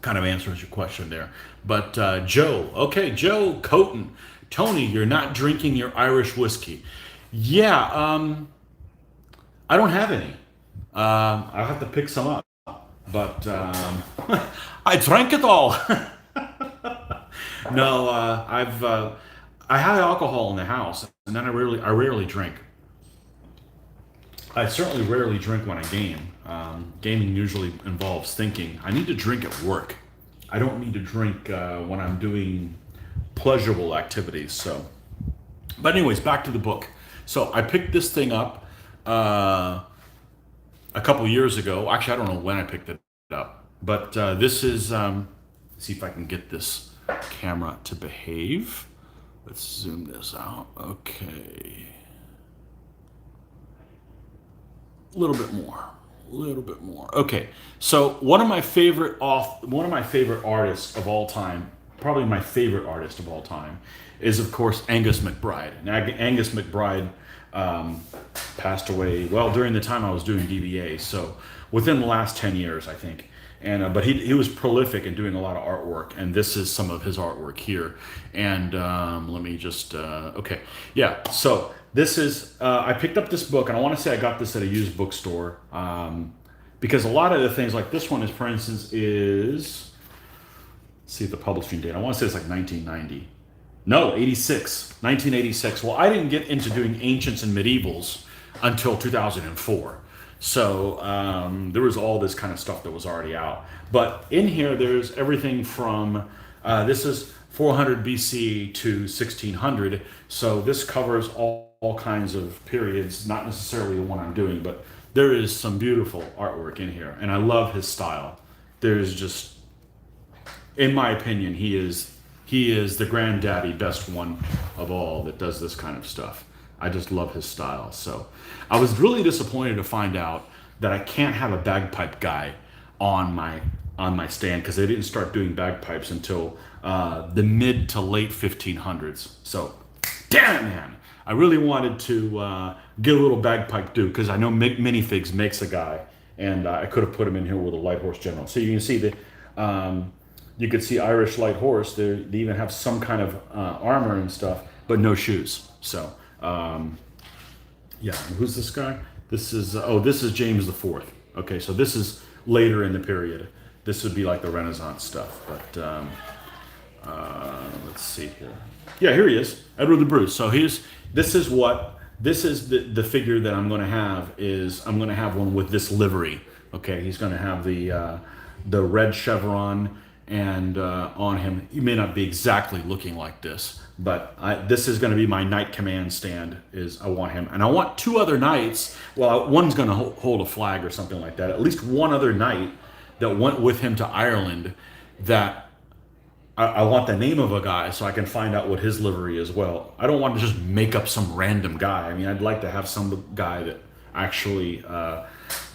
kind of answers your question there. But Joe, okay, Joe Coton, Tony, you're not drinking your Irish whiskey. Yeah, I don't have any. I'll have to pick some up. But I drank it all. No, I have alcohol in the house, and then I rarely drink. I certainly rarely drink when I game. Gaming usually involves thinking. I need to drink at work. I don't need to drink when I'm doing pleasurable activities. So, but anyways, back to the book. So I picked this thing up a couple years ago. Actually, I don't know when I picked it up, but this is. Let's see if I can get this camera to behave. Let's zoom this out. Okay. A little bit more. Okay, so one of my favorite artists of all time, probably my favorite artist of all time, is of course Angus MacBride. And Angus MacBride passed away during the time I was doing DBA, so within the last 10 years, I think. And but he was prolific in doing a lot of artwork, and this is some of his artwork here. And let me just okay, yeah. So this is I picked up this book, and I want to say I got this at a used bookstore because a lot of the things, like this one is, for instance, let's see the publishing date. I want to say it's like 1990. No, 1986. Well, I didn't get into doing ancients and medievals until 2004. So there was all this kind of stuff that was already out. But in here, there's everything from, this is 400 BC to 1600. So this covers all kinds of periods, not necessarily the one I'm doing, but there is some beautiful artwork in here. And I love his style. There's just, in my opinion, he is the granddaddy, best one of all that does this kind of stuff. I just love his style. So I was really disappointed to find out that I can't have a bagpipe guy on my stand, because they didn't start doing bagpipes until the mid to late 1500s. So, damn it, man. I really wanted to get a little bagpipe dude, because I know Minifigs makes a guy, and I could have put him in here with a light horse general. So you can see that you could see Irish light horse. They even have some kind of armor and stuff, but no shoes. So yeah, who's this guy? This is this is James the Fourth. Okay, so this is later in the period. This would be like the Renaissance stuff, but let's see here. Yeah, here he is, Edward the Bruce. So this is the figure that I'm going to have. I'm going to have one with this livery. Okay, he's going to have the red chevron, and on him, he may not be exactly looking like this, but this is going to be my knight command stand. I want him, and I want two other knights. Well, one's going to hold a flag or something like that. At least one other knight that went with him to Ireland, that I want the name of a guy so I can find out what his livery is. Well, I don't want to just make up some random guy. I mean, I'd like to have some guy that actually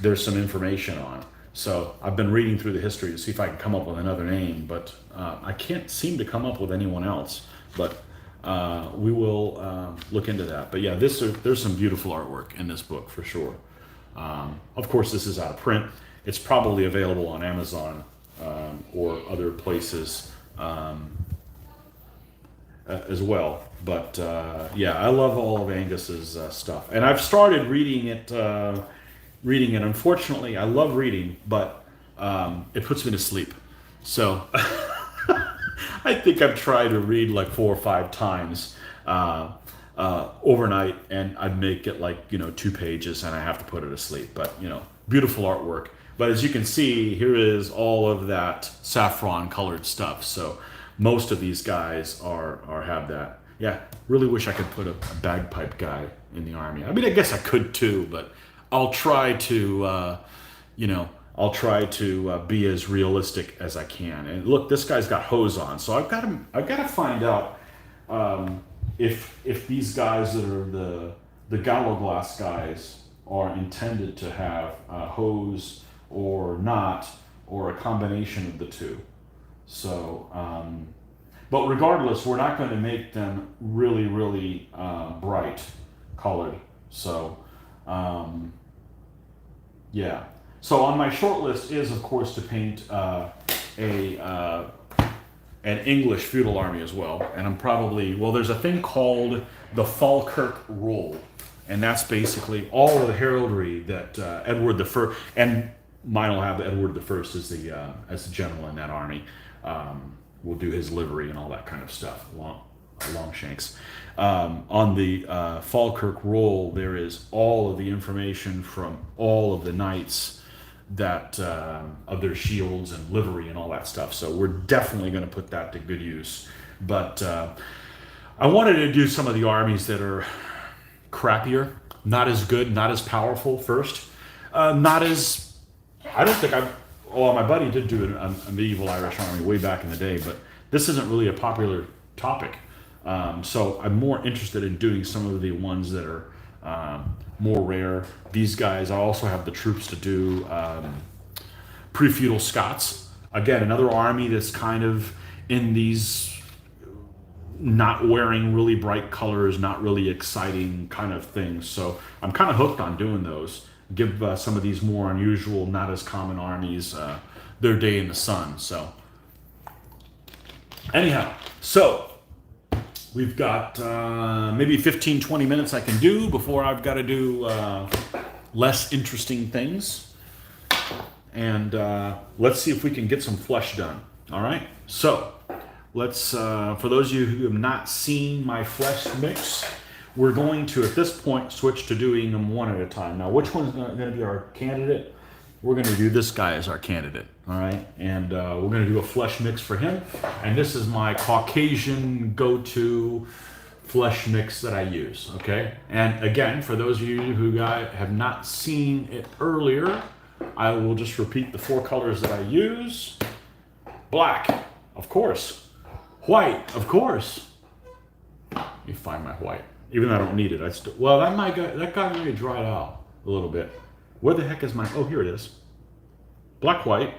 there's some information on. So I've been reading through the history to see if I can come up with another name, but I can't seem to come up with anyone else. But we will look into that. But yeah, there's some beautiful artwork in this book for sure. Of course, this is out of print. It's probably available on Amazon or other places as well. But yeah, I love all of Angus's stuff, and I've started reading it. Unfortunately, I love reading, but it puts me to sleep. So I think I've tried to read like 4 or 5 times overnight, and I'd make it like 2 pages, and I have to put it to sleep. But beautiful artwork. But as you can see, here is all of that saffron colored stuff. So most of these guys have that. Yeah, really wish I could put a bagpipe guy in the army. I mean, I guess I could too, but I'll try to, be as realistic as I can. And look, this guy's got hose on, so I've got to find out if these guys that are the Gallowglass guys are intended to have hose or not, or a combination of the two. So, but regardless, we're not going to make them really, really bright colored. So, yeah. So on my short list is, of course, to paint an English feudal army as well. And I'm probably, there's a thing called the Falkirk Roll, and that's basically all of the heraldry that Edward the First, and mine will have Edward the First as the general in that army. We'll do his livery and all that kind of stuff, Longshanks. On the Falkirk Roll, there is all of the information from all of the knights that of their shields and livery and all that stuff. So we're definitely going to put that to good use. But I wanted to do some of the armies that are crappier, not as good, not as powerful first, not as. I don't think my buddy did do a medieval Irish army way back in the day, but this isn't really a popular topic. So I'm more interested in doing some of the ones that are more rare. These guys, I also have the troops to do pre-feudal Scots. Again, another army that's kind of in these not wearing really bright colors, not really exciting kind of things. So I'm kind of hooked on doing those. Give some of these more unusual, not as common armies their day in the sun. So anyhow, so we've got maybe 15-20 minutes I can do before I've got to do less interesting things. And let's see if we can get some flesh done. All right, so let's, for those of you who have not seen my flesh mix, we're going to, at this point, switch to doing them one at a time. Now, which one's going to be our candidate? We're going to do this guy as our candidate, all right? And we're going to do a flesh mix for him. And this is my Caucasian go-to flesh mix that I use, okay? And again, for those of you who have not seen it earlier, I will just repeat the 4 colors that I use. Black, of course. White, of course. Let me find my white. Even though I don't need it, I still. Well, that guy might have dried out a little bit. Where the heck is my? Oh, here it is. Black white.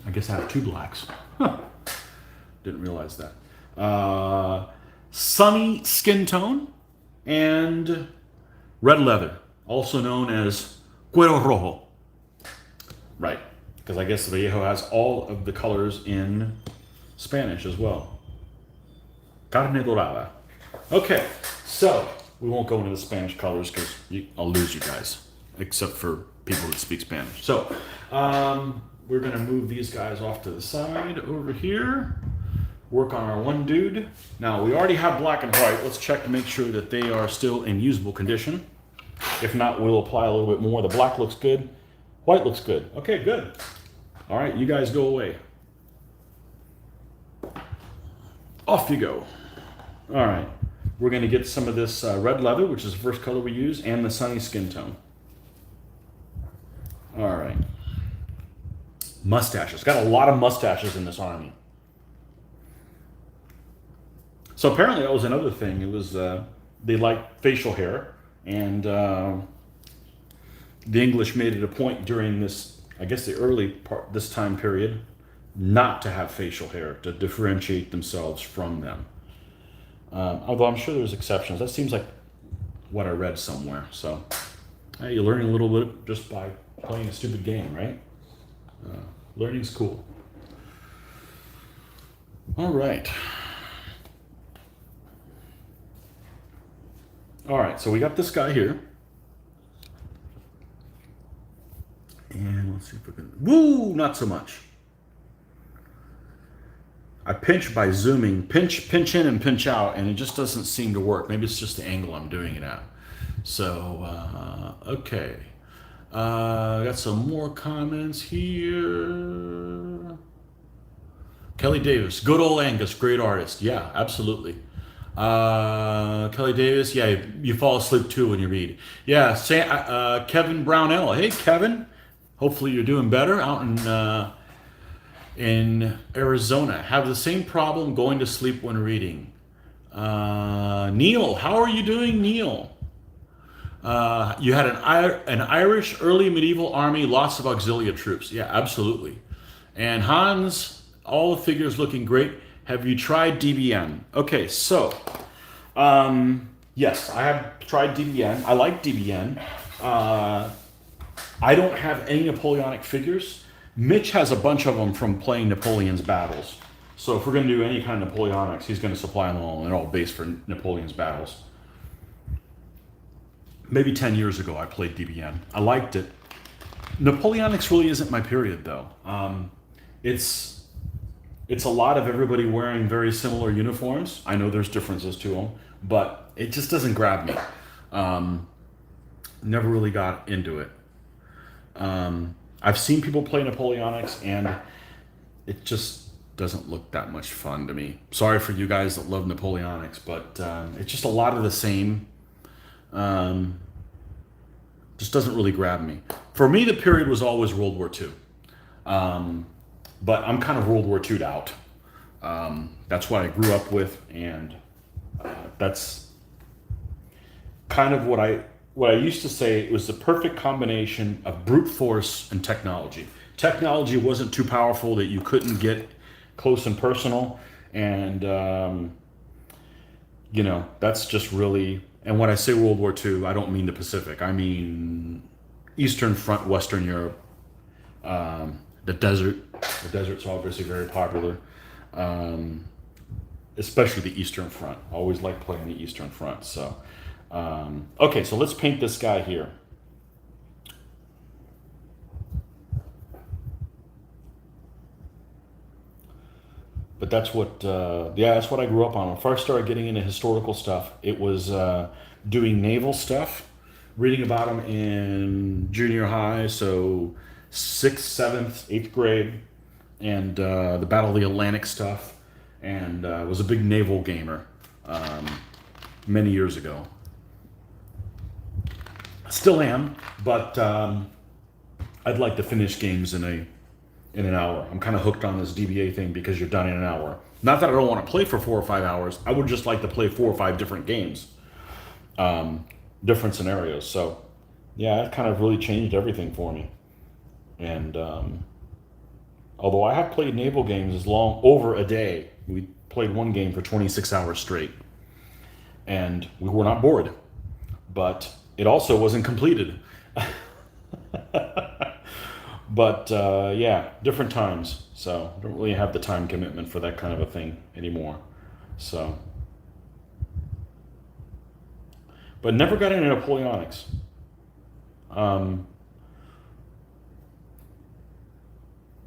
I guess I have two blacks. Huh. Didn't realize that. Sunny skin tone and red leather, also known as cuero rojo. Right, because I guess Vallejo has all of the colors in Spanish as well. Carne dorada. Okay, so we won't go into the Spanish colors because I'll lose you guys, except for people that speak Spanish. So we're going to move these guys off to the side over here. Work on our one dude. Now, we already have black and white. Let's check to make sure that they are still in usable condition. If not, we'll apply a little bit more. The black looks good. White looks good. Okay, good. All right, you guys go away. Off you go. All right, we're going to get some of this red leather, which is the first color we use, and the sunny skin tone. All right. Mustaches. Got a lot of mustaches in this army. So apparently that was another thing. It was they liked facial hair, and the English made it a point during this, I guess the early part, this time period, not to have facial hair, to differentiate themselves from them. Although I'm sure there's exceptions. That seems like what I read somewhere. So hey, you're learning a little bit just by playing a stupid game, right? Learning's cool. All right. All right, so we got this guy here. And let's see if we can, woo, not so much. I pinch by zooming, pinch in and pinch out, and it just doesn't seem to work. Maybe it's just the angle I'm doing it at. So, okay. Got some more comments here. Kelly Davis, good old Angus, great artist. Yeah, absolutely. Kelly Davis, yeah, you fall asleep too when you read. Yeah, Kevin Brownell. Hey, Kevin. Hopefully you're doing better out in Arizona. Have the same problem going to sleep when reading. Neil, how are you doing, Neil? You had an Irish early medieval army, lots of auxiliary troops. Yeah, absolutely. And Hans, all the figures looking great. Have you tried DBN? Okay, so, yes, I have tried DBN. I like DBN. I don't have any Napoleonic figures. Mitch has a bunch of them from playing Napoleon's battles. So if we're going to do any kind of Napoleonics, he's going to supply them all, and they're all based for Napoleon's battles. Maybe 10 years ago, I played DBN. I liked it. Napoleonics really isn't my period, though. It's a lot of everybody wearing very similar uniforms. I know there's differences to them, but it just doesn't grab me. Never really got into it. I've seen people play Napoleonics, and it just doesn't look that much fun to me. Sorry for you guys that love Napoleonics, but it's just a lot of the same. Just doesn't really grab me. For me, the period was always World War II. But I'm kind of World War II'd out. That's what I grew up with, and that's kind of what I used to say. It was the perfect combination of brute force and technology. Technology wasn't too powerful that you couldn't get close and personal, and that's just really. And when I say World War II, I don't mean the Pacific. I mean Eastern Front, Western Europe, the desert. The desert's obviously very popular, especially the Eastern Front. I always like playing the Eastern Front. So, okay, so let's paint this guy here. But that's what, that's what I grew up on. When I first started getting into historical stuff, it was doing naval stuff, reading about them in junior high, so 6th, 7th, 8th grade, and the Battle of the Atlantic stuff, and was a big naval gamer many years ago. Still am, but I'd like to finish games in an hour. I'm kind of hooked on this DBA thing because you're done in an hour. Not that I don't want to play for 4 or 5 hours. I would just like to play 4 or 5 different games. different scenarios. So yeah, it kind of really changed everything for me. And although I have played naval games as long over a day, we played one game for 26 hours straight, and we were not bored, but it also wasn't completed. But yeah, different times. So I don't really have the time commitment for that kind of a thing anymore. So, but never got into Napoleonics. Um,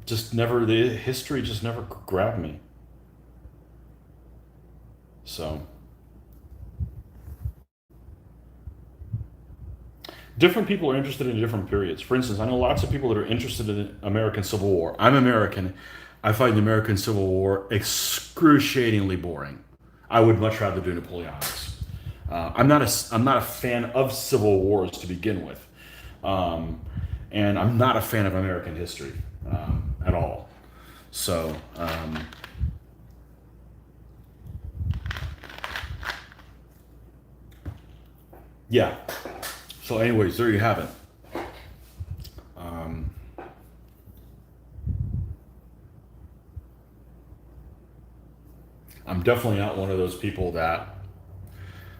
just never, the history just never grabbed me. So different people are interested in different periods. For instance, I know lots of people that are interested in American Civil War. I'm American. I find the American Civil War excruciatingly boring. I would much rather do Napoleonics. I'm not a fan of civil wars to begin with, um, and I'm not a fan of American history at all. So yeah. So, anyways, there you have it. Um, I'm definitely not one of those people that,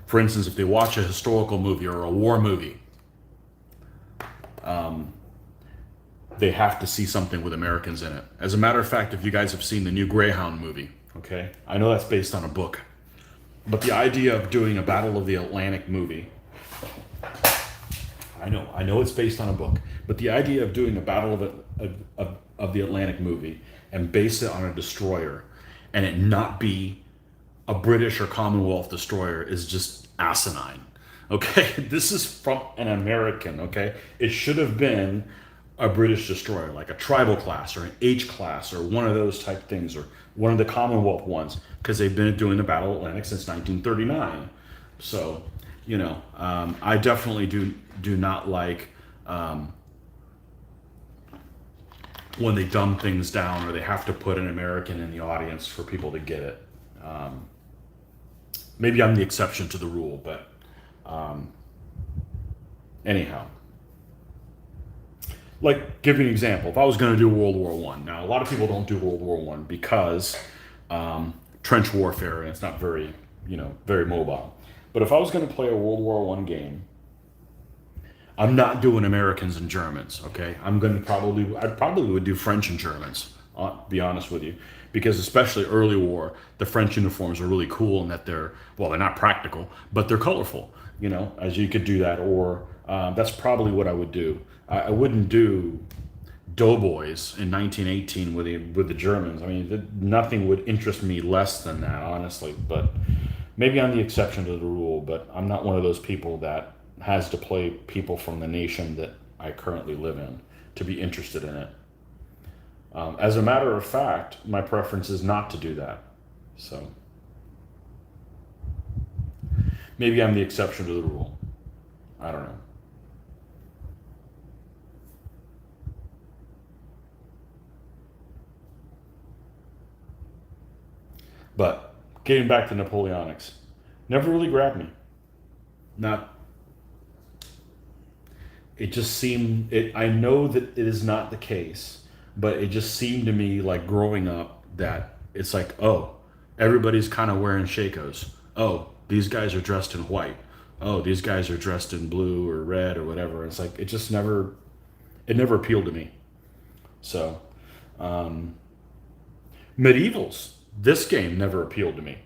for instance, if they watch a historical movie or a war movie, they have to see something with Americans in it. As a matter of fact, if you guys have seen the new Greyhound movie, okay, I know that's based on a book, but the idea of doing a Battle of the Atlantic movie, I know it's based on a book, but the idea of doing a Battle of the Atlantic movie and base it on a destroyer and it not be a British or Commonwealth destroyer is just asinine. Okay, this is from an American. Okay, it should have been a British destroyer, like a tribal class or an H class or one of those type things, or one of the Commonwealth ones, because they've been doing the Battle of Atlantic since 1939. So, I definitely do not like when they dumb things down or they have to put an American in the audience for people to get it. Maybe I'm the exception to the rule, but anyhow, like give you an example. If I was going to do World War One, now a lot of people don't do World War One because trench warfare and it's not very very mobile. But if I was going to play a World War One game, I'm not doing Americans and Germans. Okay, I probably would do French and Germans. Be honest with you, because especially early war, the French uniforms are really cool in that they're not practical, but they're colorful. As you could do that, or that's probably what I would do. I wouldn't do doughboys in 1918 with the Germans. I mean, nothing would interest me less than that, honestly. But maybe I'm the exception to the rule. But I'm not one of those people that has to play people from the nation that I currently live in to be interested in it. As a matter of fact, my preference is not to do that. So maybe I'm the exception to the rule. I don't know. But getting back to Napoleonics, never really grabbed me. Not. It just seemed. I know that it is not the case, but it just seemed to me like growing up that it's like, oh, everybody's kind of wearing shakos. Oh, these guys are dressed in white. Oh, these guys are dressed in blue or red or whatever. It's like it just never. It never appealed to me. So, um, medievals. This game never appealed to me.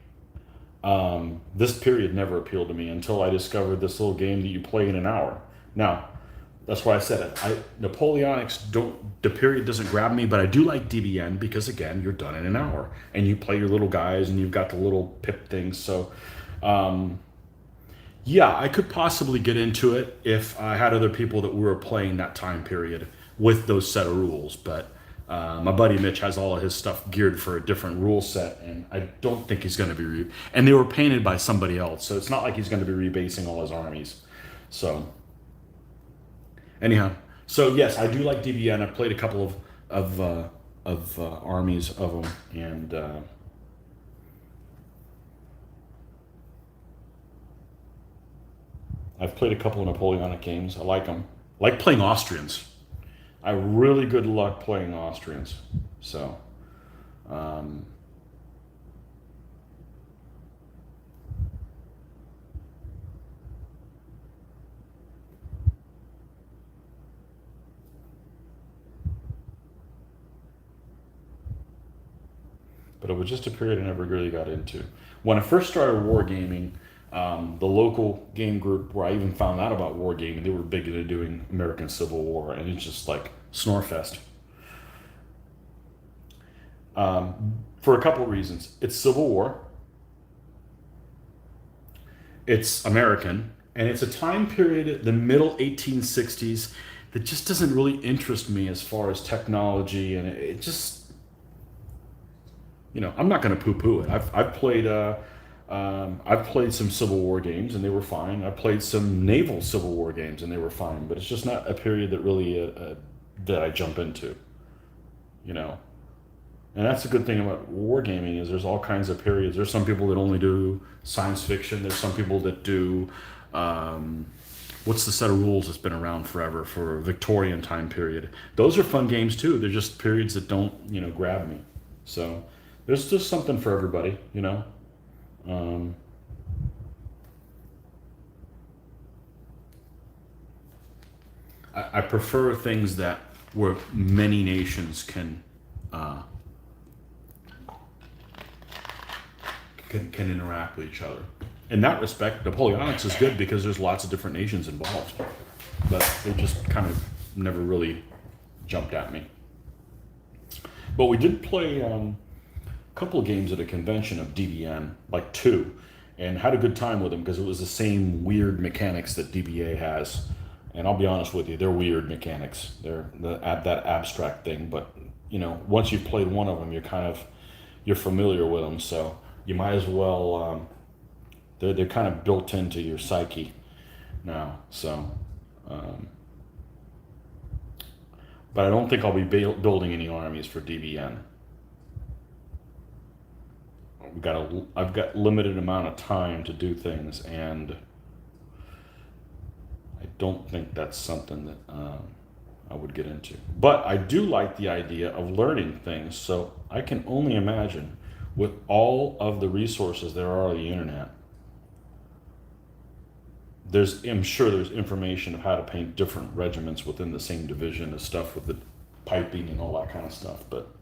This period never appealed to me until I discovered this little game that you play in an hour. Now, that's why I said it. Napoleonics don't. The period doesn't grab me, but I do like DBN because again, you're done in an hour, and you play your little guys, and you've got the little pip things. So, yeah, I could possibly get into it if I had other people that were playing that time period with those set of rules. But my buddy Mitch has all of his stuff geared for a different rule set, and I don't think he's going to be. And they were painted by somebody else, so it's not like he's going to be rebasing all his armies. So anyhow, so yes, I do like DBN. I played a couple of armies of them, and I've played a couple of Napoleonic games. I like them. I like playing Austrians. I have really good luck playing Austrians. So, um, but it was just a period I never really got into. When I first started wargaming, the local game group where I even found out about wargaming, they were big into doing American Civil War, and it's just like snorefest. For a couple of reasons. It's Civil War, it's American, and it's a time period, the middle 1860s, that just doesn't really interest me as far as technology, and it just, I'm not going to poo-poo it. I've played some Civil War games and they were fine. I played some naval Civil War games and they were fine. But it's just not a period that really that I jump into, you know. And that's the good thing about wargaming is there's all kinds of periods. There's some people that only do science fiction. There's some people that do what's the set of rules that's been around forever for a Victorian time period. Those are fun games too. They're just periods that don't grab me. So there's just something for everybody, you know. Um, I prefer things that where many nations uh, can interact with each other. In that respect, Napoleonics is good because there's lots of different nations involved, but they just kind of never really jumped at me. But we did play a couple of games at a convention of DBN, like two, and had a good time with them because it was the same weird mechanics that DBA has. And I'll be honest with you, they're weird mechanics. They're that abstract thing, but once you've played one of them, you're familiar with them, so you might as well. They're kind of built into your psyche now. So, but I don't think I'll be building any armies for DBN. I've got limited amount of time to do things, and I don't think that's something that I would get into. But I do like the idea of learning things, so I can only imagine with all of the resources there are on the internet, I'm sure there's information of how to paint different regiments within the same division, the stuff with the piping and all that kind of stuff, but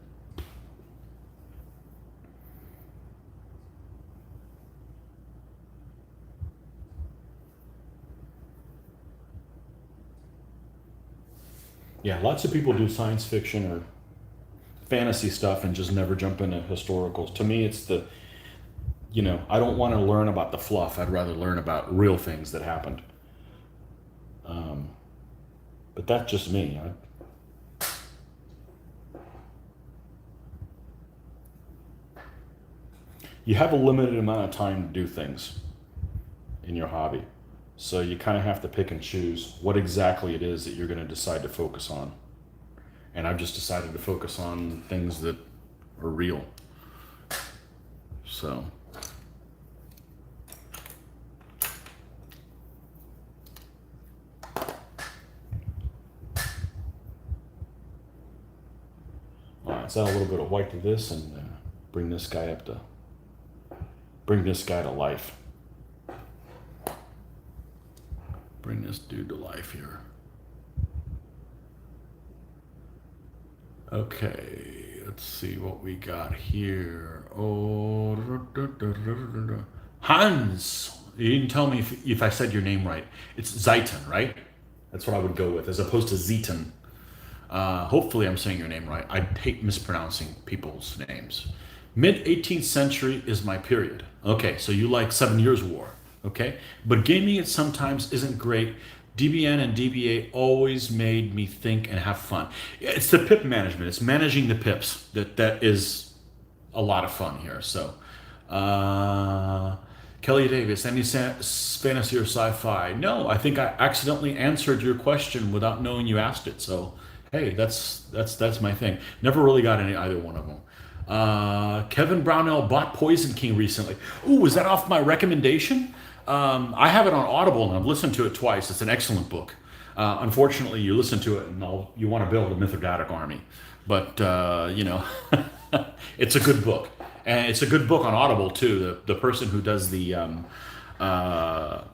yeah, lots of people do science fiction or fantasy stuff and just never jump into historicals. To me, it's I don't want to learn about the fluff. I'd rather learn about real things that happened. Um, but that's just me. You have a limited amount of time to do things in your hobby. So you kind of have to pick and choose what exactly it is that you're going to decide to focus on. And I've just decided to focus on things that are real. So. All right, let's add a little bit of white to this and bring this guy to life. Bring this dude to life here. Okay, let's see what we got here. Oh, Hans. You didn't tell me if I said your name right. It's Zeiton, right? That's what I would go with, as opposed to Zeton. Hopefully I'm saying your name right. I hate mispronouncing people's names. Mid 18th century is my period. Okay, so you like 7 Years' War. Okay, but gaming it sometimes isn't great. DBN and DBA always made me think and have fun. It's the pip management. It's managing the pips that is a lot of fun here. So, Kelly Davis, any fantasy or sci-fi? No, I think I accidentally answered your question without knowing you asked it. So, hey, that's my thing. Never really got either one of them. Kevin Brownell bought Poison King recently. Ooh, was that off my recommendation? I have it on Audible and I've listened to it twice. It's an excellent book. Unfortunately, you listen to it and you want to build a Mithridatic army, but it's a good book, and it's a good book on Audible too. The person who does uh,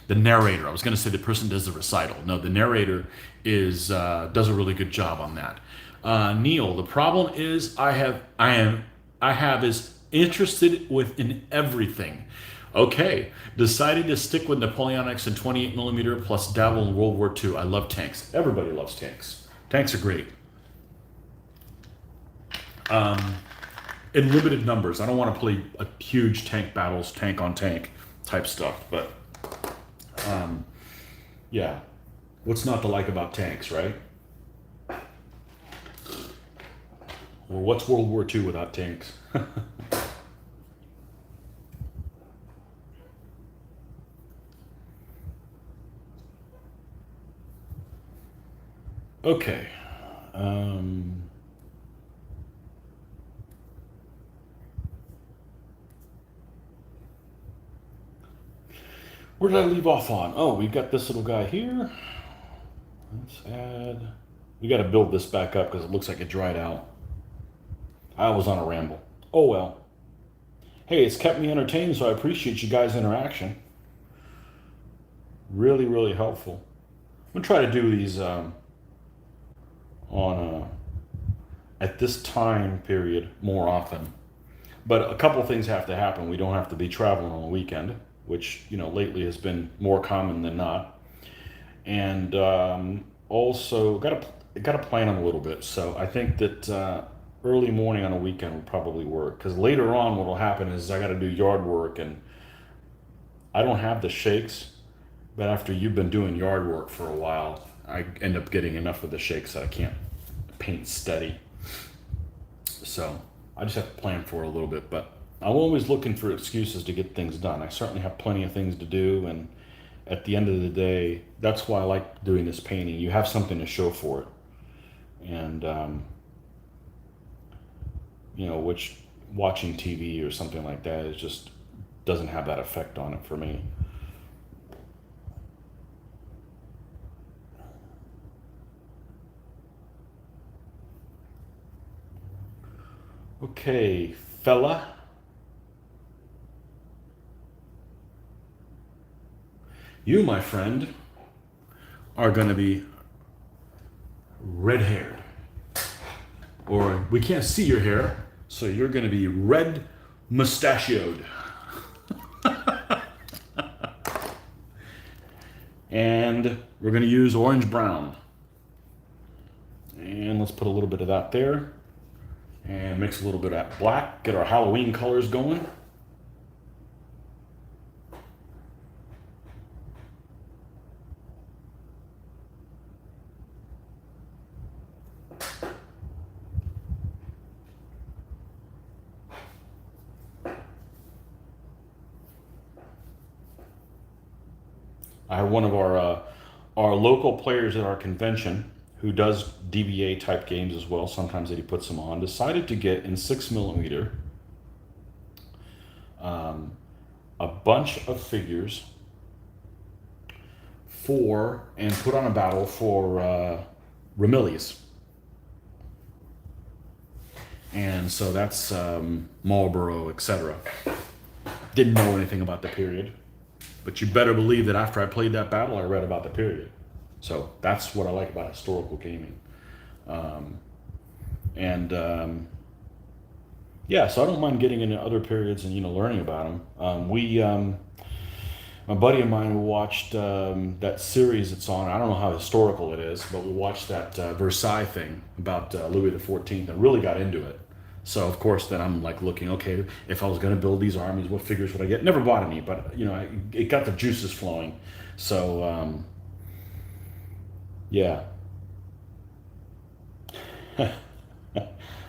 the narrator. I was going to say the person does the recital. No, the narrator does a really good job on that. Neil, the problem is I have is interested in everything. Okay, decided to stick with Napoleonics and 28 millimeter plus dabble in World War II. I love tanks. Everybody loves tanks. Tanks are great. In limited numbers. I don't want to play a huge tank battles, tank on tank type stuff, but yeah. What's not to like about tanks, right? Well, what's World War II without tanks? Okay. Where did I leave off on? Oh, we've got this little guy here. Let's add. We got to build this back up because it looks like it dried out. I was on a ramble. Oh well. Hey, it's kept me entertained, so I appreciate you guys' interaction. Really, really helpful. I'm gonna try to do these on at this time period more often. But a couple things have to happen. We don't have to be traveling on the weekend, which lately has been more common than not. And also got to plan them a little bit. So I think that early morning on a weekend would probably work. Because later on, what will happen is I got to do yard work, and I don't have the shakes. But after you've been doing yard work for a while, I end up getting enough of the shakes that I can't paint steady. So I just have to plan for it a little bit. But I'm always looking for excuses to get things done. I certainly have plenty of things to do, and at the end of the day, that's why I like doing this painting. You have something to show for it. And which watching TV or something like that is just doesn't have that effect on it for me. Okay, fella. You, my friend, are going to be red-haired. Or we can't see your hair, so you're going to be red mustachioed. And we're going to use orange-brown. And let's put a little bit of that there. And mix a little bit of that black, get our Halloween colors going. I have one of our local players at our convention who does DBA type games as well, sometimes that he puts them on, decided to get in 6mm a bunch of figures and put on a battle for Ramillies. And so that's Marlborough, etc. Didn't know anything about the period, but you better believe that after I played that battle, I read about the period. So that's what I like about historical gaming. Yeah, so I don't mind getting into other periods and learning about them. My buddy of mine watched that series it's on. I don't know how historical it is, but we watched that Versailles thing about Louis XIV and really got into it. So of course, then I'm like looking, okay, if I was going to build these armies, what figures would I get? Never bought any, but it got the juices flowing. So yeah,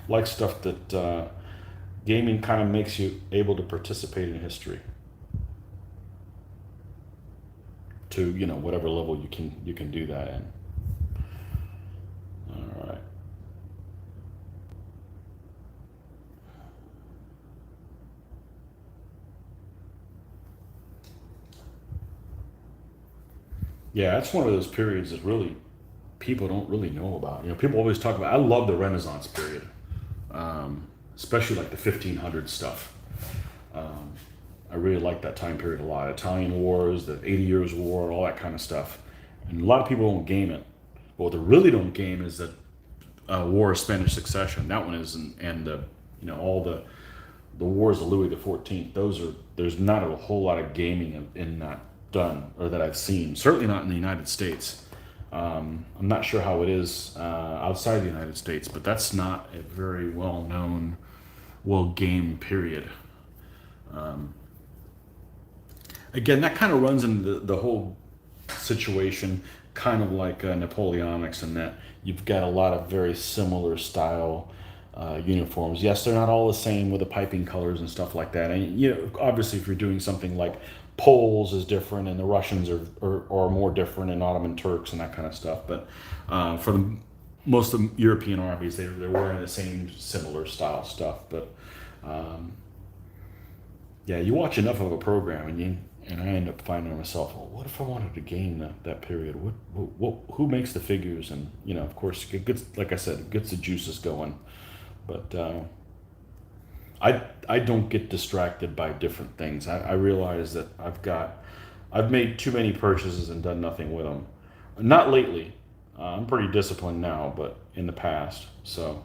like stuff that gaming kind of makes you able to participate in history to whatever level you can do that in. All right. Yeah, that's one of those periods that really people don't really know about. You know, people always talk about. I love the Renaissance period, especially like the 1500 stuff. Um, I really like that time period a lot. Italian wars, the 80 Years' War, all that kind of stuff. And a lot of people don't game it. But what they really don't game is that War of Spanish Succession. That one is, and all the wars of Louis the 14th. There's not a whole lot of gaming in that done or that I've seen. Certainly not in the United States. I'm not sure how it is outside the United States, but that's not a very well known, well gamed period. Again, that kind of runs into the whole situation, kind of like Napoleonics, in that you've got a lot of very similar style uniforms. Yes, they're not all the same with the piping colors and stuff like that. And obviously, if you're doing something like Poles is different, and the Russians are more different, and Ottoman Turks and that kind of stuff. But for most of the European armies, they're wearing the same similar style stuff. But yeah, you watch enough of a program, and I end up finding myself, well, what if I wanted to game that period? Who makes the figures? And of course, it gets, like I said, it gets the juices going. But I don't get distracted by different things. I realize that I've made too many purchases and done nothing with them. Not lately. I'm pretty disciplined now, but in the past. So,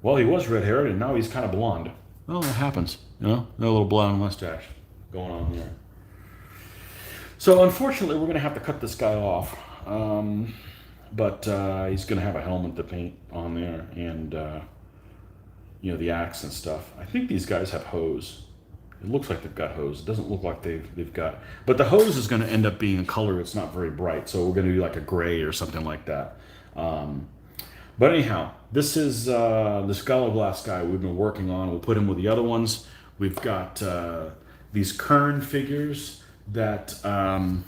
well, he was red-haired, and now he's kind of blonde. Well, that happens. No little blonde mustache going on there. So unfortunately, we're going to have to cut this guy off. But he's going to have a helmet to paint on there, and the axe and stuff. I think these guys have hose. It looks like they've got hose. It doesn't look like they've got. But the hose is going to end up being a color. It's not very bright, so we're going to do like a gray or something like that. But anyhow, this is this Gallowglass guy we've been working on. We'll put him with the other ones. We've got these Kern figures that the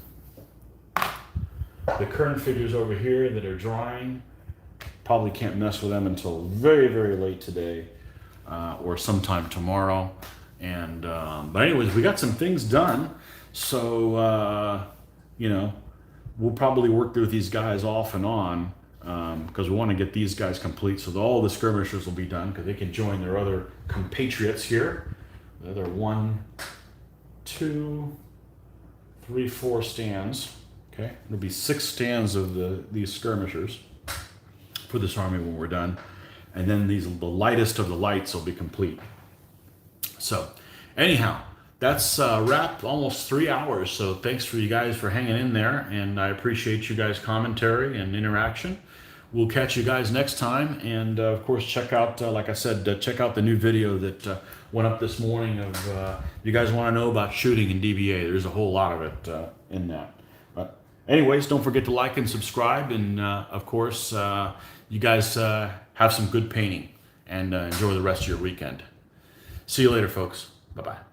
Kern figures over here that are drying. Probably can't mess with them until very, very late today or sometime tomorrow. And but anyways, we got some things done. So we'll probably work with these guys off and on. Because we want to get these guys complete so that all the skirmishers will be done, because they can join their other compatriots here. The other 1, 2, 3, 4 stands. Okay, there'll be 6 stands of these skirmishers for this army when we're done, and then the lightest of the lights will be complete. So, anyhow, that's wrapped almost 3 hours. So thanks for you guys for hanging in there, and I appreciate you guys' commentary and interaction. We'll catch you guys next time, and of course, check out, like I said, check out the new video that went up this morning of you guys want to know about shooting in DBA. There's a whole lot of it in that. But anyways, don't forget to like and subscribe, and of course, you guys have some good painting, and enjoy the rest of your weekend. See you later, folks. Bye-bye.